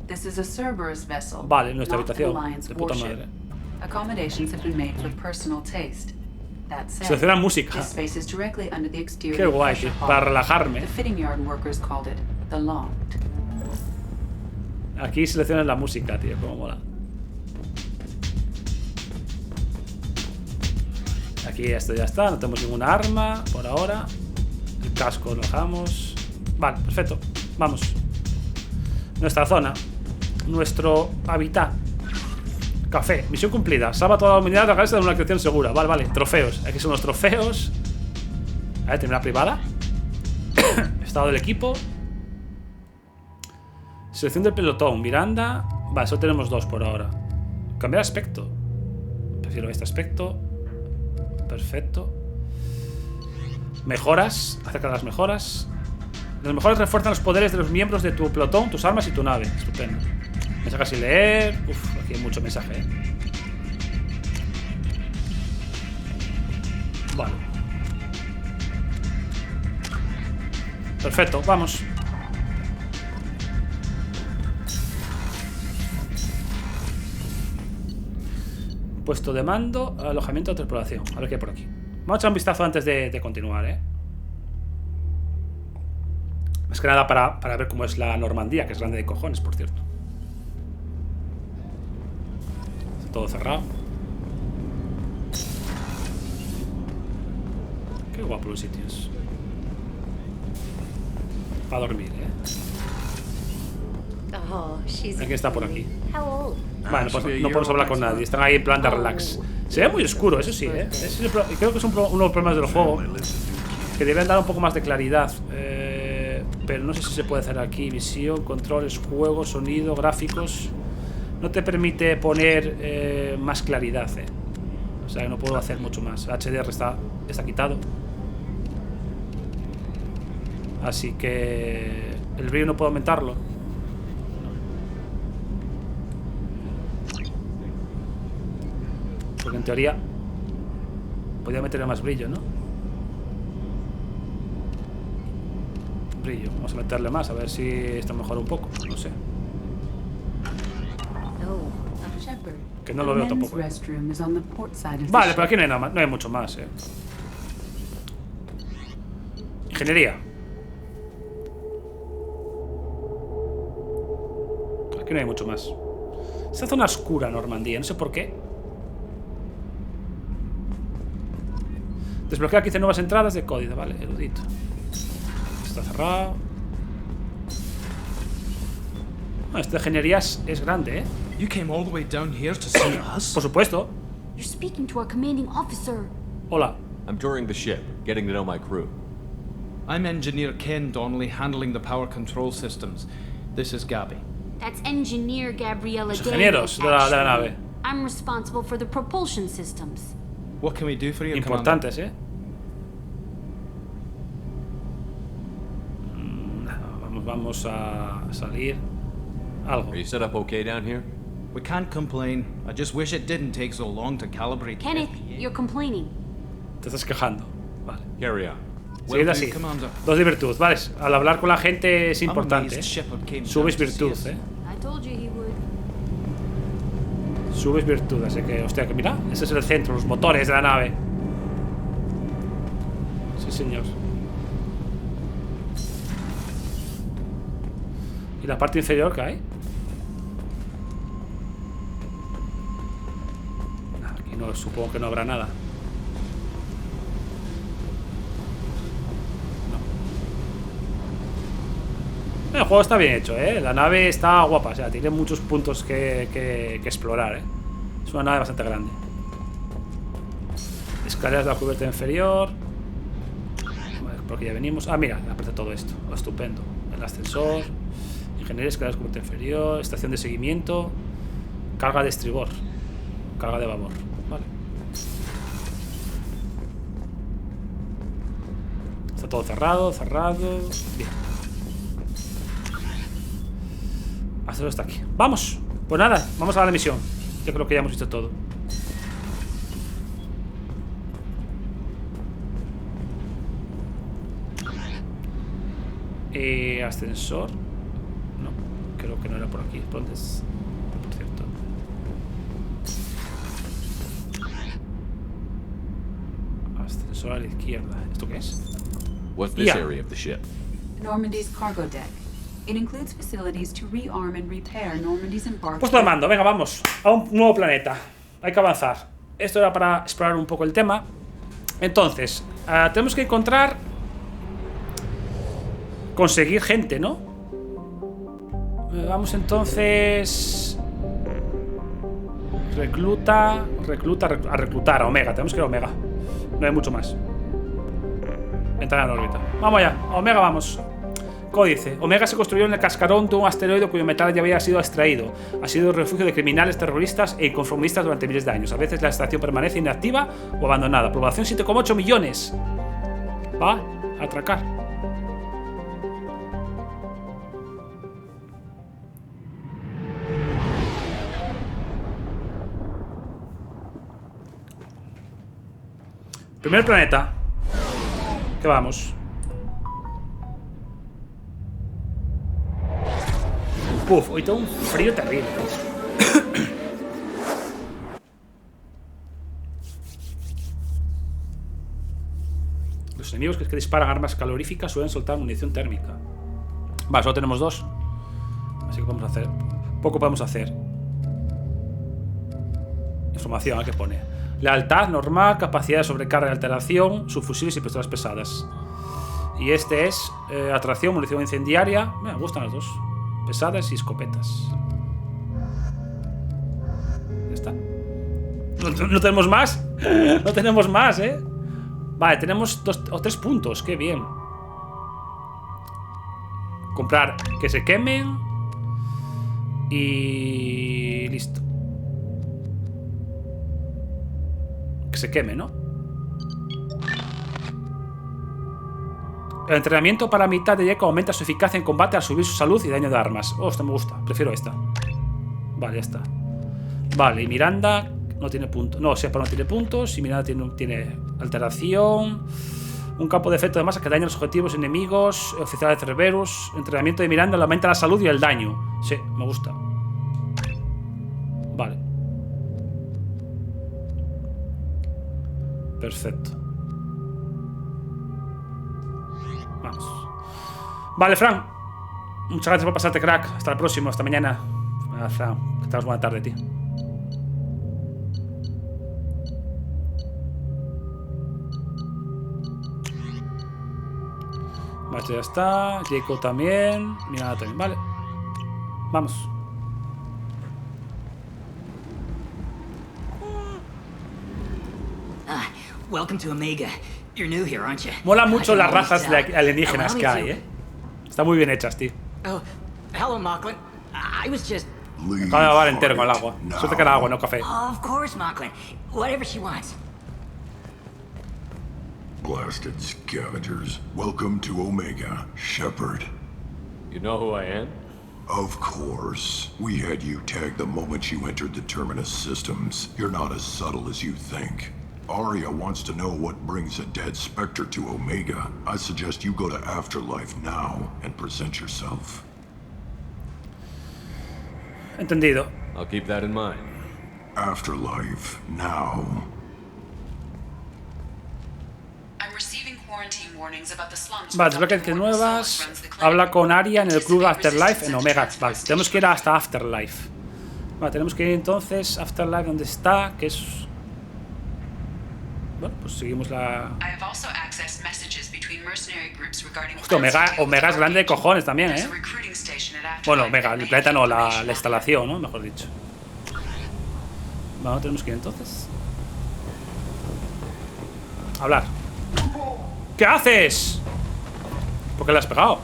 This is a Cerberus vessel. Vale, nuestra not habitación. an Alliance De puta warship. madre. Accommodations have been made for personal taste. That said, Selecciona música. this space is directly under the exterior. Qué guay, tío. Para relajarme. The fitting yard workers called it the loft. Aquí seleccionas la música, tío. Cómo mola. Aquí esto ya está. No tenemos ninguna arma por ahora. El casco lo dejamos. Vale, perfecto. Vamos. Nuestra zona. Nuestro hábitat. Café. Misión cumplida. Salva a toda la humanidad de la cabeza de una creación segura. Vale, vale. Trofeos. Aquí son los trofeos. A ver, terminal privada. Estado del equipo. Selección del pelotón. Miranda. Vale, solo tenemos dos por ahora. Cambiar aspecto. Prefiero este aspecto. Perfecto. Mejoras. Acerca de las mejoras. Las mejoras refuerzan los poderes de los miembros de tu pelotón, tus armas y tu nave. Estupendo. Mensajes sin leer. Uf, aquí hay mucho mensaje, Vale. Perfecto, vamos. Puesto de mando, alojamiento de tripulación. A ver qué hay por aquí. Vamos a echar un vistazo antes de continuar, Más que nada para ver cómo es la Normandía, que es grande de cojones, por cierto. Está todo cerrado. Qué guapo los sitios. Para dormir, ¿Quién está por aquí? Vale, no podemos hablar con nadie. Están ahí en plan de relax. Se ve muy oscuro, eso sí, Creo que es uno de los problemas del juego, que deben dar un poco más de claridad. Pero no sé si se puede hacer aquí. Visión, controles, juego, sonido, gráficos. No te permite poner más claridad, O sea que no puedo hacer mucho más. El HDR está quitado. Así que... el brillo no puedo aumentarlo. Porque en teoría podría meterle más brillo, ¿no? Brillo. Vamos a meterle más, a ver si esto mejora un poco. No sé. Que no lo veo tampoco. Vale, pero aquí no hay nada más. No hay mucho más, Ingeniería. Aquí no hay mucho más. Esta zona oscura, Normandía. No sé por qué. Desbloquear 15 nuevas entradas de código. Vale, erudito. Está cerrado. Este de ingeniería es grande, You came all the way down here to see us? Por supuesto. You're speaking to our commanding officer. Hola. I'm touring the ship, getting to know my crew. I'm Engineer Ken Donnelly, handling the power control systems. This is Gabby. That's Engineer Gabriella Los ingenieros de la nave. I'm responsible for the propulsion systems. What can we do for you, Importantes, Vamos a salir. Algo. Are you set up okay down here? We can't complain. I just wish it didn't take so long to calibrate. Kenneth, you're complaining. Te estás quejando. Vale. Carry on. Seguid así. Dos de virtud, ¿vale? Al hablar con la gente es importante, Subes virtud, Subes virtud, así que, hostia, que mira, ese es el centro, los motores de la nave. Sí, señor. ¿Y la parte inferior qué hay? Aquí no, supongo que no habrá nada. El juego está bien hecho, La nave está guapa, o sea, tiene muchos puntos que explorar, Es una nave bastante grande. Escaleras de la cubierta inferior. Vale, por aquí ya venimos. Ah, mira, aprieta todo esto. Estupendo. El ascensor. Ingeniería, escaleras de cubierta inferior. Estación de seguimiento. Carga de estribor. Carga de babor. Vale. Está todo cerrado, Bien. Hasta está aquí. ¡Vamos! Pues nada, vamos a la misión. Yo creo que ya hemos visto todo. Ascensor. No, creo que no era por aquí. ¿Por dónde es? Por cierto. Ascensor a la izquierda. ¿Esto qué es? What's this area of the ship? Normandy's cargo deck. It includes facilities to rearm and repair Normandy's embarked. Puesto de mando, venga, vamos a un nuevo planeta. Hay que avanzar. Esto era para explorar un poco el tema. Entonces, tenemos que encontrar... conseguir gente, ¿no? Vamos entonces... a reclutar a Omega. Tenemos que ir a Omega. No hay mucho más. Entrar en órbita. Vamos allá, a Omega vamos. Códice. Omega se construyó en el cascarón de un asteroide cuyo metal ya había sido extraído. Ha sido el refugio de criminales, terroristas e inconformistas durante miles de años. A veces la estación permanece inactiva o abandonada. Población 7,8 millones. Va a atracar. Primer planeta. ¿Qué vamos? Puf, hoy tengo un frío terrible. Los enemigos que disparan armas caloríficas suelen soltar munición térmica. Vale, solo tenemos dos. Así que podemos hacer. Poco podemos hacer. Información, ¿qué pone? Lealtad normal, capacidad de sobrecarga y alteración, subfusiles y pistolas pesadas. Y este es atracción, munición incendiaria. Me gustan las dos. Pesadas y escopetas. Ya está. No tenemos más. No tenemos más, Vale, tenemos 2 o 3 puntos. Qué bien. Comprar que se quemen. Y listo. que se queme, ¿no? El entrenamiento para mitad de Yeko aumenta su eficacia en combate al subir su salud y daño de armas. Oh, esto me gusta. Prefiero esta. Vale, ya está. Vale, y Miranda no tiene puntos. No, Shepard no tiene puntos. Y Miranda tiene alteración. Un campo de efecto de masa que daña a los objetivos enemigos. Oficial de Cerberus. Entrenamiento de Miranda le aumenta la salud y el daño. Sí, me gusta. Vale. Perfecto. Vamos. Vale, Fran. Muchas gracias por pasarte, crack. Hasta el próximo, hasta mañana. Fran, que tengas buena tarde, tío. Vale, ya está. Jacob también. Miranda también, vale. Vamos. Welcome to Omega. You're new here, aren't you? Mola mucho las razas de alienígenas que hay, ¿eh? Están muy bien hechas, tío. Oh, hello, Mocklin. I was just... Acabo de lavar entero con el agua. Suerte que era agua, no café. Of course, Mocklin. Whatever she wants. Blasted scavengers. Welcome to Omega, Shepard. You know who I am? Of course. We had you tagged the moment you entered the Terminus systems. You're not as subtle as you think. Arya wants to know what brings a dead Spectre to Omega. I suggest you go to Afterlife now and present yourself. Entendido. I'll keep that in mind. Afterlife now. Vale, desbloquea nuevas. Habla con Arya en el club Afterlife en Omega. Vale, tenemos que ir hasta Afterlife. Vale, tenemos que ir entonces Afterlife donde está, que es... Bueno, pues seguimos la... Hostia, Omega es grande de cojones también, ¿eh? Bueno, Omega, el planeta no, la instalación, ¿no? Mejor dicho. Vamos, tenemos que ir entonces. Hablar. ¿Qué haces? ¿Por qué le has pegado?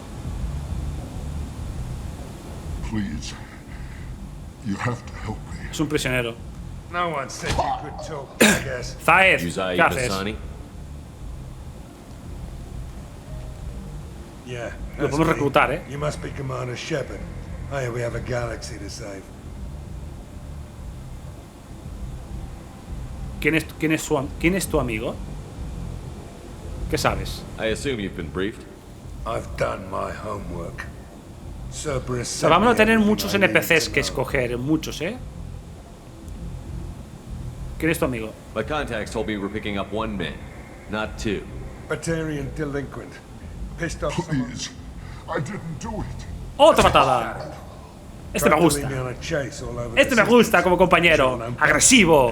Es un prisionero. Zaed, ¿qué haces? Lo podemos reclutar, ¿eh? ¿Quién es tu amigo? ¿Qué sabes? I assume you've been briefed. I've done my homework. Pero vamos a tener muchos NPCs que escoger, muchos, ¿eh? ¿Quién es tu amigo? My contacts told me we're picking up one man, not two. Batarian delinquent. Pissed off someone. I didn't do it. ¡Otra patada! Este me gusta. Este me gusta como compañero. Agresivo.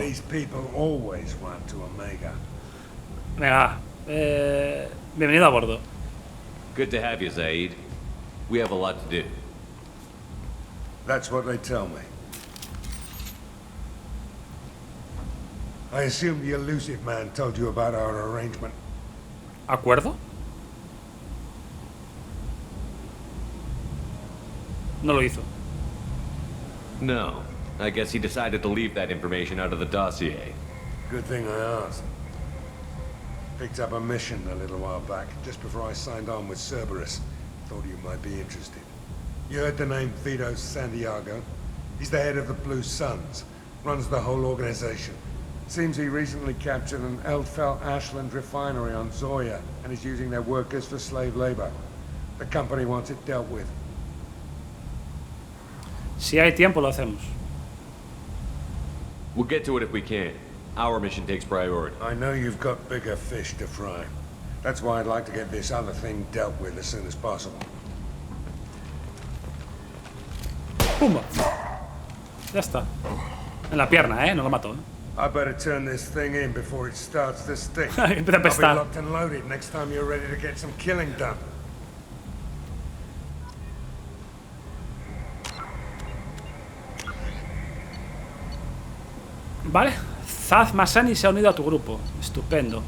Venga. Bienvenido a bordo. Good to have you, Zaid. We have a lot to do. That's what they tell me. I assume the elusive man told you about our arrangement. ¿Acuerdo? No lo hizo. No. I guess he decided to leave that information out of the dossier. Good thing I asked. Picked up a mission a little while back, just before I signed on with Cerberus. Thought you might be interested. You heard the name Vito Santiago? He's the head of the Blue Suns. Runs the whole organization. Seems he recently captured an Eldfell Ashland refinery on Zoya and is using their workers for slave labor. The company wants it dealt with. Si hay tiempo, lo hacemos. We'll get to it if we can. Our mission takes priority. I know you've got bigger fish to fry. That's why I'd like to get this other thing dealt with as soon as possible. ¡Pumba! Ya está. En la pierna, ¿eh? No lo mató, ¿eh? I better turn this thing in before it starts to stink. Empieza a I'll be apestar. locked and loaded next time you're ready to get some killing done. Vale. Zaz Masani se ha unido a tu grupo. Estupendo.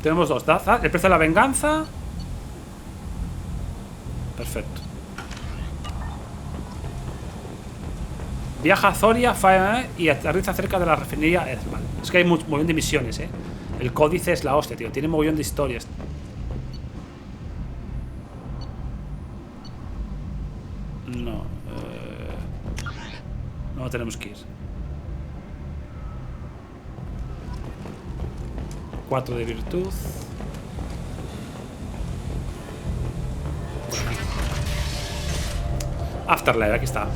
Tenemos dos. Zaz, el precio de la venganza. Perfecto. Viaja a Zoria y aterriza cerca de la refinería. Vale. Es que hay un montón de misiones, El códice es la hostia, tío. Tiene un montón de historias. No. No tenemos que ir. 4 de virtud. Afterlife, aquí está.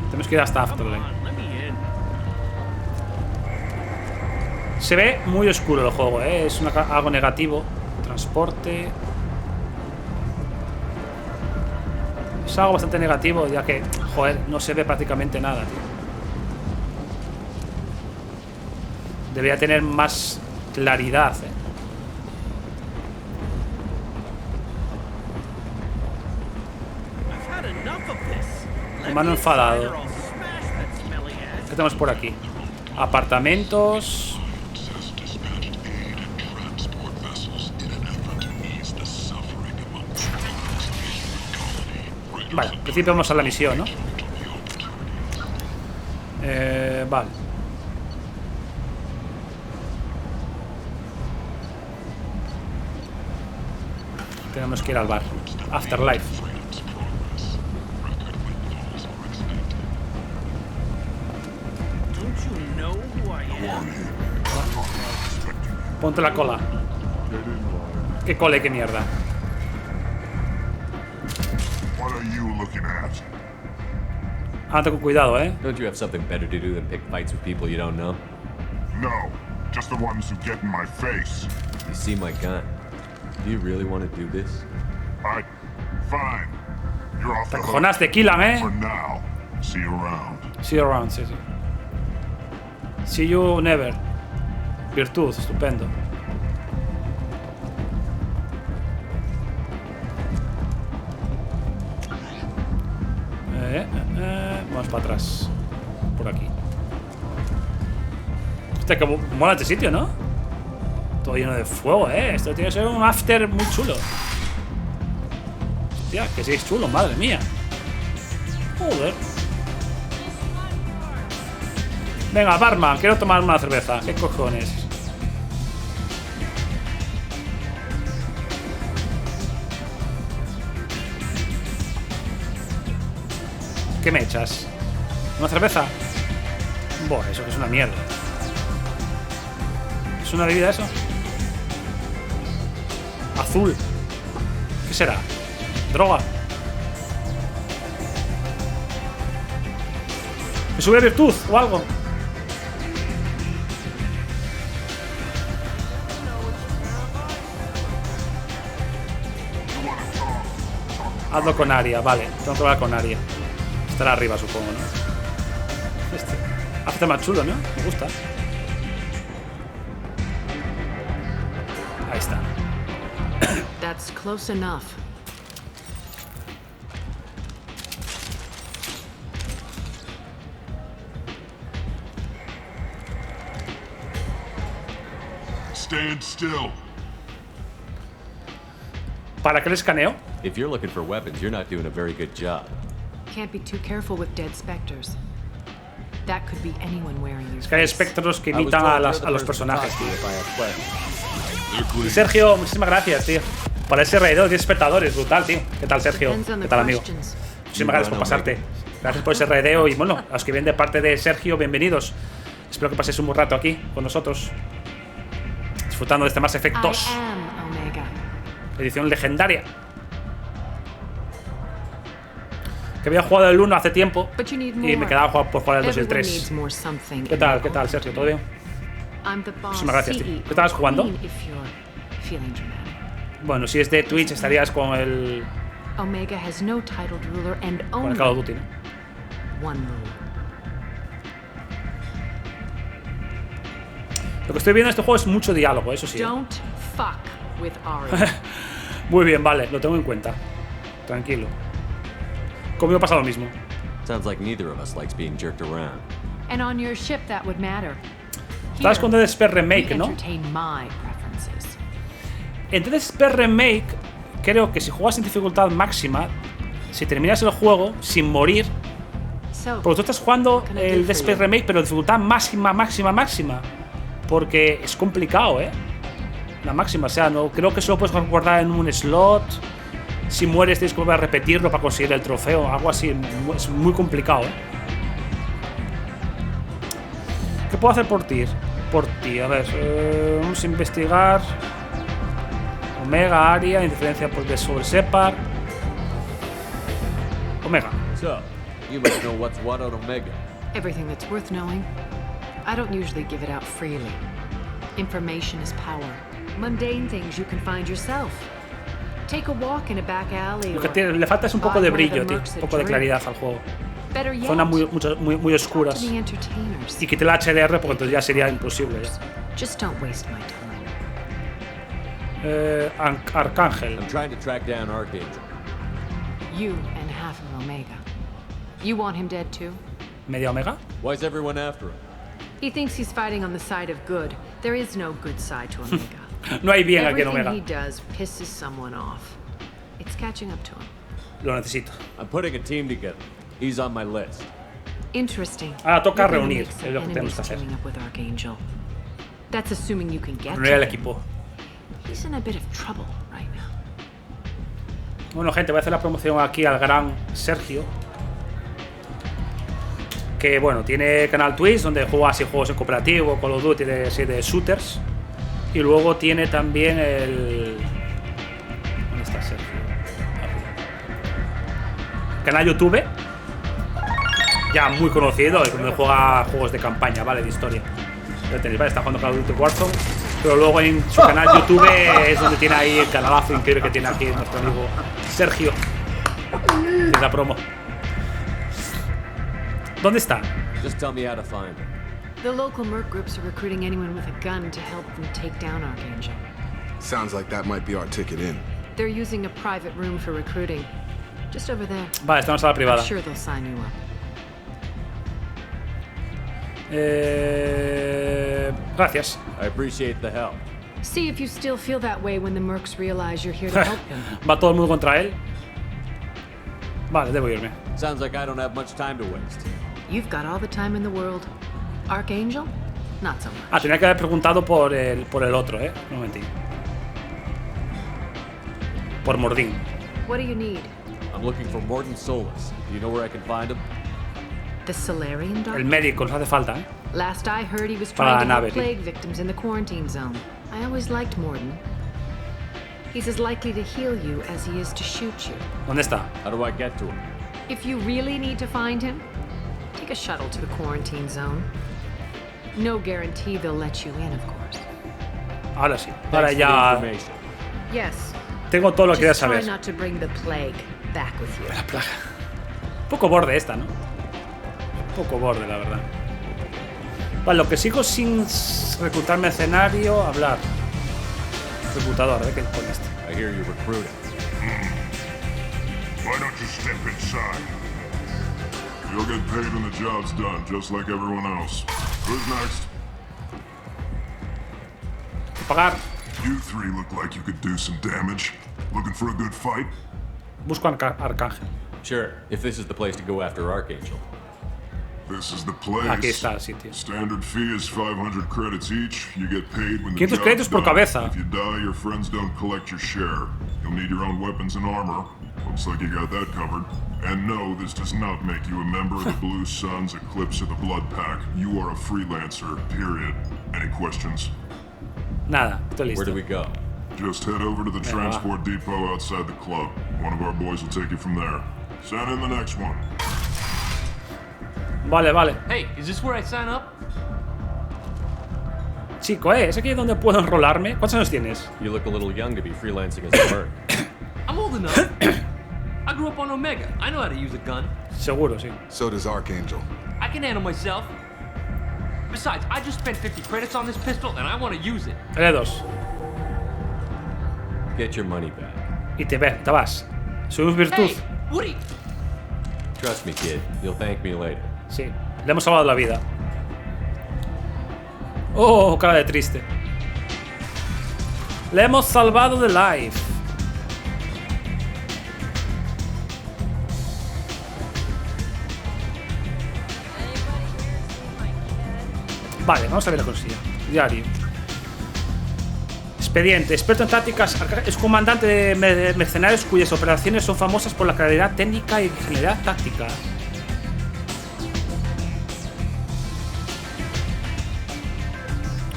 Tenemos que ir hasta Afterlife. Se ve muy oscuro el juego, es algo negativo. Transporte. Es algo bastante negativo, ya que, joder, no se ve prácticamente nada, tío. Debería tener más claridad, Humano enfadado. ¿Qué tenemos por aquí? Apartamentos. Vale, en principio vamos a la misión, ¿no? Vale. Tenemos que ir al bar. Afterlife. Ponte la cola. ¿Qué cola y qué mierda? Anda con cuidado, Don't you have something better to do than pick fights with people you don't know? No, just the ones who get in my face. You see my gun. Do you really want to do this? Fine. You're off the hook. Cojonaste, Killam, For now. See you around. See you around, sí. See you never. Virtud, estupendo. Vamos para atrás. Por aquí. Hostia, que mola este sitio, ¿no? Todo lleno de fuego, Esto tiene que ser un after muy chulo. Hostia, que sí es chulo, madre mía. Joder. Venga, barman, quiero tomar una cerveza. ¿Qué cojones? ¿Qué me echas? ¿Una cerveza? Buah, eso es una mierda. ¿Es una bebida eso? Azul. ¿Qué será? ¿Droga? ¿Me sube virtud o algo? Hazlo con Aria, vale. Tengo que hablar con Aria. Estará arriba, supongo, ¿no? Hace más chulo, ¿no? Me gusta. Ahí está. That's close enough. Stand still. ¿Para qué le escaneo? If you're looking for weapons, you're not doing a very good job. Can't be too careful with dead specters. That could be anyone wearing your Es que hay espectros que imitan a los personajes, tío. Y Sergio, muchísimas gracias, tío. Por ese raideo de espectadores, brutal, tío. ¿Qué tal, Sergio? ¿Qué tal, amigo? Muchísimas gracias por pasarte. Gracias por ese raideo y, bueno, a los que vienen de parte de Sergio, bienvenidos. Espero que paséis un buen rato aquí con nosotros, disfrutando de este Mass Effect 2. Edición legendaria. Que había jugado el 1 hace tiempo y me quedaba por jugar el 2 y el 3. ¿Qué tal, Sergio? ¿Todo bien? Muchísimas gracias, tío. ¿Qué estabas jugando? Bueno, si es de Twitch estarías con el... con el Call of Duty, ¿no? Lo que estoy viendo en este juego es mucho diálogo, eso sí. Muy bien, vale, lo tengo en cuenta. Tranquilo. Conmigo pasa lo mismo. Sounds like neither of us likes being jerked around. And on your ship that would matter. Estabas con Dead Space Remake, ¿no? En Dead Space Remake, creo que si juegas en dificultad máxima, si terminas el juego sin morir, porque tú estás jugando el Dead Space Remake, pero dificultad máxima. Porque es complicado, la máxima, o sea, no creo que solo puedes guardar en un slot. Si mueres tienes que volver a repetirlo para conseguir el trofeo, algo así. Es muy complicado, ¿Qué puedo hacer por ti? A ver, vamos a investigar. Omega, área, indiferencia sobre Shepard. Omega. So, you must know what's what on Omega. Everything that's worth knowing. I don't usually give it out freely. Information is power. Mundane things you can find yourself. Take a walk in a back alley. Lo que le falta es un poco de brillo, tío. Un poco de claridad al juego. Zonas muy oscuras. Y quité la HDR porque entonces ya sería imposible. Just don't waste my time. Arcángel. I'm trying to track down Archangel. You and half of Omega. You want him dead too? ¿Media Omega? Why is everyone after him? He thinks he's fighting on the side of good. There is no good side to Omega. No hay bien aquí en Everything Omega. he does pisses someone off. It's catching up to him. Lo necesito. I'm putting a team together. He's on my list. Interesting. Ahora toca You're gonna reunir, make some es lo que tenemos enemies que hacer. teaming up with Archangel. That's assuming you can get Reunir al to him. equipo. He's in a bit of trouble right now. Bueno, gente, voy a hacer la promoción aquí al gran Sergio. Que bueno, tiene canal Twitch donde juega así juegos en cooperativo, Call of Duty de shooters. Y luego tiene también el... ¿Dónde está Sergio? Canal YouTube. Ya muy conocido, donde juega juegos de campaña, ¿vale? De historia. Lo tenéis, ¿vale? Está jugando Call of Duty Warzone. Pero luego en su canal YouTube es donde tiene ahí el canalazo increíble que tiene aquí nuestro amigo Sergio. Es la promo. ¿Dónde está? Just tell me how to find him. The local merc groups are recruiting anyone with a gun to help them take down Archangel. Sounds like that might be our ticket in. They're using a private room for recruiting. Just over there. Vale, está en una sala privada. I'm sure they'll sign you up. Gracias. I appreciate the help. See if you still feel that way when the mercs realize you're here to help them. Va todo el mundo contra él. Vale, debo irme. Sounds like I don't have much time to waste. You've got all the time in the world. Archangel? Not so much. Ah, tenía que haber preguntado por el otro, un momentín. Por Mordín. What do you need? I'm looking for Morton Solus. Do you know where I can find him? The Solarian doctor? El médico, nos hace falta, Last I heard, he was Para trying la to nave, help tío. plague victims in the quarantine zone. I always liked Morton. He's as likely to heal you as he is to shoot you. ¿Dónde está? How do I get to him? If you really need to find him, take a shuttle to the quarantine zone. No guarantee they'll let you in, of course. Ahora sí. Thanks Ahora for the ya information. Yes. tengo todo lo que quería Just try saber. not to bring the plague back with you. La plaga. Un poco borde esta, ¿no? Un poco borde, la verdad. Vale, lo que sigo sin reclutar mercenario, hablar. Reclutador, a ver qué con este. I hear you're recruiting. Why don't you step inside? You'll get paid when the job's done, just like everyone else. Who's next? Pagar. You three look like you could do some damage. Looking for a good fight? Busco Arcángel. Sure, if this is the place to go after Archangel. This is the place. Aquí está el sitio. Standard fee is 500 credits each. You get paid when the 500 job's créditos por done. cabeza. If you die, your friends don't collect your share. You'll need your own weapons and armor. Looks like you got that covered. And no, this does not make you a member of the Blue Suns, Eclipse, or the Blood Pack. You are a freelancer, period. Any questions? Nada, estoy listo. Where do we go? Just head over to the transport depot outside the club. One of our boys will take you from there. Send in the next one. Vale, vale. Hey, is this where I sign up? Chico, ¿es aquí donde puedo enrolarme? ¿Cuántos años tienes? You look a little young to be freelancing as a merc. I'm old enough. I grew up on Omega. I know how to use a gun. Seguro, sí. So does Archangel. I can handle myself. Besides, I just spent 50 credits on this pistol and I want to use it. L2. Get your money back. Y te vas. Subimos virtud. Hey, Woody! Trust me, kid. You'll thank me later. Sí, le hemos salvado la vida. Oh, cara de triste. Le hemos salvado de life. Vale, vamos a ver la cosilla. Diario. Expediente. Experto en tácticas. Es comandante de mercenarios cuyas operaciones son famosas por la claridad técnica y genialidad táctica.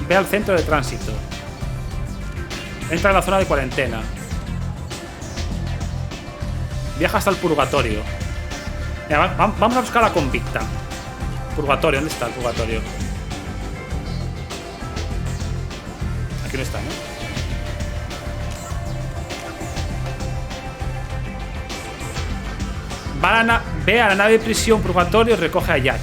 Ve al centro de tránsito. Entra en la zona de cuarentena. Viaja hasta el purgatorio. Mira, vamos a buscar a la convicta. Purgatorio, ¿dónde está el purgatorio? Aquí no está, ¿no? Ve a la nave de prisión purgatorio y recoge a Jack.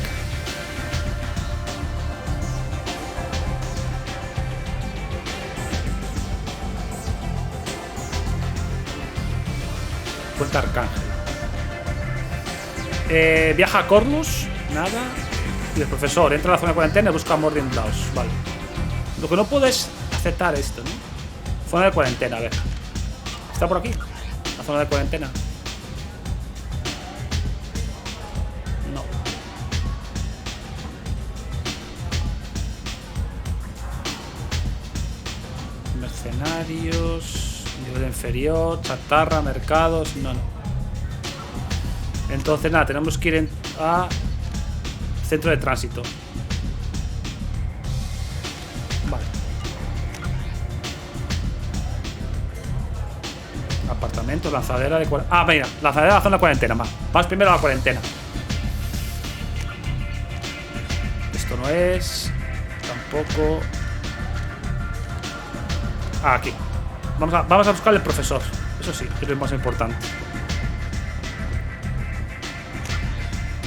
Puerta Arcángel. Viaja a Corlus. Nada. Y el profesor entra a la zona de cuarentena y busca a Mordin Blaus. Vale. Lo que no puedo es aceptar esto, ¿no? Zona de cuarentena, a ver. ¿Está por aquí? La zona de cuarentena. No. Mercenarios. Nivel inferior. Chatarra, mercados. No, no. Entonces, nada, tenemos que ir a centro de tránsito. Vale. Apartamento, lanzadera de cuarentena. Ah, mira, lanzadera de la zona de cuarentena. Vamos primero a la cuarentena. Esto no es. Tampoco. Ah, aquí. Vamos a buscar el profesor. Eso sí, que es lo más importante.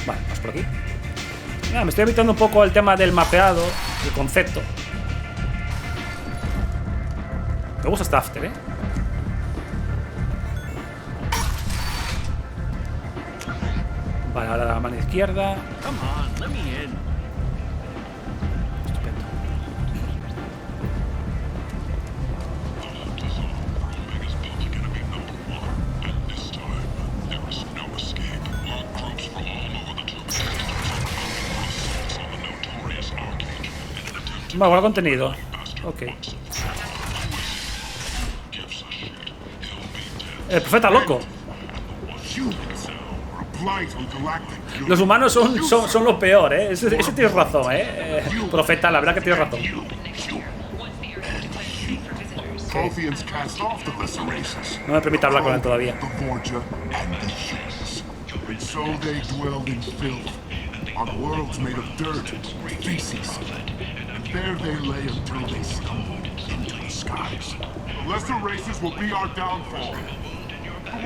Vale, vamos por aquí. Mira, me estoy evitando un poco el tema del mapeado, el concepto. Me gusta este after, Vale, ahora la mano izquierda. Come on, let me in. Estupendo. Vale, bueno, contenido. Ok. El profeta loco. Los humanos son lo peor, Ese tienes razón, Profeta, la verdad que tienes razón. Okay. No me permite hablar con él todavía.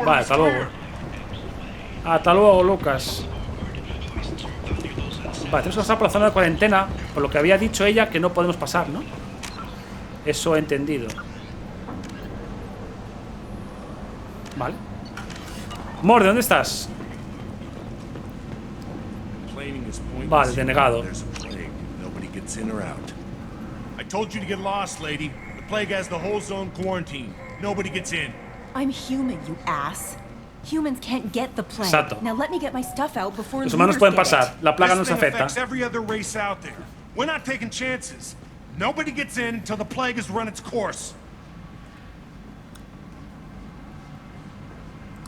Vale, hasta luego. Hasta luego, Lucas. Vale, tenemos que pasar por la zona de cuarentena. Por lo que había dicho ella que no podemos pasar, ¿no? Eso he entendido. Vale. Morde, ¿dónde estás? Vale, denegado. I told you to get lost, lady. The plague has the whole zone quarantined. Nobody gets in. I'm human, you ass. Humans can't get the plague. Exacto. Now let me get my stuff out before los humanos pueden pasar. La plaga nos afecta. Every other race out there. We're not taking chances. Nobody gets in until the plague has run its course.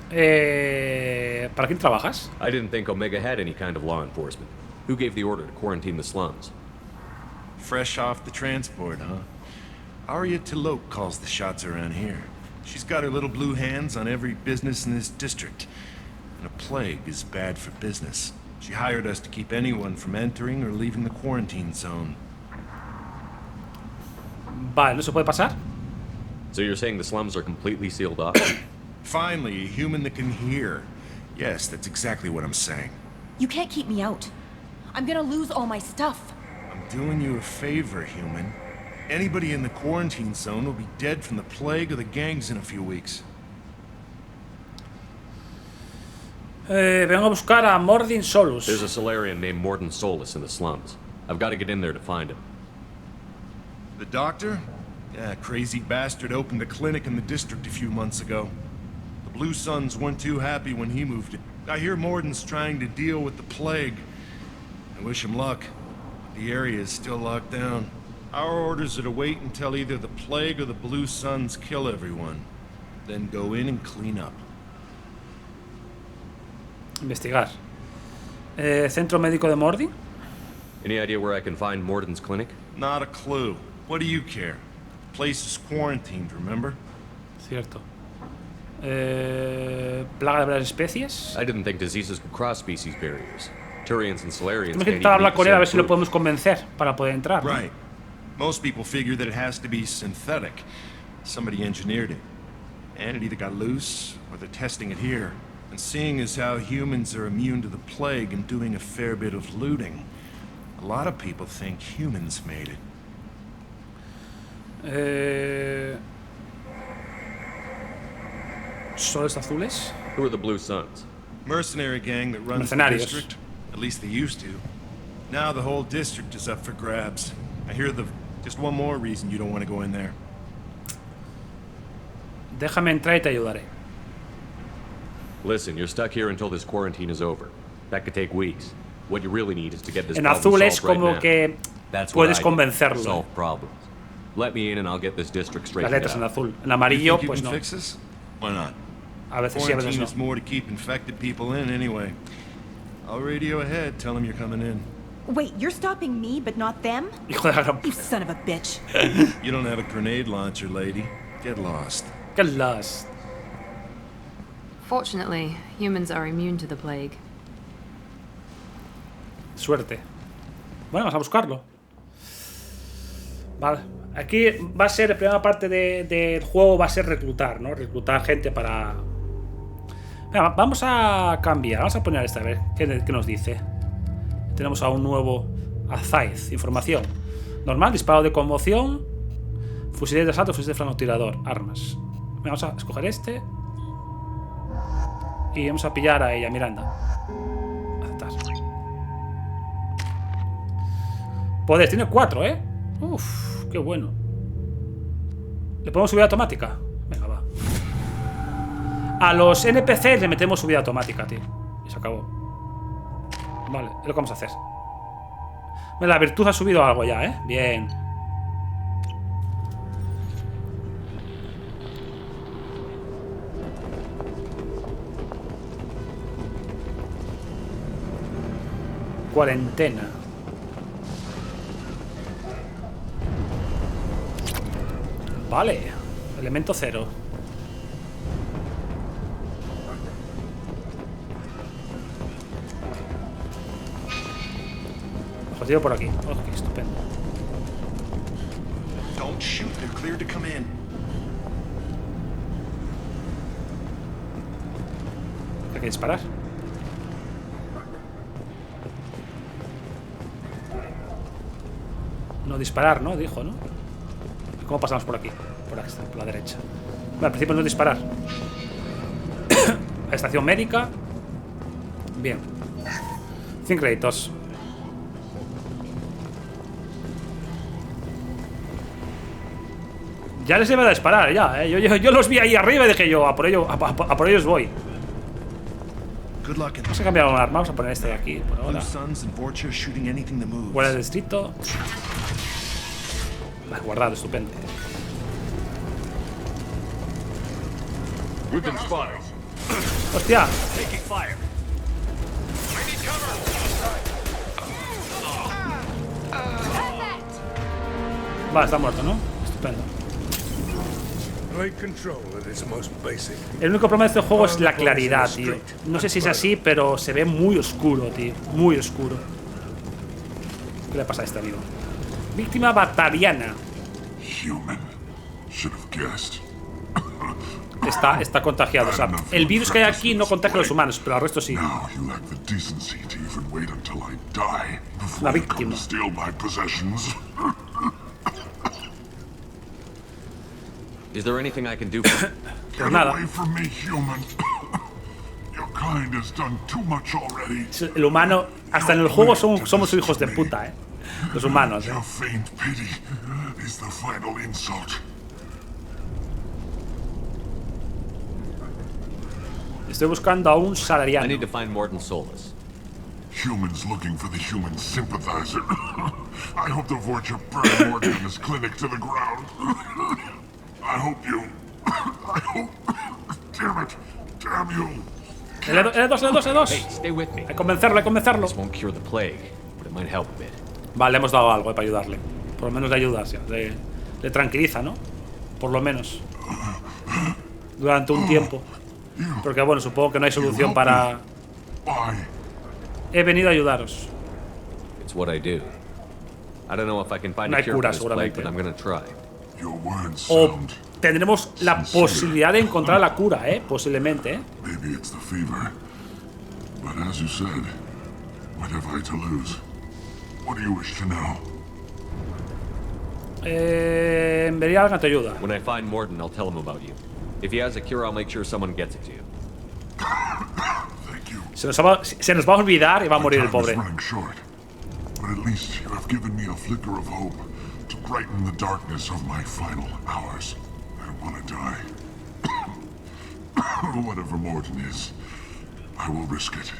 ¿Para quién trabajas? I didn't think Omega had any kind of law enforcement. Who gave the order to quarantine the slums? Fresh off the transport, huh? Arya Tilok calls the shots around here. She's got her little blue hands on every business in this district. And a plague is bad for business. She hired us to keep anyone from entering or leaving the quarantine zone. Vale, ¿no se puede pasar? So you're saying the slums are completely sealed off? Finally, a human that can hear. Yes, that's exactly what I'm saying. You can't keep me out. I'm gonna lose all my stuff. I'm doing you a favor, human. Anybody in the quarantine zone will be dead from the plague or the gangs in a few weeks. Vengo a buscar a Mordin Solus. There's a Solarian named Mordin Solus in the slums. I've got to get in there to find him. The doctor? Yeah, crazy bastard opened a clinic in the district a few months ago. The Blue Suns weren't too happy when he moved it. I hear Mordin's trying to deal with the plague. I wish him luck. The area is still locked down. Our orders are to wait until either the plague or the blue suns kill everyone. Then go in and clean up. Investigar. Centro médico de Mordin. Any idea where I can find Morden's clinic? Not a clue. What do you care? The place is quarantined, remember? Cierto. Plaga de varias especies. I didn't think diseases could cross species barriers. Turians and Solarians Tenemos que can't intentar even hablar con él a ver si lo proof. podemos convencer para poder entrar, ¿no? Right. Most people figure that it has to be synthetic. Somebody engineered it. And it either got loose, or they're testing it here. And seeing as how humans are immune to the plague and doing a fair bit of looting, a lot of people think humans made it. Soles azules. Who are the Blue Suns? Mercenary gang that runs the Mercenarios. district. At least they used to. Now the whole district is up for grabs. I hear just one more reason you don't want to go in there. Déjame entrar y te ayudaré. Listen, you're stuck here until this quarantine is over. That could take weeks. What you really need is to get this En problem azul es solved right como now. que That's what puedes I do. convencerlo. Solve problems. Let me in and I'll get this district Las straightened letras en out. azul. En You amarillo, think you pues can no. fix this? Why not? A veces sí, a veces Quarantine no. is more to keep infected people in anyway. I'll radio ahead, tell them you're coming in. Wait, you're stopping me, but not them? Hijo de la gran You son of a bitch. You don't have a grenade launcher, lady. Get lost. Que las. Fortunately, humans are immune to the plague. Suerte. Bueno, vamos a buscarlo. Vale. Aquí va a ser, la primera parte del juego va a ser reclutar, ¿no? Reclutar gente para... Venga, vamos a cambiar. Vamos a poner esta, a ver qué nos dice. Tenemos a un nuevo Azaiz. Información. Normal, disparo de conmoción. Fusiles de asalto, fusiles de francotirador. Armas. Vamos a escoger este. Y vamos a pillar a ella, Miranda. Aceptar. Poderes, tiene 4, ¿eh? Uf, qué bueno. ¿Le podemos subir automática? Venga, va. A los NPCs le metemos subida automática, tío. Y se acabó. Vale, es lo que vamos a hacer. La virtud ha subido algo ya, ¿eh? Bien. Cuarentena. Vale. Elemento 0. Objetivo por aquí. Ok, estupendo. Don't shoot, they're cleared to come in. Hay que disparar. No disparar, ¿no? Dijo, ¿no? ¿Cómo pasamos por aquí? Por aquí, por la derecha. Vale, al principio no disparar. Estación médica. Bien. 100 créditos. Ya les iba a disparar, ya, ¿eh? Yo los vi ahí arriba y dije yo, a por ellos voy. Vamos a cambiar un arma, vamos a poner este de aquí por ahora. Guardia del distrito. Vale, guardado, estupendo. ¡Hostia! Vale, está muerto, ¿no? Estupendo. El único problema de este juego es la claridad, tío. No sé si es así, pero se ve muy oscuro, tío. Muy oscuro. ¿Qué le pasa a este amigo? Víctima bacteriana. Está contagiado. O sea, el virus que hay aquí no contagia a los humanos, pero al resto sí. La víctima. Is there anything I can do? Pues nada. El humano, hasta en el juego somos hijos de puta, ¿eh? Los humanos, ¿eh? Estoy buscando a un salariano. I need to find Morton Solus. Humans looking for the human sympathizer. I hope the Vorcha burn Morgan in his clinic to the ground. I hope you... I hope... Damn it. Damn you. L2. Hey, stay with me. Hay que convencerlo. This won't cure the plague, but it might help a bit. Vale, le hemos dado algo para ayudarle. Por lo menos le ayuda, sí, le tranquiliza, ¿no? Por lo menos. Durante un tiempo. Porque bueno, supongo que no hay solución para... He venido a ayudaros. It's what I do. I don't know if I can find No a hay cure cura, for this plague, seguramente. but I'm gonna try. O tendremos la posibilidad de encontrar la cura, posiblemente, Maybe it's the fever. But as you said, what have I to lose? What do you wish to know? Vería alguien te ayuda. When I find Morton, I'll tell him about you. If he has a cure, I'll make sure someone gets it to you. Se nos va a olvidar y va a morir el pobre. But at least you have given me a flicker of hope to brighten the darkness of my final hours. I want to die. Whatever Morton is, I will risk it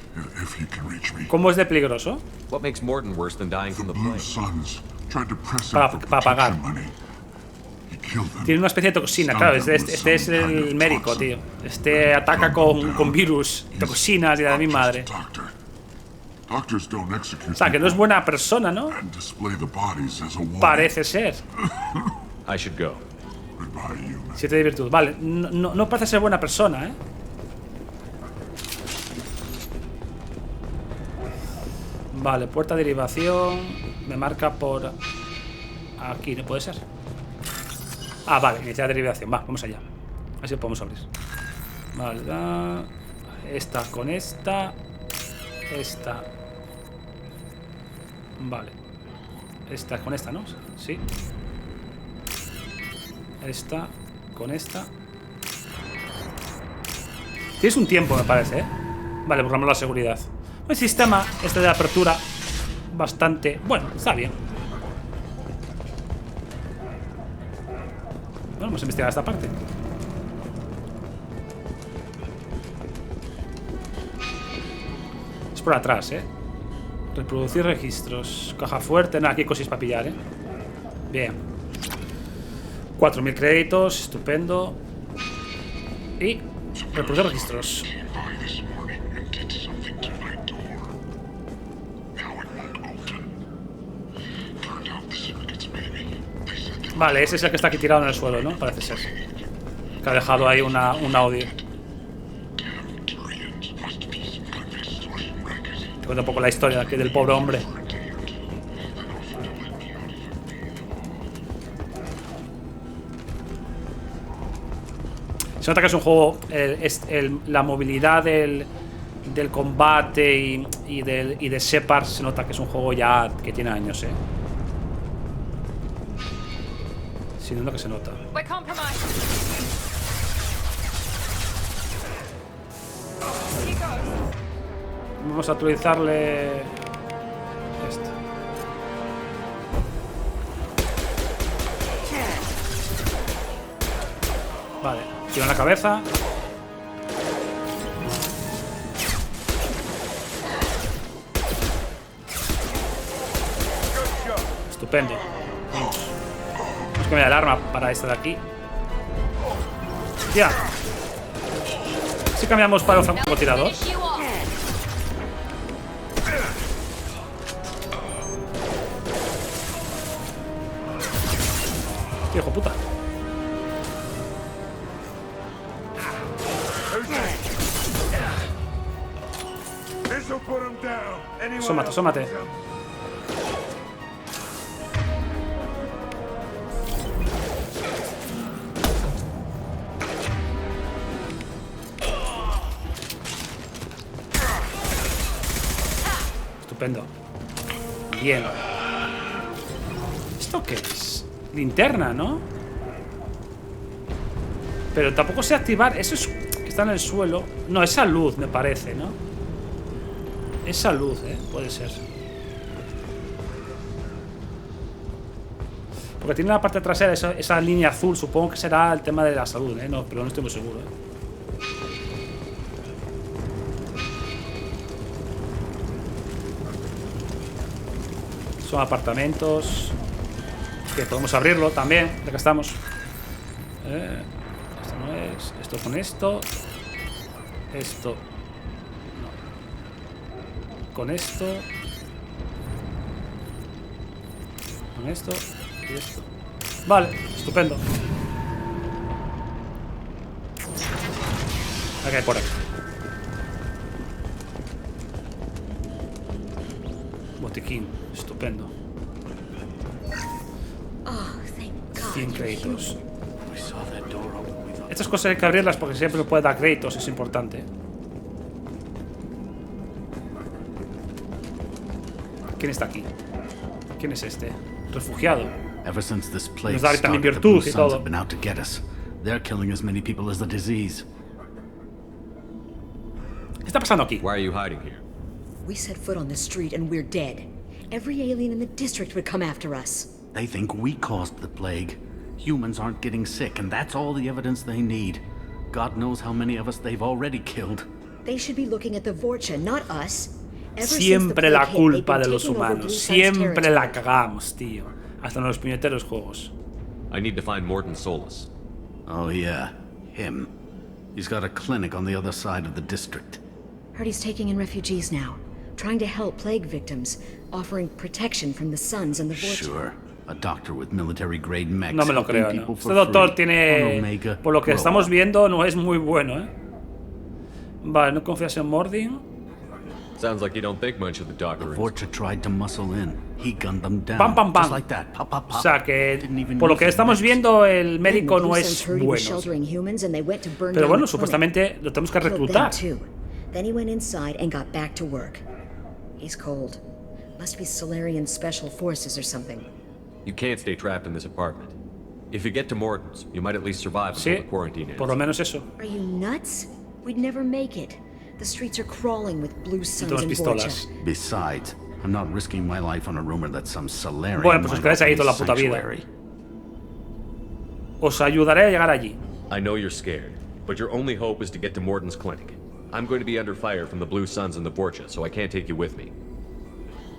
if he can reach me. ¿Cómo es de peligroso? What makes Morton worse than dying from the Blue plague? Sons tried to press him for Para pagar. protection money. He killed them. Tiene una especie de toxina, claro. Este es el médico, tío. Este ataca con virus, toxinas y de mi madre. O sea, que no es buena persona, ¿no? Parece ser. I should go. 7 de virtud. Vale, no parece ser buena persona, ¿eh? Vale, puerta de derivación. Me marca por... Aquí, ¿no puede ser? Ah, vale, iniciar derivación. Va, vamos allá. Así podemos abrir. Vale, esta con esta. Esta. Vale. Esta con esta, ¿no? Sí. Esta con esta. Tienes un tiempo, me parece, ¿eh? Vale, borramos la seguridad. El sistema este de apertura bastante... Bueno, está bien. Bueno, vamos a investigar esta parte. Es por atrás, ¿eh? Reproducir registros. Caja fuerte. Nada, aquí hay cosas para pillar, ¿eh? Bien. 4.000 créditos. Estupendo. Y... reproducir registros. Vale, ese es el que está aquí tirado en el suelo, ¿no? Parece ser. Que ha dejado ahí un audio. Te cuento un poco la historia aquí del pobre hombre. Se nota que es un juego... la movilidad del combate y de Shepard se nota que es un juego ya que tiene años, ¿eh? Sin duda que se nota. Vamos a actualizarle esto. Vale, tiro en la cabeza. Estupendo. Vamos. Vamos a cambiar el arma para esta de aquí. Ya. Si cambiamos para el francotirador. Tío, hijo puta. Asómate, asómate. Estupendo. Bien. ¿Esto qué es? Linterna, ¿no? Pero tampoco sé activar. Eso es que está en el suelo. No, esa luz me parece, ¿no? Esa luz, puede ser. Porque tiene la parte trasera, esa línea azul. Supongo que será el tema de la salud, no, pero no estoy muy seguro, Son apartamentos. Que podemos abrirlo también, ya que estamos. Esto no es. Esto con esto. Esto. No. Con esto. Con esto. Y esto. Vale, estupendo. Aquí hay por aquí. Botiquín, estupendo. 100 créditos. Estas cosas hay que abrirlas porque siempre puede dar créditos, es importante. ¿Quién está aquí? ¿Quién es este? Refugiado. Nos da también virtud y todo. ¿Qué está pasando aquí? Why are you hiding here? We set foot on the street and we're dead. Every alien in the district would come after us. They think we caused the plague. Humans aren't getting sick, and that's all the evidence they need. God knows how many of us they've already killed. They should be looking at the Vorcha, not us. Siempre la culpa de los humanos. Siempre la cagamos, tío. Hasta en los puñeteros juegos. I need to find Morton Solus. Oh yeah, him. He's got a clinic on the other side of the district. Heard he's taking in refugees now, trying to help plague victims, offering protection from the Suns and the Vorcha. Sure. A doctor with military grade mechs. No me lo creo, ¿no? Este doctor tiene... Por lo que estamos viendo, no es muy bueno, ¿eh? Vale, no confías en Mordin. Sounds like you don't think much of the doctor. The Vorcha tried to muscle in. He gunned them down. Pam, pam, pam. Just like that. Pop, pop, pop. O sea que, por lo que estamos viendo, el médico no es bueno. Pero bueno, supuestamente lo tenemos que reclutar. Then he went inside and got back to work. He's cold. Must be Solarian Special Forces or something. You can't stay trapped in this apartment. If you get to Morton's, you might at least survive until the quarantine ends. Por lo menos eso. Are you nuts? We'd never make it. The streets are crawling with blue suns and Vorcha. Besides, I'm not risking my life on a rumor that some Solarian. Bueno, pues os quedáis ahí toda la puta vida. Os ayudaré a llegar allí. I know you're scared, but your only hope is to get to Morton's clinic. I'm going to be under fire from the Blue Suns and the Vorcha, so I can't take you with me.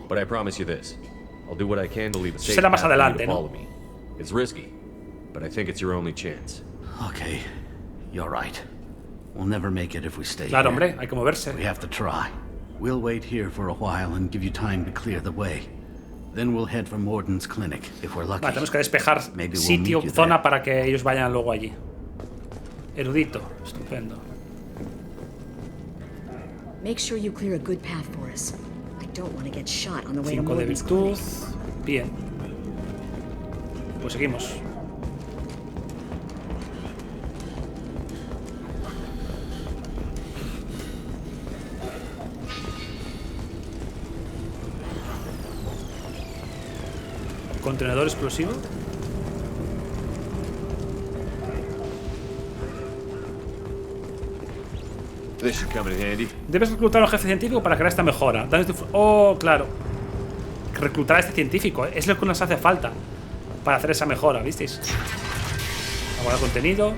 But I promise you this. I'll do what I can to leave a safe path for you to follow me. It's risky, but I think it's your only chance. Okay, you're right. We'll never make it if we stay Claro, here. hombre, hay que moverse. We have to try. We'll wait here for a while and give you time to clear the way. Then we'll head for Morton's clinic if we're lucky. Vale, tenemos que despejar sitio, zona para que ellos vayan luego allí. Erudito, estupendo. Make sure you clear a good path for us. I don't want to get shot on the way to 5 de Morton's virtud. clinic. Bien. Pues seguimos. Contenedor explosivo. Debes reclutar a un jefe científico para crear esta mejora. Oh, claro. Reclutar a este científico, ¿eh? Es lo que nos hace falta para hacer esa mejora, ¿visteis? Guardar contenido.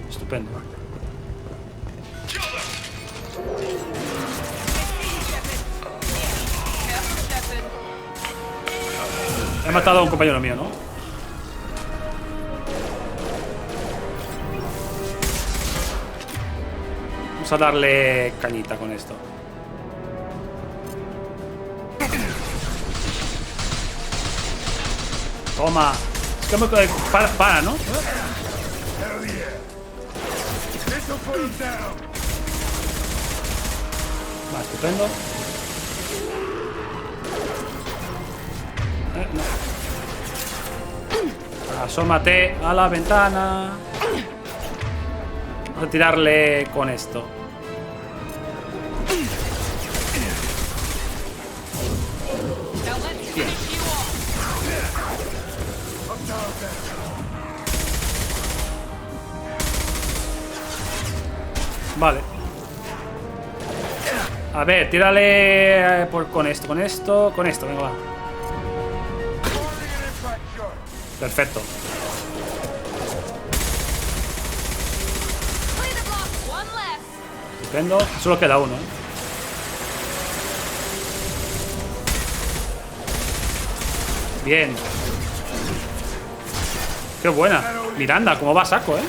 Estupendo. He matado a un compañero mío, ¿no? Vamos a darle cañita con esto. Toma. Es que me... Para, ¿no? Va, estupendo. No. Asómate a la ventana. Vamos a tirarle con esto. Bien. Vale. A ver, tírale con esto, venga, va. Perfecto. Estupendo. Solo queda uno, ¿eh? Bien. Qué buena. Miranda, cómo va a saco, ¿eh?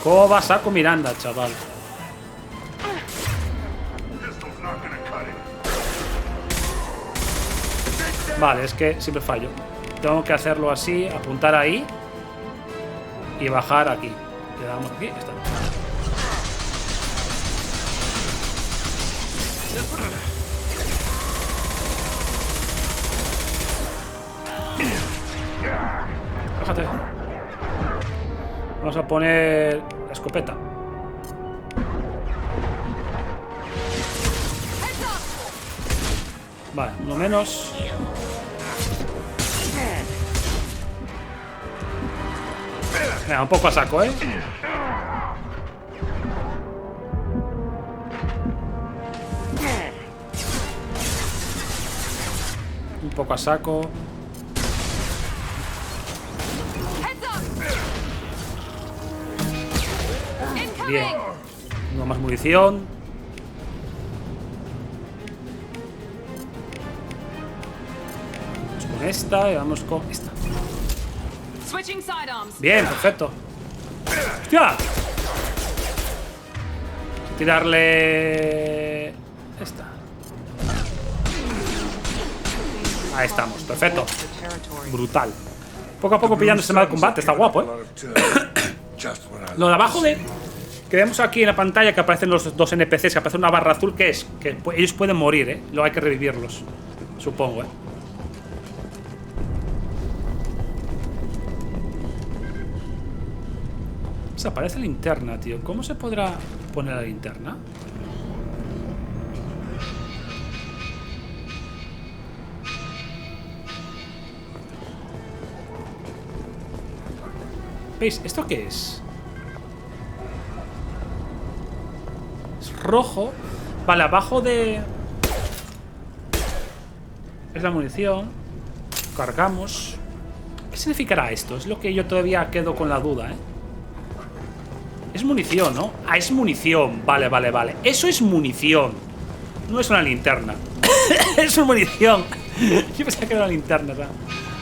Cómo va a saco Miranda, chaval. Vale, es que siempre fallo. Tengo que hacerlo así, apuntar ahí y bajar aquí. Le damos aquí, está. Bájate. Vamos a poner la escopeta. Vale, uno menos. Venga, un poco a saco, ¿eh? Un poco a saco. Bien. No más munición. Vamos con esta y vamos con esta. Bien, perfecto. ¡Hostia! Tirarle... esta. Ahí estamos, perfecto. Brutal. Poco a poco pillando este mal de combate, está guapo, ¿eh? Lo de abajo de... que vemos aquí en la pantalla que aparecen los dos NPCs, que aparece una barra azul, ¿qué es? Que ellos pueden morir, ¿eh? Luego hay que revivirlos, supongo, ¿eh? Se aparece linterna, tío. ¿Cómo se podrá poner la linterna? ¿Veis? ¿Esto qué es? Es rojo. Vale, abajo de... es la munición. Cargamos. ¿Qué significará esto? Es lo que yo todavía quedo con la duda, ¿eh? Es munición, ¿no? Ah, es munición. Vale, vale, vale. Eso es munición. No es una linterna. Es una munición. Yo pensaba que era una linterna, ¿verdad?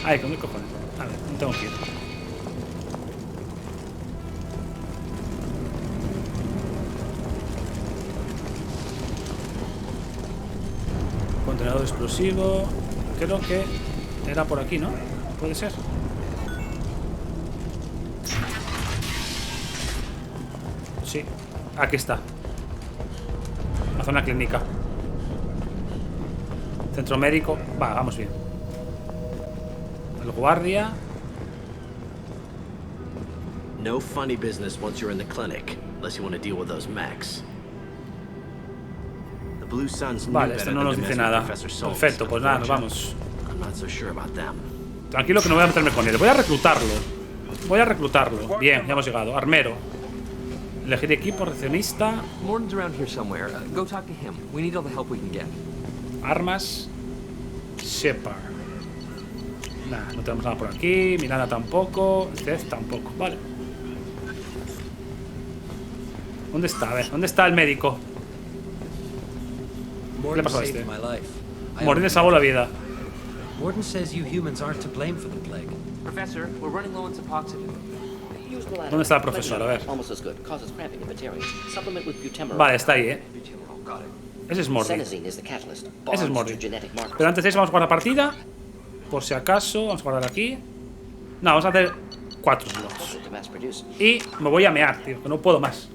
Ay, ¿con qué cojones? A ver, no tengo que ir. Contenedor explosivo. Creo que era por aquí, ¿no? Puede ser. Sí, aquí está. La zona clínica. Centro médico. Va, vamos bien. El guardia. No funny business once you're in the clinic, unless you want to deal with those mechs. The Blue Suns vale, esto no nos dice nada. Perfecto, pues nada, nos vamos. Tranquilo que no voy a meterme con él. Voy a reclutarlo. Voy a reclutarlo. Bien, ya hemos llegado. Armero. Elegir equipo, recepcionista. Armas. Shepard. Nah, no tenemos nada por aquí. Miranda tampoco. Death tampoco. Vale. ¿Dónde está? A ver, ¿dónde está el médico? ¿Qué le pasó a este? Morden le salvó la vida. Morden says you humans aren't to blame for the plague. Professor, we're running low on suboxygen. ¿Dónde está el profesor? A ver. Vale, está ahí, ¿eh? Ese es Morden. Ese es Morden. Pero antes de eso vamos a jugar la partida. Por si acaso, vamos a guardar aquí. No, vamos a hacer 4 slots. Y me voy a mear, tío, que no puedo más.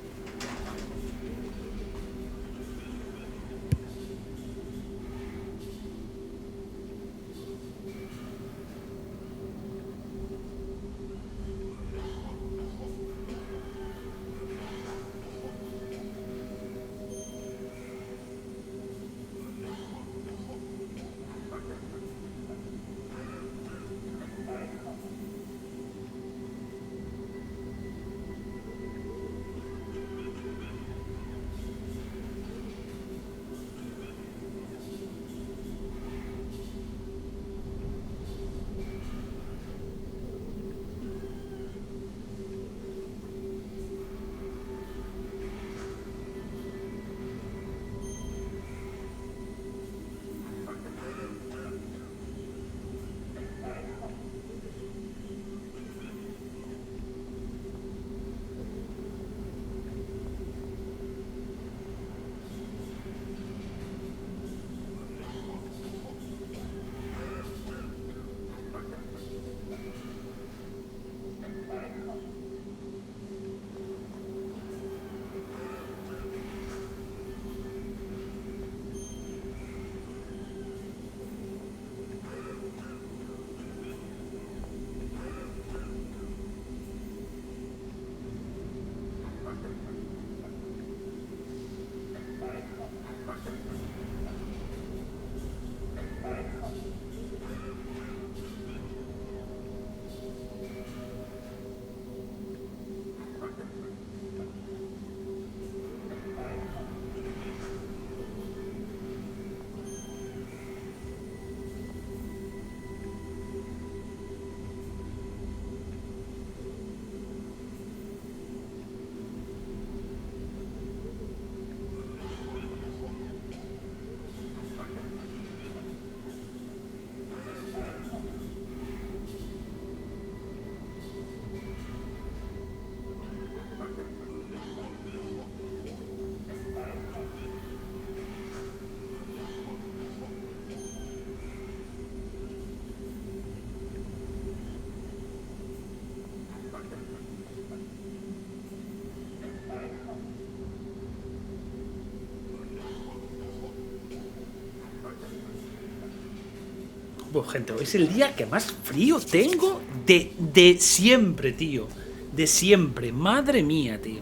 Bueno, gente, hoy es el día que más frío tengo de siempre, tío. De siempre. Madre mía, tío.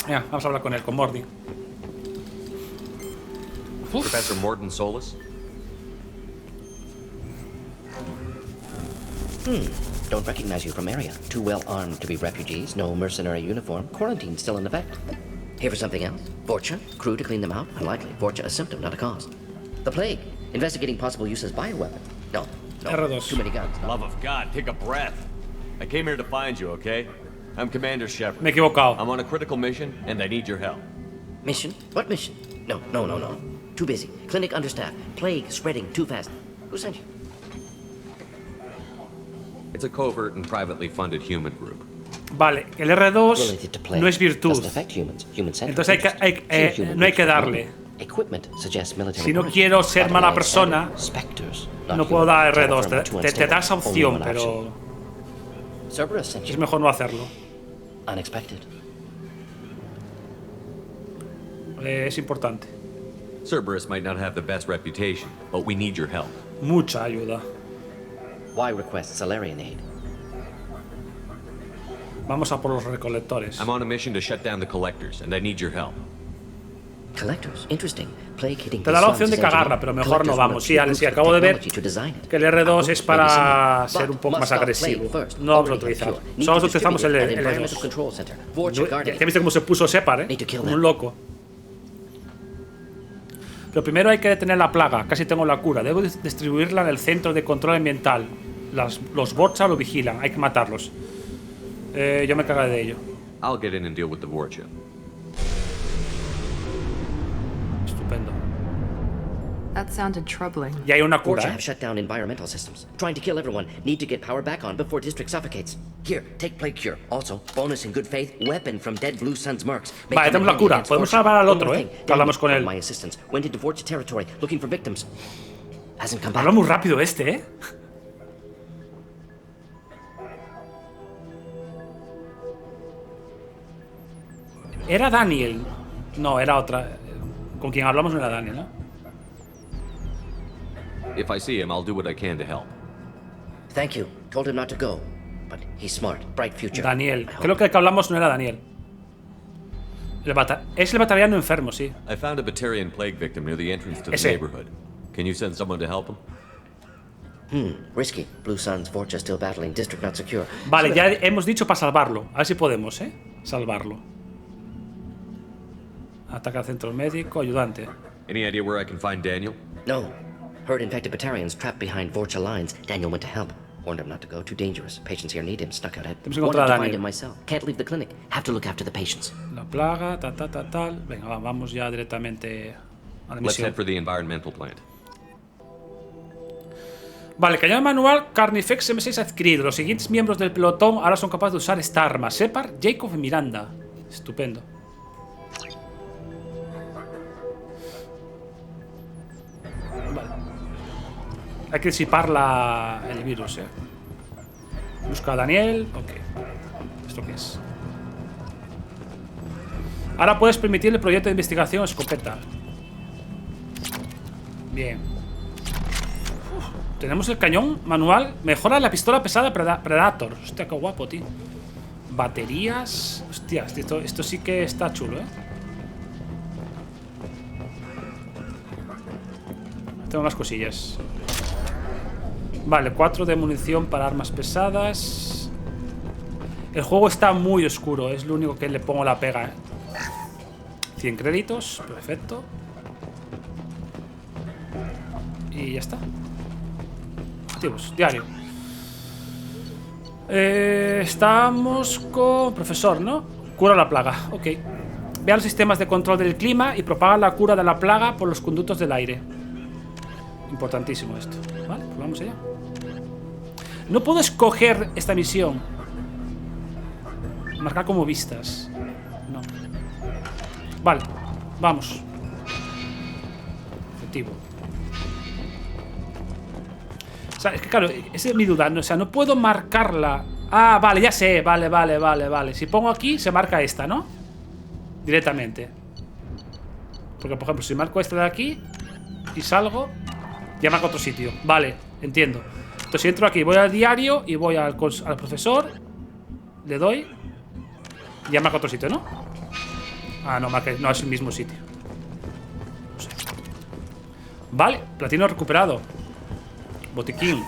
Ya, vamos a hablar con él, con Morty. Professor Morton Solus? Don't recognize you from area. Too well armed to be refugees. No mercenary uniform. Quarantine still in effect. Here for something else? Vorcha? Crew to clean them out? Unlikely. Vorcha a symptom, not a cause. The plague. Investigating possible use as bioweapon. No. R2. Too many guns. Love of God, take a breath. I came here to find you, okay? I'm Commander Shepard. Me he equivocado. I'm on a critical mission, and I need your help. Mission? What mission? No. Too busy. Clinic understaffed. Plague spreading too fast. Who sent you? It's a covert and privately funded human group. Vale, el R2 no es virtud. Entonces no hay que darle. Si no quiero ser mala persona, no puedo dar R2. Te da esa opción, pero es mejor no hacerlo. Es importante. Cerberus might not have the best reputation, but we need your help. Mucha ayuda. Why request Salarian aid? Vamos a por los recolectores. I'm on a mission to shut down the collectors, and I need your help. Collectors, interesting. Plague hitting. Te da la opción de cagarla, pero mejor no vamos. Sí, acabo de ver que el R2 es para ser un poco más agresivo. No vamos a utilizarlo. Solo utilizamos el R2. Ya viste cómo se puso Shepard, como un loco. Pero primero hay que detener la plaga. Casi tengo la cura. Debo distribuirla en el centro de control ambiental. Los Vorcha lo vigilan. Hay que matarlos. Yo me cagaré de ello. I'll get in and deal with the Vorcha. Estupendo. That sounded troubling. Y hay una cura. Vorcha have shut down environmental systems. Trying to kill everyone. Need to get power back on before district suffocates. Here, take plague cure. Also, bonus in good faith, weapon from dead Blue Sun's mercs. Vale, tenemos la cura. Podemos salvar al otro, Que hablamos con él. My assistants went into Vorcha territory looking for victims. Hasn't come back. Habla muy rápido Era Daniel. No, era otra. Con quien hablamos no era Daniel, ¿no? If I see him, I'll do what I can to help. Thank you. Told him not to go. But he's smart. Bright future. Daniel. Creo que el que hablamos no era Daniel. Es el batallano enfermo, sí. I found a Batarian plague victim near the entrance to the neighborhood. Can you send someone to help him? Risky. Blue Sun's Vorcha still battling. District not secure. Vale, ya hemos dicho para salvarlo. A ver si podemos, salvarlo. Ataca al centro médico, ayudante. Any idea where I can find Daniel? No. Heard infected Batarians trapped behind Vorcha lines. Daniel went to help. Warned him not to go. Too dangerous. Patients here need him. Stuck out at. Wanted to find him myself. Can't leave the clinic. Have to look after the patients. La plaga, tal. Venga, vamos ya directamente a la misión. Let's head for the environmental plant. Vale, cañón manual Carnifex M6 adquirido. Los siguientes miembros del pelotón ahora son capaces de usar esta arma. Shepard, Jacob y Miranda. Estupendo. Hay que disipar el virus, Busca a Daniel. Ok. ¿Esto qué es? Ahora puedes permitir el proyecto de investigación escopeta. Bien. Tenemos el cañón manual. Mejora la pistola pesada Predator. Hostia, qué guapo, tío. Baterías. Hostia, esto sí que está chulo, Tengo más cosillas. Vale, 4 de munición para armas pesadas. El juego está muy oscuro. Es lo único que le pongo la pega, 100 créditos, perfecto. Y ya está. Activos, diario. Estamos con profesor, ¿no? Cura la plaga, ok. Vea los sistemas de control del clima y propaga la cura de la plaga por los conductos del aire. Importantísimo esto. Vale, pues vamos allá. No puedo escoger esta misión. Marcar como vistas. No. Vale, vamos. Objetivo. O sea, es que claro, esa es mi duda, ¿no? O sea, no puedo marcarla. Ah, vale, ya sé. Vale. Si pongo aquí, se marca esta, ¿no? Directamente. Porque, por ejemplo, si marco esta de aquí y salgo, ya marca otro sitio. Vale. Entiendo. Entonces si entro aquí, voy al diario y voy al profesor. Le doy. Y ya marca otro sitio, ¿no? Ah, no, marca, no es el mismo sitio. No sé. Vale, platino recuperado. Botiquín.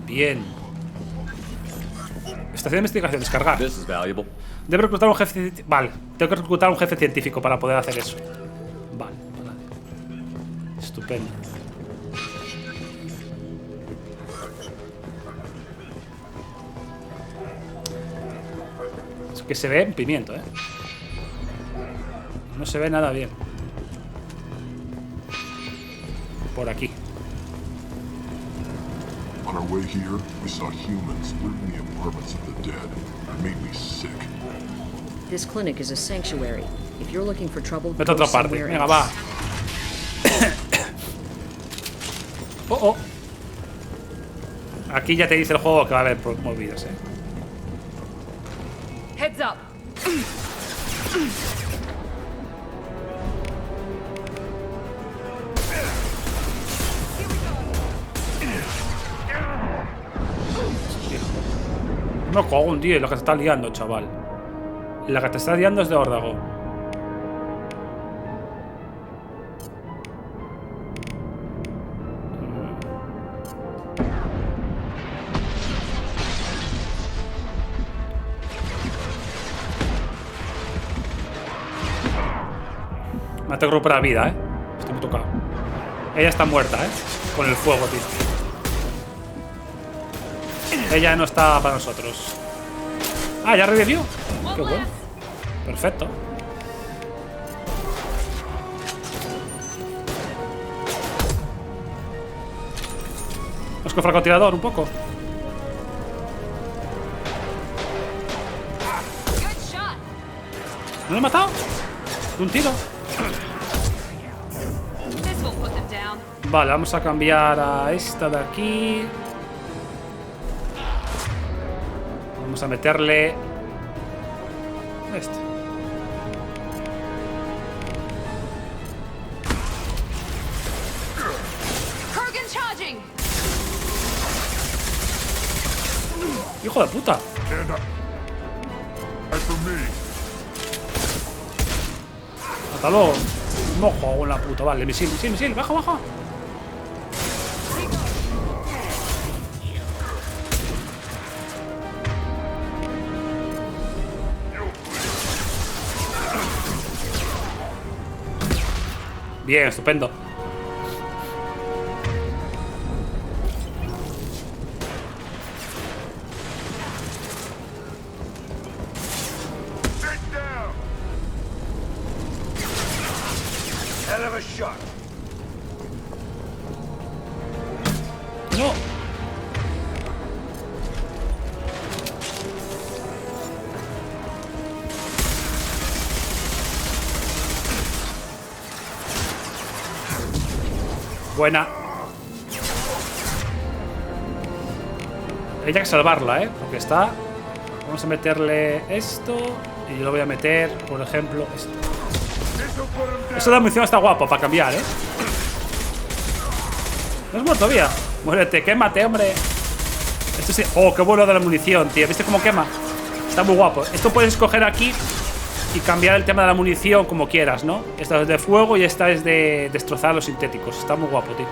Bien. Estación de investigación, descargar. Debe reclutar un jefe. Vale, tengo que reclutar un jefe científico para poder hacer eso. Vale, vale. Estupendo. Es que se ve un pimiento, ¿eh? No se ve nada bien. Por aquí. On our way here, we saw humans looting the apartments of the dead. It made me sick. This clinic is a sanctuary. If you're looking for trouble, Vete a otra parte. Venga, va. Oh, oh. Aquí ya te dice el juego que va a haber movidas, Heads up. No cago un tío, la que te está liando, chaval. La que te está liando es de órdago. Me tengo que recuperar vida, Estoy muy tocado. Ella está muerta, con el fuego, tío. Ella no está para nosotros. Ah, ya revivió. Qué bueno. Perfecto. Vamos con francotirador un poco. ¿No lo he matado? De un tiro. Vale, vamos a cambiar a esta de aquí. Vamos a meterle este. ¡Hijo de puta! Hasta luego. Mojo con la puta. Vale, misil, misil, misil. Baja, baja. Bien, estupendo. No. Buena. Hay que salvarla, porque está. Vamos a meterle esto. Y yo lo voy a meter, por ejemplo, esto. Eso de la munición está guapo para cambiar, No es muerto todavía. Muérete, quémate, hombre. Esto sí. Oh, qué bueno de la munición, tío. ¿Viste cómo quema? Está muy guapo. Esto puedes escoger aquí y cambiar el tema de la munición como quieras, ¿no? Esta es de fuego y esta es de destrozar los sintéticos. Está muy guapo, tío.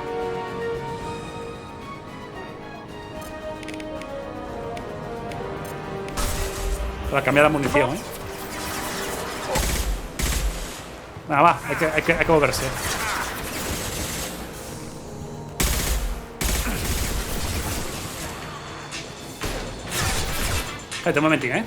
Para cambiar la munición, Nada, va, hay que moverse. Espérate un momentín,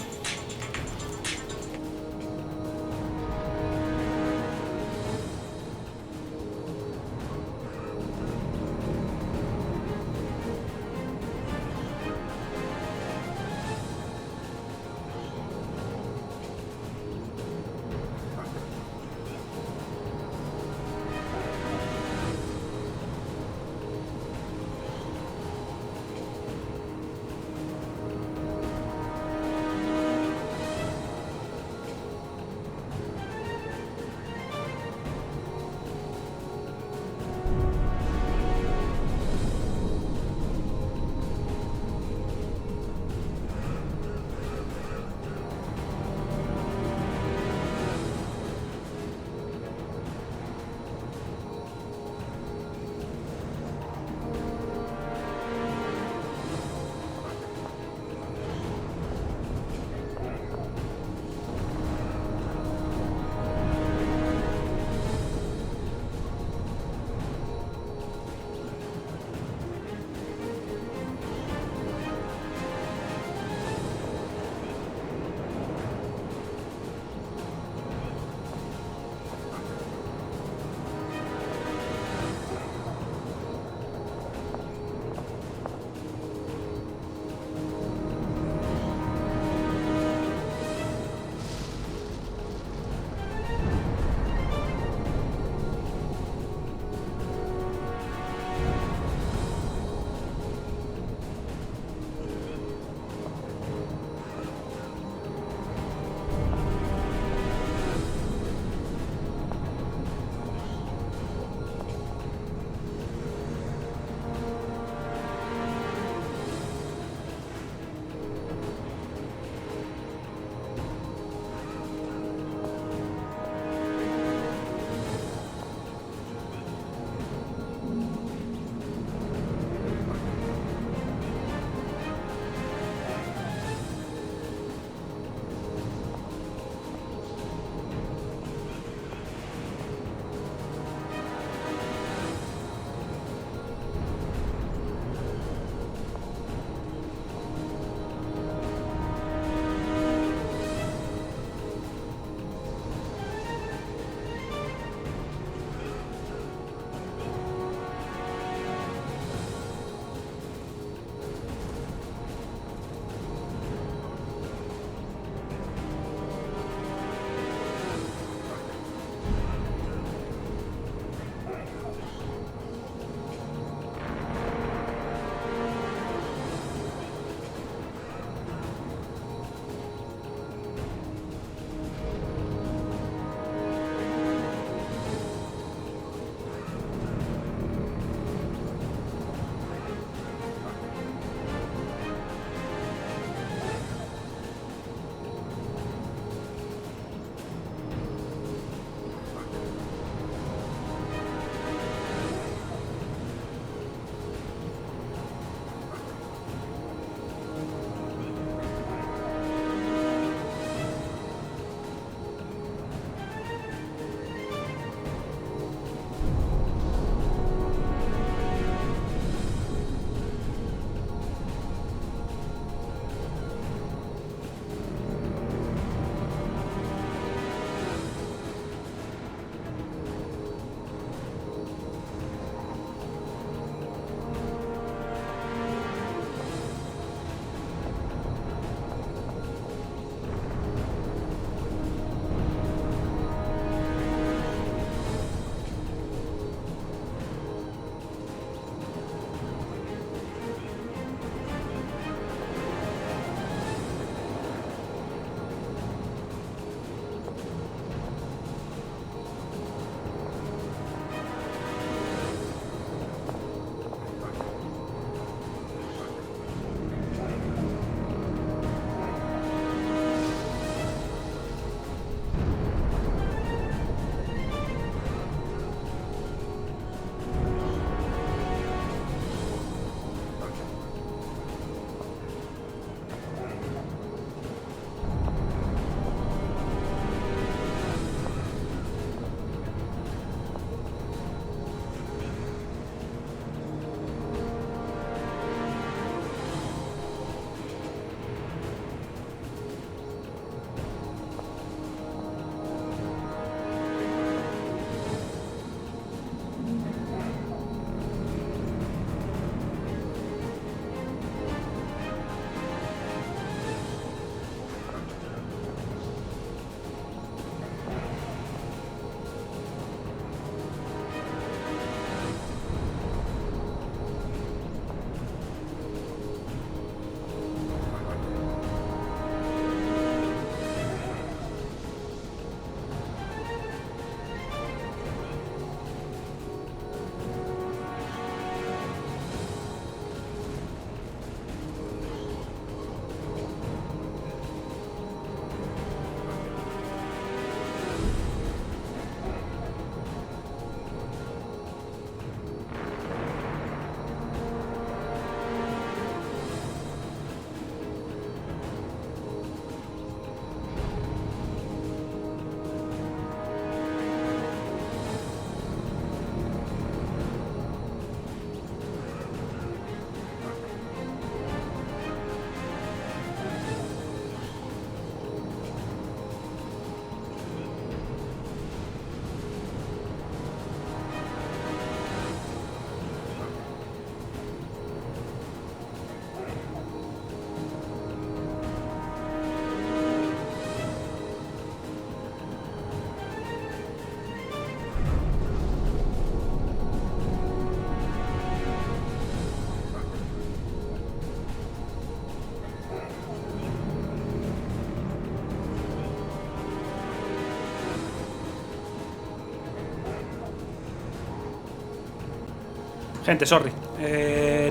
Gente, sorry.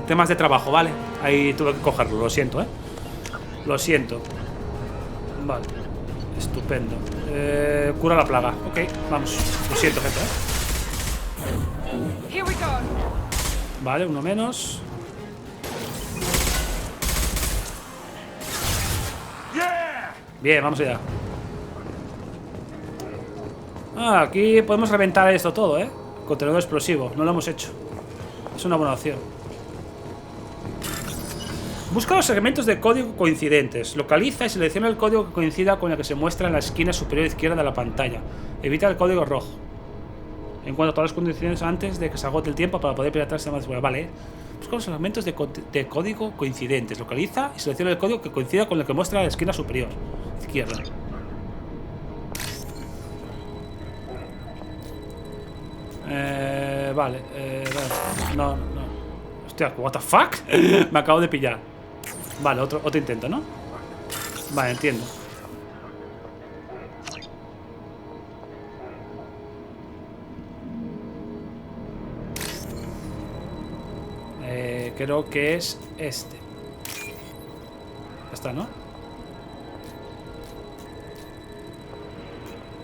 Temas de trabajo, ¿vale? Ahí tuve que cogerlo, lo siento, ¿eh? Lo siento. Vale. Estupendo. Cura la plaga. Ok, vamos. Lo siento, gente, ¿eh? Vale, uno menos. Bien, vamos allá. Aquí podemos reventar esto todo, ¿eh? Contenedor explosivo. No lo hemos hecho. Es una buena opción. Busca los segmentos de código coincidentes. Localiza y selecciona el código que coincida con el que se muestra en la esquina superior izquierda de la pantalla. Evita el código rojo. Encuentra todas las condiciones antes de que se agote el tiempo para poder piratarse más después. Vale. Busca los segmentos de código coincidentes. Localiza y selecciona el código que coincida con el que muestra en la esquina superior izquierda. Vale. No. Hostia, what the fuck? Me acabo de pillar. Vale, otro intento, ¿no? Vale, entiendo. Creo que es este. Ya está, ¿no?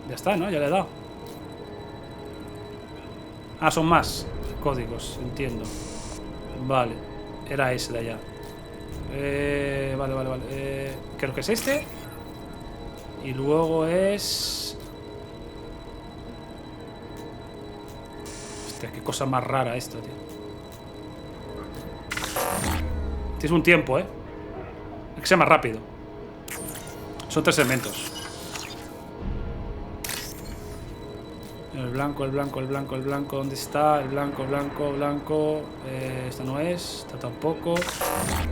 Ya está, ¿no? Ya le he dado. Ah, son más códigos, entiendo. Vale, era ese de allá. Vale. Creo que es este. Y luego es... Hostia, qué cosa más rara esto, tío. Tienes un tiempo, ¿eh? Hay que ser más rápido. Son 3 segmentos. El blanco. ¿Dónde está? El blanco. Esta no es. Esta tampoco.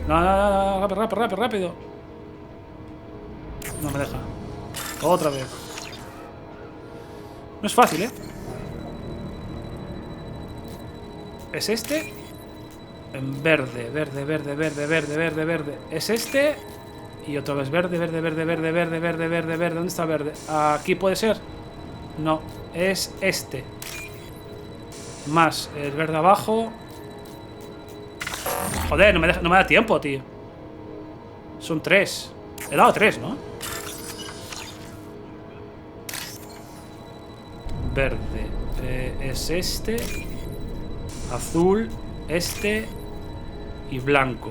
No. Rápido. No me deja. Otra vez. No es fácil, ¿eh? Es este. En verde. Es este. Y otra vez verde. ¿Dónde está verde? Aquí puede ser. No, es este. Más el verde abajo. Joder, no me da tiempo, tío. Son 3. He dado 3, ¿no? Verde. Es este. Azul. Este. Y blanco.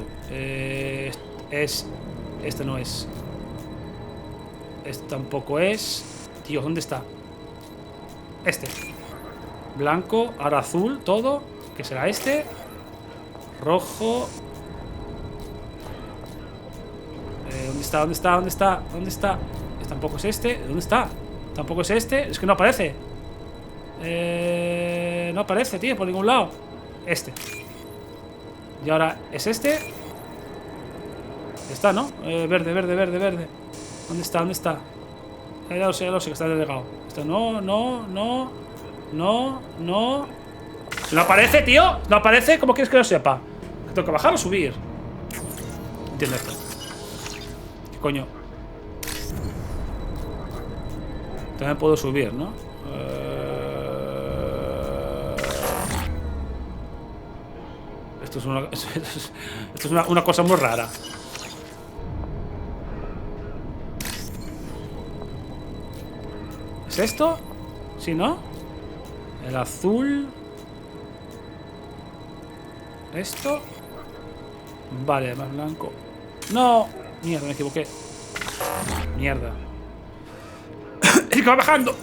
Este no es. Este tampoco es. Tío, ¿dónde está? Este. Blanco, ahora azul, todo. Que será este. Rojo. ¿Dónde está? Tampoco es este. ¿Dónde está? Tampoco es este. Es que no aparece. No aparece, tío, por ningún lado. Este. Y ahora es este. Está, ¿no? Verde. ¿Dónde está? Ya lo sé, que está delegado. No. ¿No aparece, tío? ¿No aparece? ¿Cómo quieres que lo sepa? ¿Tengo que bajar o subir? Entiendo esto. ¿Qué coño? También puedo subir, ¿no? Esto es una cosa muy rara. ¿Es esto? ¿Sí, no? El azul. Esto. Vale, más blanco. ¡No! Mierda, me equivoqué. Mierda. Es que va bajando.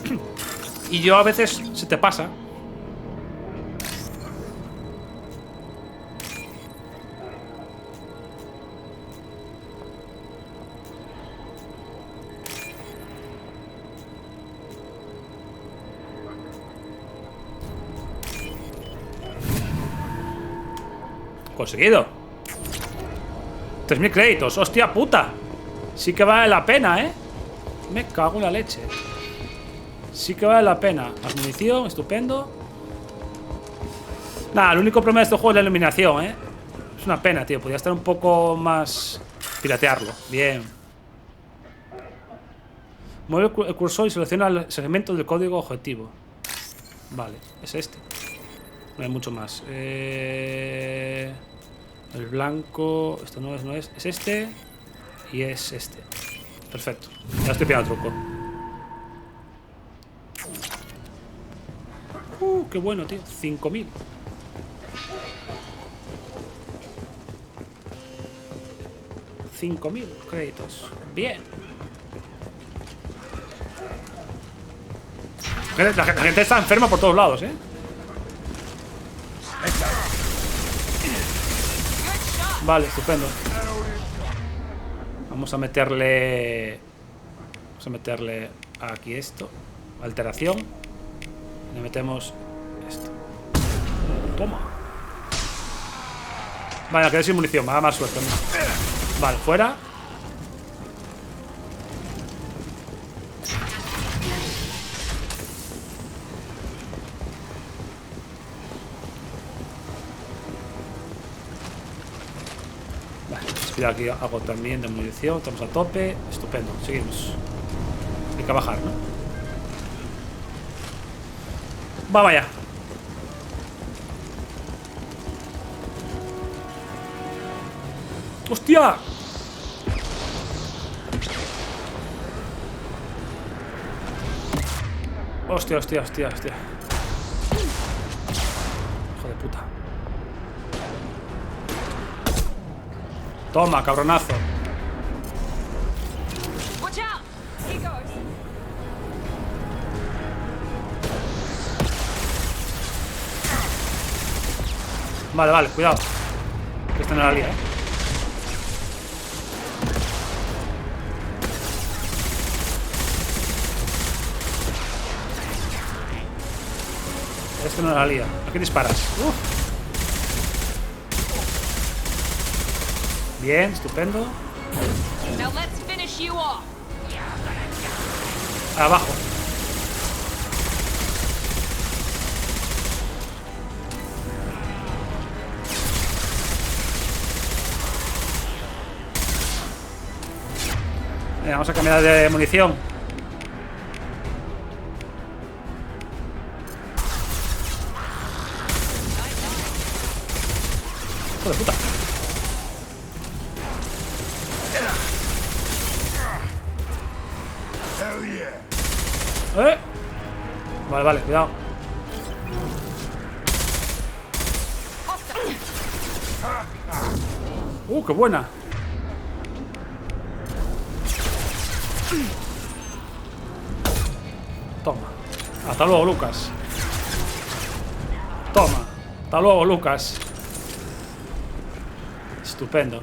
Y yo a veces se te pasa. Conseguido. 3000 créditos. ¡Hostia puta! Sí que vale la pena, ¿eh? Me cago en la leche. Sí que vale la pena. Más munición, estupendo. Nada, el único problema de este juego es la iluminación, ¿eh? Es una pena, tío. Podría estar un poco más... Piratearlo. Bien. Mueve el cursor y selecciona el segmento del código objetivo. Vale, es este. No hay mucho más. El blanco. Esto no es. Es este. Y es este. Perfecto. Ya estoy pillando el truco. Qué bueno, tío. 5000. $5.000 créditos. Bien. La gente está enferma por todos lados, ¿eh? Vale, estupendo. Vamos a meterle aquí esto. Alteración. Le metemos esto. Toma. Vale, quedé sin munición. Me da más suerte, ¿no? Vale, fuera. Vale, aquí hago también de munición. Estamos a tope. Estupendo, seguimos. Hay que bajar, ¿no? Vamos allá. ¡Hostia! Hostia. Hijo de puta. Toma, cabronazo. Vale, cuidado. Que esta no la lía, ¿eh? Este no la lía. ¿A qué disparas? Bien, estupendo. Abajo. Vamos a cambiar de munición. Hijo de puta. Vale, cuidado. Qué buena. Toma. Hasta luego, Lucas. Toma. Hasta luego, Lucas. Estupendo.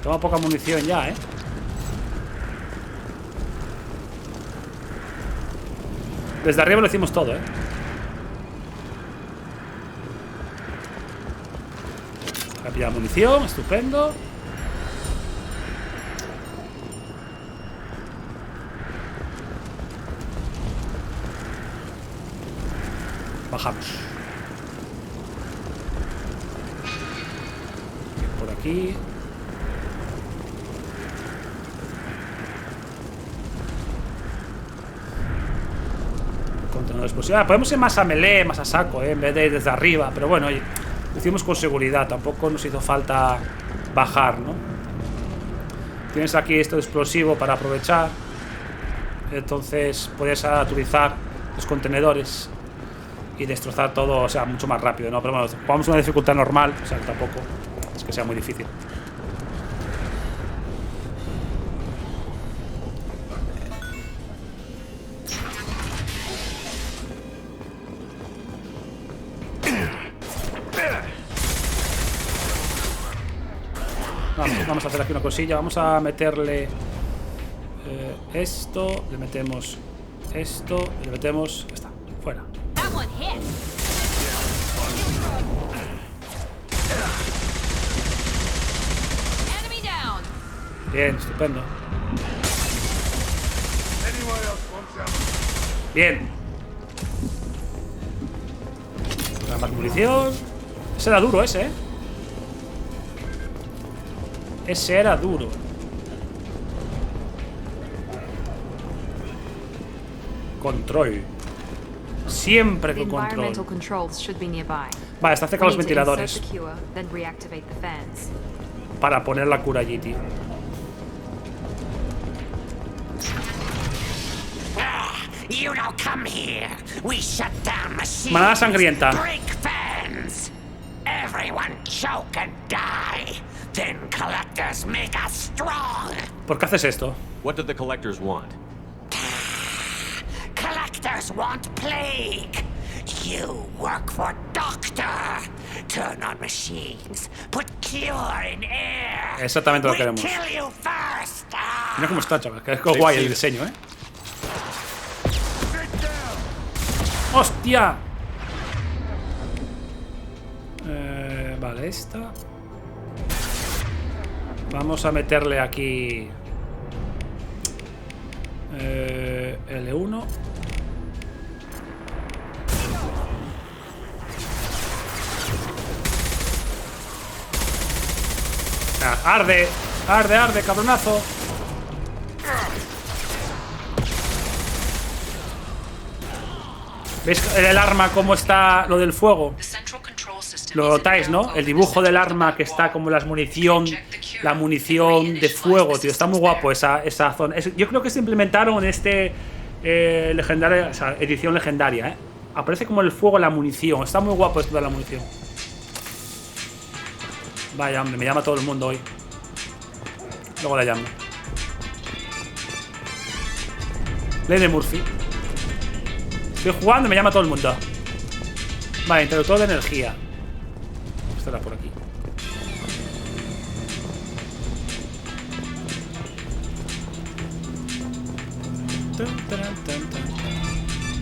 Toma poca munición ya, ¿eh? Desde arriba lo hicimos todo, ¿eh? Voy a pillar munición, estupendo. Bajamos. Por aquí. Contenedores posibles. Podemos ir más a melee, más a saco, en vez de ir desde arriba. Pero bueno, oye, lo hicimos con seguridad. Tampoco nos hizo falta bajar, ¿no? Tienes aquí esto de explosivo para aprovechar. Entonces puedes utilizar los contenedores y destrozar todo, o sea, mucho más rápido, ¿no? Pero bueno, jugamos una dificultad normal, o sea, que tampoco es que sea muy difícil. Vamos a hacer aquí una cosilla. Vamos a meterle esto, le metemos esto, le metemos... Ya está, fuera. Bien, estupendo. Bien. Más munición. Ese era duro, ese, ¿eh? Ese era duro. Control. Siempre The con control. environmental controls should be nearby. Vale, está cerca de los We need to insert ventiladores. the cure, then reactivate the fans. Para poner la cura allí, tío. You don't come here. We shut down machines. Manada sangrienta. Break fans. Everyone choke and die. Then collectors make us strong. ¿Por qué haces esto? What did the collectors want? Collectors want plague. You work for Doctor. Turn on machines. Put cure in air. Exactamente lo que We queremos. kill you first. Mira cómo está, chaval. Que es guay el diseño, ¿eh? ¡Hostia! Vale, esta. Vamos a meterle aquí L1. Ah, arde, arde, arde, cabronazo. ¿Veis el arma cómo está lo del fuego? Lo notáis, ¿no? El dibujo del arma que está como la munición de fuego, tío. Está muy guapo esa zona. Yo creo que se implementaron en este legendaria, o sea, edición legendaria, ¿eh? Aparece como el fuego la munición. Está muy guapo esto de la munición. Vaya, hombre, me llama todo el mundo hoy. Luego la llamo. Ley de Murphy. Estoy jugando y me llama todo el mundo. Vale, interruptor de energía. Estará por aquí.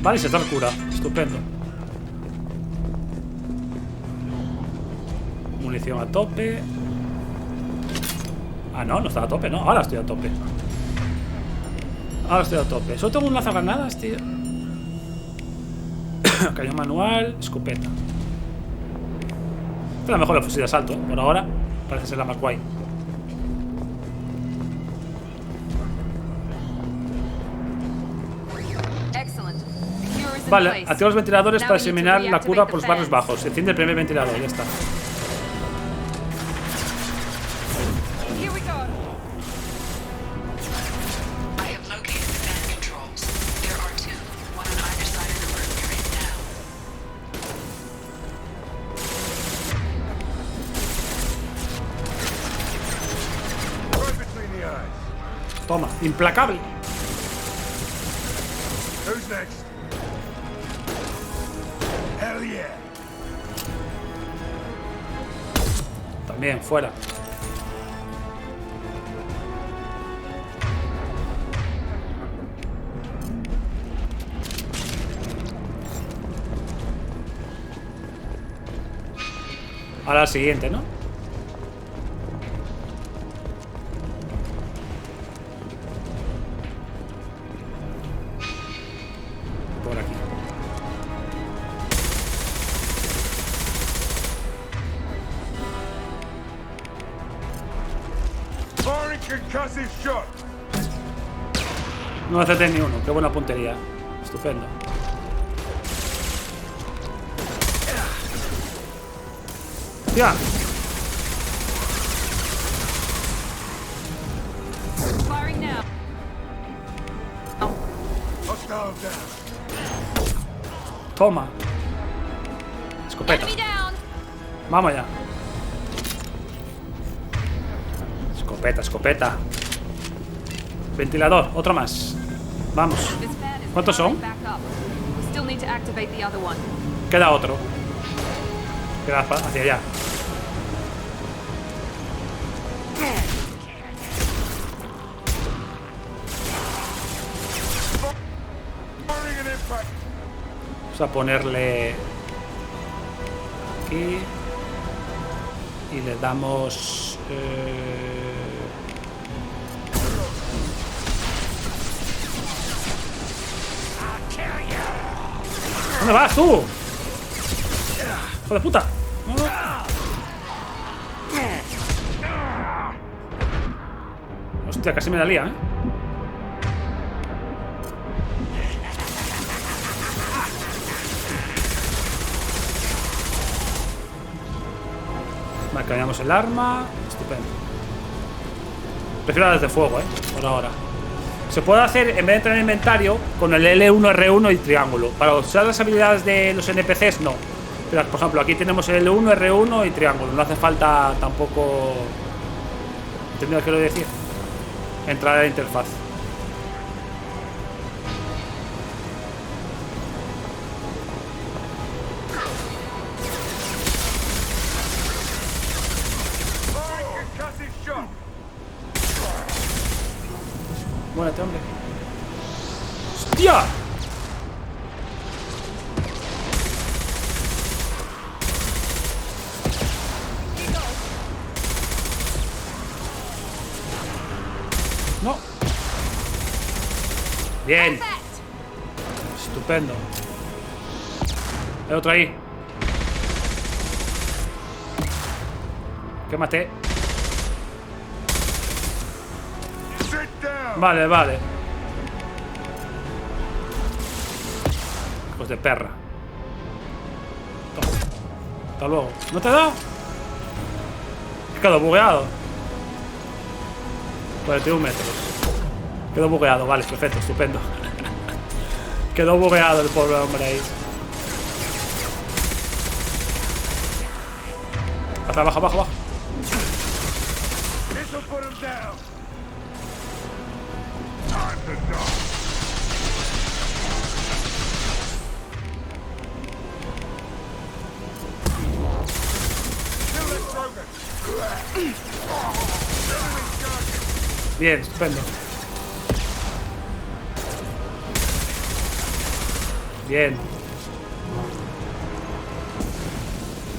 Vale, se está el cura. Estupendo. Munición a tope. Ah, no, no está a tope, ¿no? Ahora estoy a tope. Ahora estoy a tope. Solo tengo un lanzagranadas, tío. Cañón manual, escopeta. Esta es la mejor, la fusil de asalto, ¿eh? Por ahora parece ser la más guay. Vale, activa los ventiladores para diseminar la cura por los barrios bajos. Se enciende el primer ventilador, ya está. Toma, implacable. Who's next? Hell yeah. También, fuera. Ahora el siguiente, ¿no? Por aquí. No acerté ni uno, qué buena puntería. Estupendo. ¡Hostia! Toma. Escopeta. Vamos ya. Escopeta, escopeta. Ventilador, otro más. Vamos. ¿Cuántos son? Queda otro. Queda hacia allá. Vamos a ponerle aquí y le damos ¿dónde vas tú? ¡Hijo de puta! Hostia, casi me la lía, ¿eh? Vale, cambiamos el arma. Estupendo. Prefiero las de fuego, por ahora. Se puede hacer, en vez de entrar en el inventario, con el L1, R1 y triángulo. Para usar las habilidades de los NPCs, no. Pero, por ejemplo, aquí tenemos el L1, R1 y triángulo. No hace falta tampoco... ¿Entendés lo que quiero decir? Entrar a la interfaz. Muérete, hombre. ¡Hostia! No. Bien. Estupendo. Hay otro ahí. Que maté. Vale, vale. Hijos de perra. Toma. Hasta luego. ¿No te he dado? Quedó bugueado. 41 metros. Quedó bugueado, vale, perfecto, estupendo. Quedó bugueado el pobre hombre ahí. Hasta abajo, abajo, abajo. Bien, estupendo. Bien.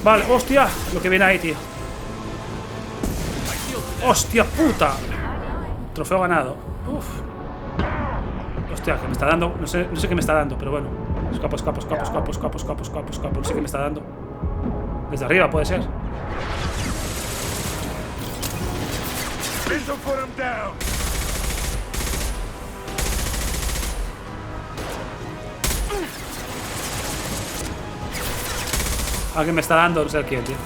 Vale, hostia, lo que viene ahí, tío. Hostia puta. Trofeo ganado. Uf. Hostia, que me está dando. No sé qué me está dando, pero bueno. Escapo. No sé qué me está dando. Desde arriba puede ser. Alguien me está dando, no sé quién, tío.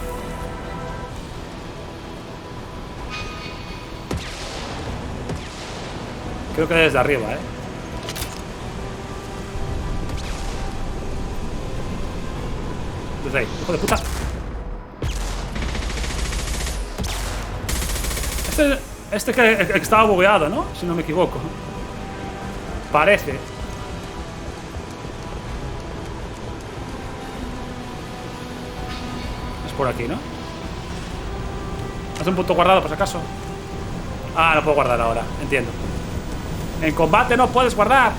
Creo que desde arriba, Desde ahí, hijo de puta. Este que estaba bugueado, ¿no? Si no me equivoco. Parece. Es por aquí, ¿no? ¿Hace un punto guardado por si acaso? Ah, no puedo guardar ahora, entiendo. En combate no puedes guardar.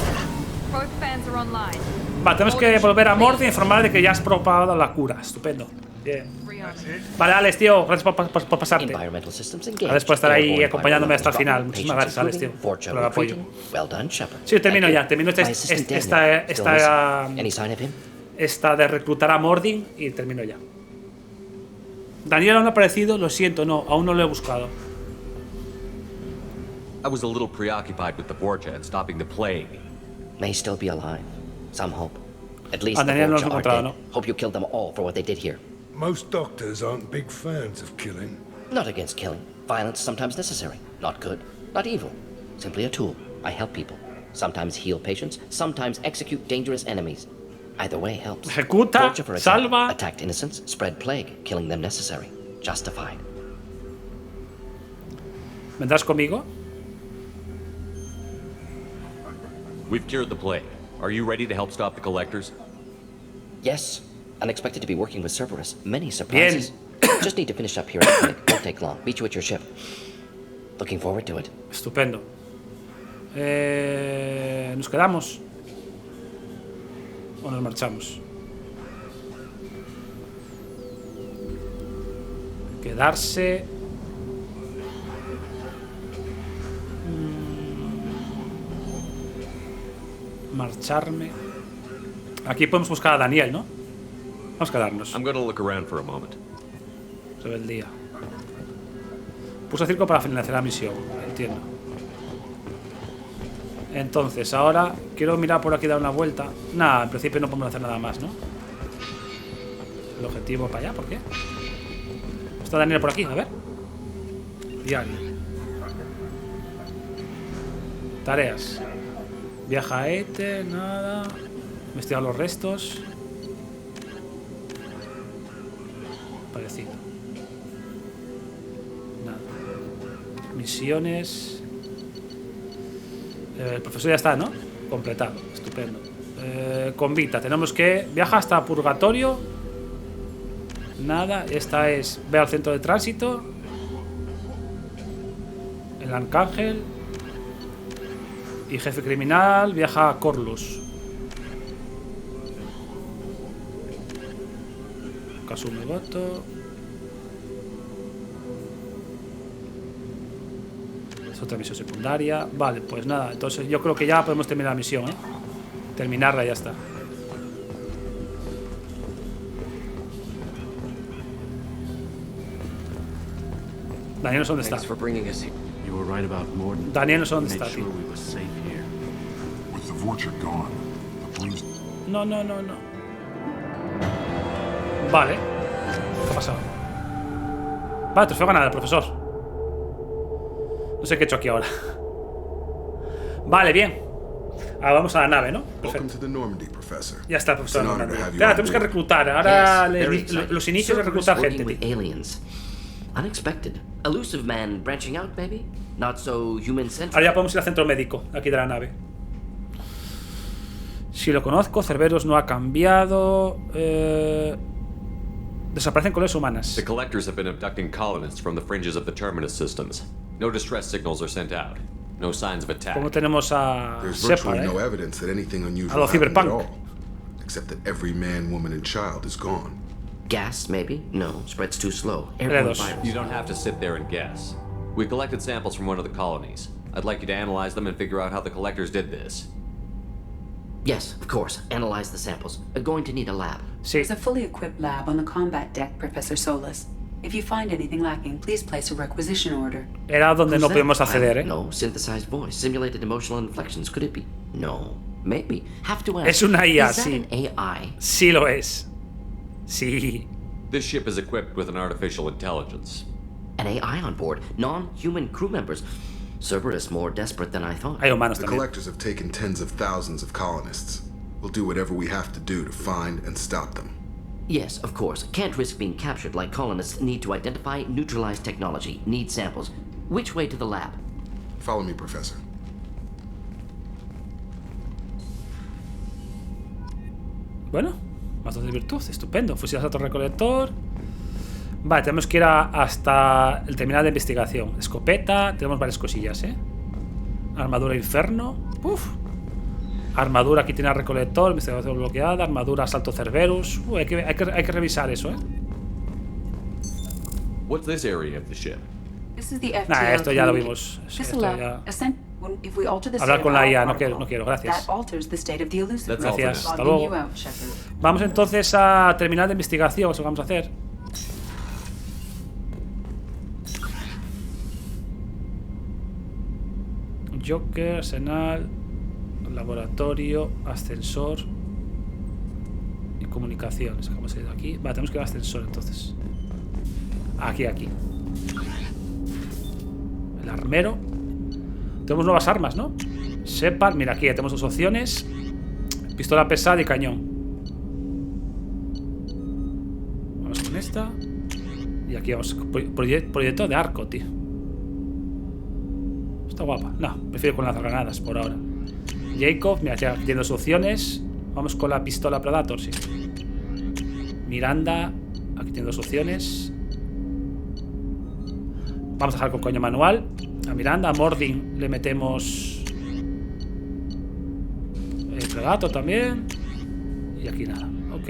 Vale, tenemos que volver a Morty y informar de que ya has propagado la cura. Estupendo. Bien. Vale, Alex, tío, gracias por pasarte. Gracias por estar ahí acompañándome hasta el final. Muchísimas gracias, Alex, tío, por el apoyo. Sí, termino ya. Termino esta de reclutar a Mordin y termino ya. Daniel aún no ha aparecido, lo siento, no, aún no lo he buscado. I was a little preoccupied with the Borgia and stopping the plague. May still be alive. Some hope. At least the Daniel no Borgia lo he are encontrado, dead. ¿no? Hope you killed them all for what they did here. Most doctors aren't big fans of killing. Not against killing. Violence is sometimes necessary. Not good, not evil. Simply a tool. I help people. Sometimes heal patients, sometimes execute dangerous enemies. Either way helps. Ejecuta, Borgia, for example, salva. attacked innocents, spread plague, killing them necessary. Justified. ¿Vendrás conmigo? We've cured the plague. Are you ready to help stop the collectors? Yes. Unexpected to be working with Cerberus. Many surprises. Just need to finish up here at the clinic. Won't take long. Meet you at your ship. Looking forward to it. Estupendo. ¿Nos quedamos? ¿O nos marchamos? Quedarse. Marcharme. Aquí podemos buscar a Daniel, ¿no? Vamos a quedarnos. I'm gonna look around for a moment. Se ve el día. Puse circo para finalizar la misión. Entiendo. Entonces, ahora quiero mirar por aquí, dar una vuelta. Nada, en principio no podemos hacer nada más, ¿no? El objetivo para allá, ¿por qué? Está Daniel por aquí, a ver. Diario. Tareas. Viaja a Ete, nada. Investiga los restos. Parecido. Nada. Misiones. El profesor ya está, ¿no? Completado. Estupendo. Con Vita. Tenemos que... Viaja hasta Purgatorio. Nada. Esta es... Ve al centro de tránsito. El Arcángel. Y jefe criminal. Viaja a Corlus. Kasume Goto. Es otra misión secundaria. Vale, pues nada. Entonces yo creo que ya podemos terminar la misión, ¿eh? Terminarla y ya está. Daniel no sé dónde está. Daniel no sé dónde está, tío. No. Vale. ¿Qué ha pasado? Vale, trofeo ganado, profesor. No sé qué he hecho aquí ahora. Vale, bien. Ahora vamos a la nave, ¿no? Perfecto. Ya está, profesor. Claro, tenemos que reclutar. Ahora los inicios de reclutar gente, tío. Unexpected. Elusive man branching out, maybe? Not so human-centric. Ahora ya podemos ir al centro médico, aquí de la nave. Si lo conozco, Cerberus no ha cambiado. Desaparecen colonias humanas. The collectors have been abducting colonists from the fringes of the terminus systems. No distress signals are sent out. No signs of attack. Como tenemos a Shepard, no evidence that anything unusual a lo Cyberpunk. at all, except that every man, woman, and child is gone. Gas, maybe? No, spread's too slow. Airborne virus. You don't have to sit there and guess. We collected samples from one of the colonies. I'd like you to analyze them and figure out how the collectors did this. Yes, of course. Analyze the samples. We're going to need a lab. There's a fully equipped lab on the combat deck, Professor Solis. If you find anything lacking, please place a requisition order. Era donde no podemos acceder, ¿eh? No, synthesized voice, simulated emotional inflections. Could it be? No. Maybe. Have to ask. Es una IA, is that sí. an AI? Sí lo es. Sí. This ship is equipped with an artificial intelligence. An AI on board. Non-human crew members. Cerberus more desperate than I thought. Hay humanos the también. collectors have taken tens of thousands of colonists. We'll do whatever we have to do to find and stop them. Yes, of course. Can't risk being captured like colonists need to identify, neutralize technology, need samples. Which way to the lab? Follow me, Professor. Bueno, más dos de virtud, estupendo. Fusilas a recolector. Vale, tenemos que ir hasta el terminal de investigación. Escopeta, tenemos varias cosillas, ¿eh? Armadura inferno. Uf. Armadura, aquí tiene recolector, investigación bloqueada. Armadura asalto Cerberus. Hay que revisar eso, ¿eh? What's this area of the ship? Nah, esto ya lo vimos. Esto ya... Hablar con la IA, no quiero, gracias. Gracias, hasta luego. Vamos entonces a terminar de investigación, eso vamos a hacer. Joker, Arsenal, laboratorio, ascensor y comunicaciones. Vamos a ir aquí. Vale, tenemos que ir al ascensor entonces. Aquí. El armero. Tenemos nuevas armas, ¿no? Shepard, mira, aquí ya tenemos dos opciones. Pistola pesada y cañón. Vamos con esta. Y aquí vamos. Proyecto de arco, tío. Está guapa. No, prefiero con las granadas por ahora. Jacob, mira, aquí tiene dos opciones. Vamos con la pistola Predator, sí. Miranda, aquí tiene dos opciones. Vamos a dejar con coño manual. A Miranda, a Mordin le metemos el Predator también. Y aquí nada, ok.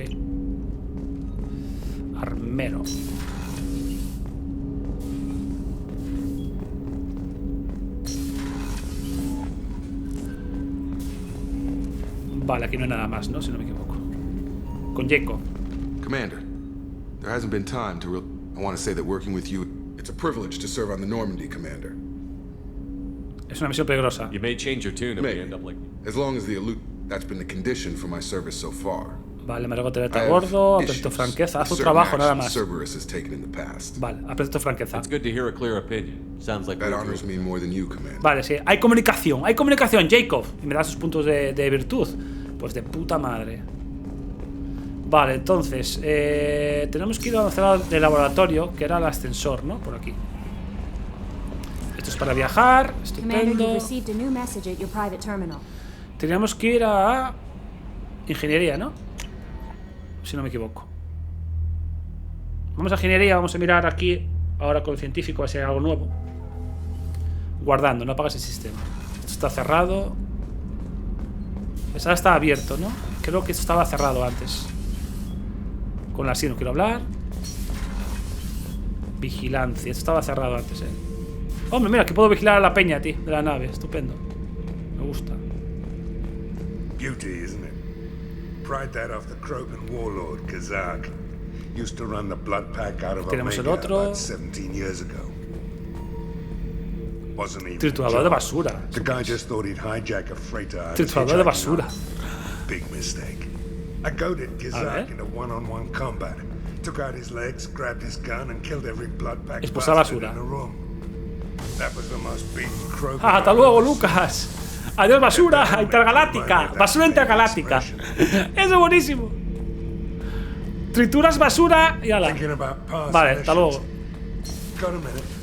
Armero. Vale, aquí no hay nada más, ¿no? Si no me equivoco. Con Jacob. Commander, there hasn't been time to I want to say that working with you, it's a privilege to serve on the Normandy, Commander. Es una misión peligrosa. You may change your tune if we end up like... As long as the that's been the condition for my service so far. Vale, me regotereta a bordo, aprecio franqueza, haz tu trabajo nada más. Cerberus has taken in the past. Vale, aprecio franqueza. It's good to hear a clear opinion. Sounds like That honors me more than you, Commander. Vale, sí, hay comunicación, Jacob. Y me da sus puntos de virtud. Pues de puta madre. Vale, entonces tenemos que ir a la zona del laboratorio, que era el ascensor, ¿no? Por aquí. Esto es para viajar, estupendo. Teníamos que ir a ingeniería, ¿no? Si no me equivoco. Vamos a ingeniería, vamos a mirar aquí ahora con el científico si hay algo nuevo. Guardando, no apagas el sistema. Esto está cerrado. Esa está abierto, ¿no? Creo que esto estaba cerrado antes. Con la sí no quiero hablar. Vigilancia, esto estaba cerrado antes, Hombre, mira, que puedo vigilar a la peña, tío, de la nave, estupendo. Me gusta. Beauty, isn't it? Pried that off the Krogan warlord, Kazak. Used to run the blood pack out of Tenemos el Omega otro. about 17 years ago. Wasn't even Triturador a de job. basura. The guy just thought he'd hijack a freighter. I was Triturador de hitchhiking basura. off. Big mistake. I goaded Kazak into one-on-one combat. Took out his legs, grabbed his gun, and killed every blood pack Expulsar bastard basura. in the room. That was the most beaten Krogan. Ah, hasta luego, Lucas. Adiós, basura intergaláctica. Basura intergaláctica. Eso es buenísimo. Trituras basura y ala. Vale, hasta luego.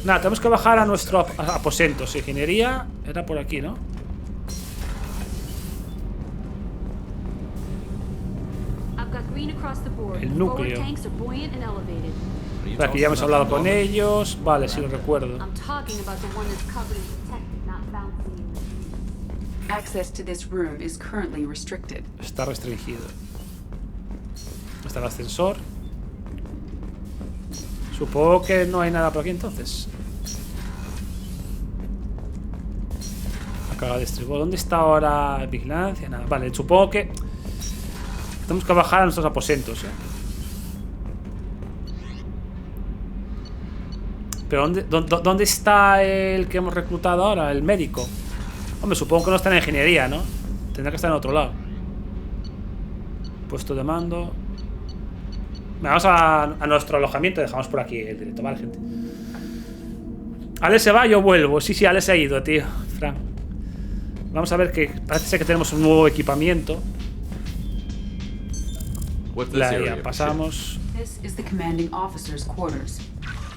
Nada, tenemos que bajar a nuestro aposento. Ingeniería era por aquí, ¿no? El núcleo. Aquí ya hemos hablado con ellos. Vale, sí lo recuerdo. Access to this room is currently restricted. Está restringido. Está el ascensor. Supongo que no hay nada por aquí entonces. Acaba de distribuir. ¿Dónde está ahora vigilancia? Nada. Vale, supongo que tenemos que bajar a nuestros aposentos, Pero ¿dónde está el que hemos reclutado ahora? El médico. Hombre, supongo que no está en ingeniería, ¿no? Tendrá que estar en otro lado. Puesto de mando. Vamos a nuestro alojamiento. Dejamos por aquí el directo, ¿vale, gente? Ale se va, yo vuelvo. Sí, Ale se ha ido, tío. Fran. Vamos a ver que parece ser que tenemos un nuevo equipamiento. Ya pasamos. This is the commanding officer's quarters.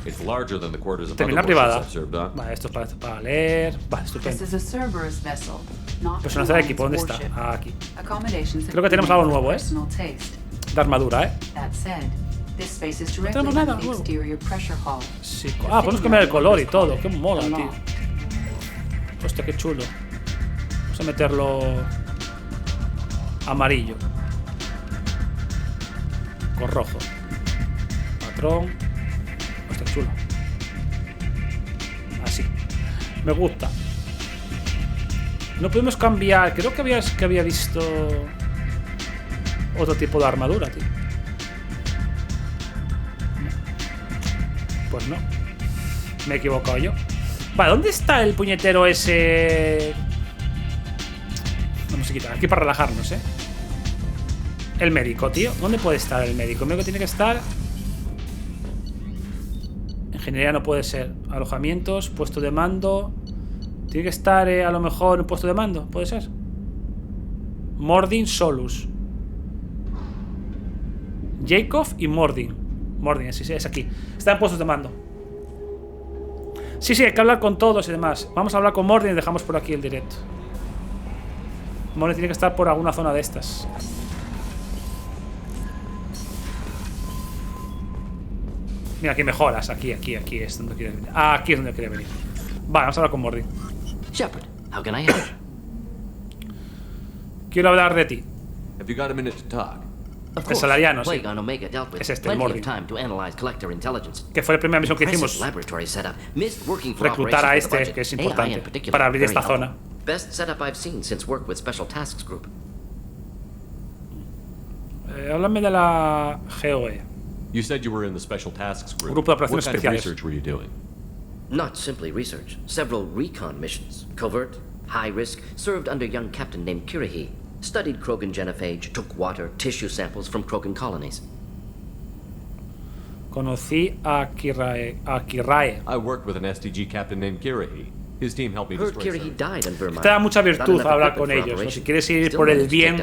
It's larger than the quarters of Termina other privada. warships I've served on. Vale, esto es para leer. Vale, This estupendo. is a Cerberus vessel, not Personalizar an el equipo, ¿dónde está? warship. Ah, aquí. Accommodations Creo que tenemos algo nuevo, personal taste. De armadura, That said, this space is No directly tenemos nada under the nuevo. exterior pressure hall. Sí. Ah, podemos cambiar el color y todo. Qué mola, tío. Hostia, qué chulo. Vamos a meterlo amarillo. Con rojo. Patrón. Hostia, chulo. Así. Me gusta. No podemos cambiar. Creo que había visto otro tipo de armadura, tío. Pues no. Me he equivocado yo. Vale, ¿dónde está el puñetero ese? Vamos a quitar aquí para relajarnos, El médico, tío. ¿Dónde puede estar el médico? El médico tiene que estar. Ingeniería no puede ser. Alojamientos, puesto de mando. Tiene que estar a lo mejor en puesto de mando. ¿Puede ser? Mordin Solus. Jacob y Mordin. Mordin, sí, es aquí. Está en puestos de mando. Sí, hay que hablar con todos y demás. Vamos a hablar con Mordin y dejamos por aquí el directo. Mordin tiene que estar por alguna zona de estas. Mira, aquí mejoras. Aquí es donde quieres venir. Aquí es donde quiere venir. Vale, vamos a hablar con Mordin. Shepard, how can I help? Quiero hablar de ti. Have you got a minute to talk? Of El course, salariano, sí. Plague on Omega dealt with Es este, el plenty of Mordin. time to analyze collector intelligence. Que fue la primera misión que Impressive hicimos. laboratory setup. Missed working for Reclutar a operations with este, a que es budget. AI in importante, particular, para abrir very esta helpful. zona. Best setup I've seen since work with Special Tasks Group. Háblame de la GOE. You said you were in the Special Tasks Group. Grupo de What operaciones kind of especiales. research were you doing? Not simply research. Several recon missions. Covert, high risk, served under young captain named Kirihi. Studied Krogan genophage, took water, tissue samples from Krogan colonies. Conocí a Kirae. I worked with an SDG captain named Kirahi. His team helped me destroy Segadores. Te da mucha virtud hablar con ellos, ¿no? Si quieres ir por el bien,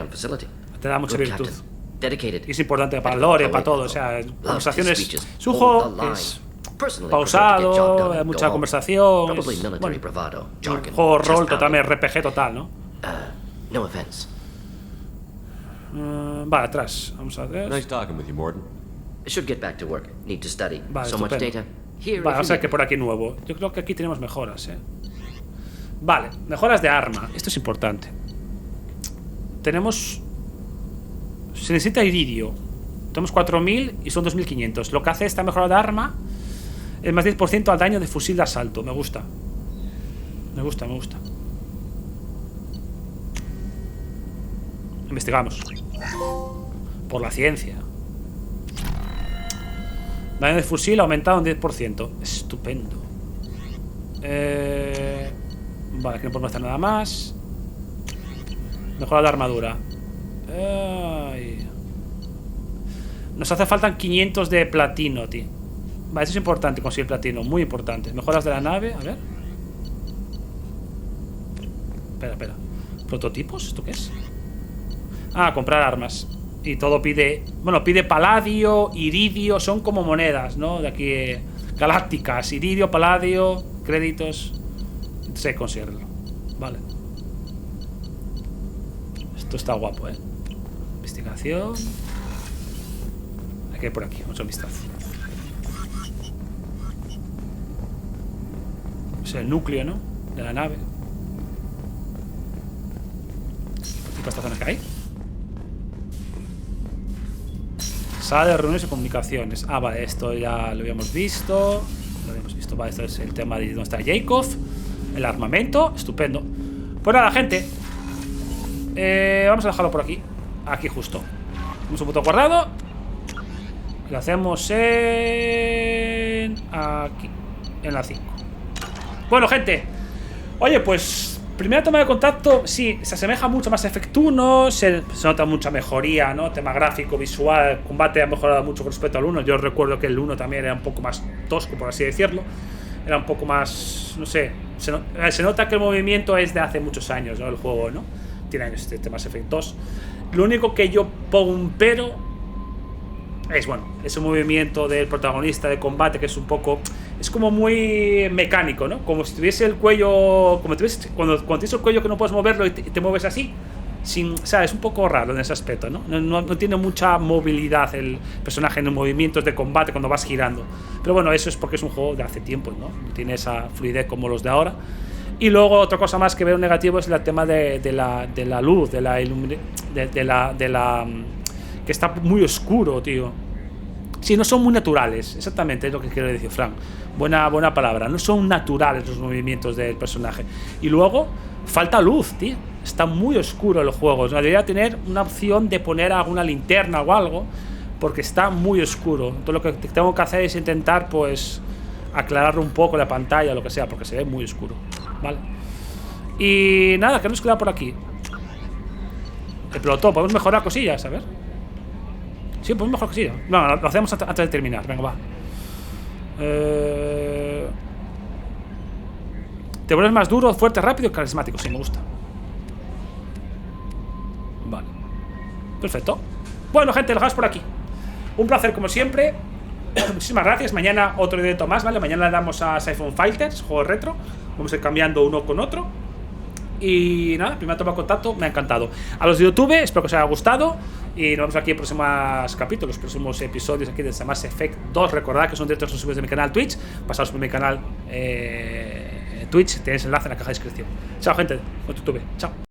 te da mucha virtud. Y es importante para el lore, para todo. O sea, conversaciones. Es un juego que es pausado, hay mucha conversación. Es, bueno, un juego rol totalmente RPG total, ¿no? No offense. Vale, atrás. Vamos a ver. Nice talking with you, Morton. Should get back to work. Need to study. Vale, So much data. Here, vale, vamos a ver que por aquí nuevo. Yo creo que aquí tenemos mejoras, Vale, mejoras de arma. Esto es importante. Tenemos... Se necesita iridio. Tenemos 4000 y son 2500. Lo que hace esta mejora de arma es más 10% al daño de fusil de asalto. Me gusta. Me gusta, me gusta. Investigamos. Por la ciencia. Daño de fusil aumentado un 10%. Estupendo. Vale, aquí no podemos hacer nada más. Mejora de armadura. Ay. Nos hace falta 500 de platino, tío. Vale, eso es importante, conseguir platino. Muy importante. Mejoras de la nave, a ver. Espera. ¿Prototipos? ¿Esto qué es? Ah, comprar armas. Y todo pide... Bueno, pide paladio, iridio. Son como monedas, ¿no? De aquí... galácticas. Iridio, paladio, créditos. Sé conseguirlo. Vale. Esto está guapo, Investigación. Hay que ir por aquí. Vamos a un vistazo. Es el núcleo, ¿no? De la nave. ¿Qué tipo de esta zona que hay? Sala de reuniones y comunicaciones. Ah, vale, esto ya lo habíamos visto. Vale, esto es el tema de donde está Jacob. El armamento, estupendo. Pues nada, gente. Vamos a dejarlo por aquí. Aquí justo. Hemos un punto guardado. Lo hacemos en... aquí. En la 5. Bueno, gente. Oye, pues... Primera toma de contacto, sí, se asemeja mucho más a Effect 1, se nota mucha mejoría, ¿no? Tema gráfico, visual, combate ha mejorado mucho con respecto al 1. Yo recuerdo que el 1 también era un poco más tosco, por así decirlo. Era un poco más, no sé, se nota que el movimiento es de hace muchos años, ¿no? El juego, ¿no? Tiene años este más Effect 2. Lo único que yo pongo un pero es, bueno, ese movimiento del protagonista de combate que es un poco... Es como muy mecánico, ¿no? Como si tuviese el cuello... Como tuviese, cuando tienes el cuello que no puedes moverlo y te mueves así. O sea, es un poco raro en ese aspecto, ¿no? No tiene mucha movilidad el personaje en los movimientos de combate cuando vas girando. Pero bueno, eso es porque es un juego de hace tiempo, ¿no? No tiene esa fluidez como los de ahora. Y luego otra cosa más que veo negativo es el tema de la luz, de la que está muy oscuro, tío. Sí, no son muy naturales, exactamente, es lo que quiero decir, Frank. Buena palabra, no son naturales los movimientos del personaje. Y luego, falta luz, tío. Está muy oscuro el juego. Debería tener una opción de poner alguna linterna o algo, porque está muy oscuro. Entonces lo que tengo que hacer es intentar, pues, aclarar un poco la pantalla o lo que sea, porque se ve muy oscuro. Vale. Y nada, ¿qué nos queda por aquí? El pelotón, podemos mejorar cosillas, a ver. Sí, pues mejor que sí. No, lo hacemos antes de terminar. Venga, va. Te vuelves más duro, fuerte, rápido y carismático. Sí, me gusta. Vale. Perfecto. Bueno, gente, lo dejamos por aquí. Un placer como siempre. Muchísimas gracias. Mañana otro directo más, ¿vale? Mañana le damos a Siphon Fighters, juego retro. Vamos a ir cambiando uno con otro. Y nada, primera toma de contacto, me ha encantado. A los de YouTube, espero que os haya gustado. Y nos vemos aquí en próximos capítulos, próximos episodios aquí de Mass Effect 2. Recordad que son directos exclusivos de mi canal Twitch. Pasaos por mi canal Twitch, tenéis enlace en la caja de descripción. Chao, gente, con YouTube. Chao.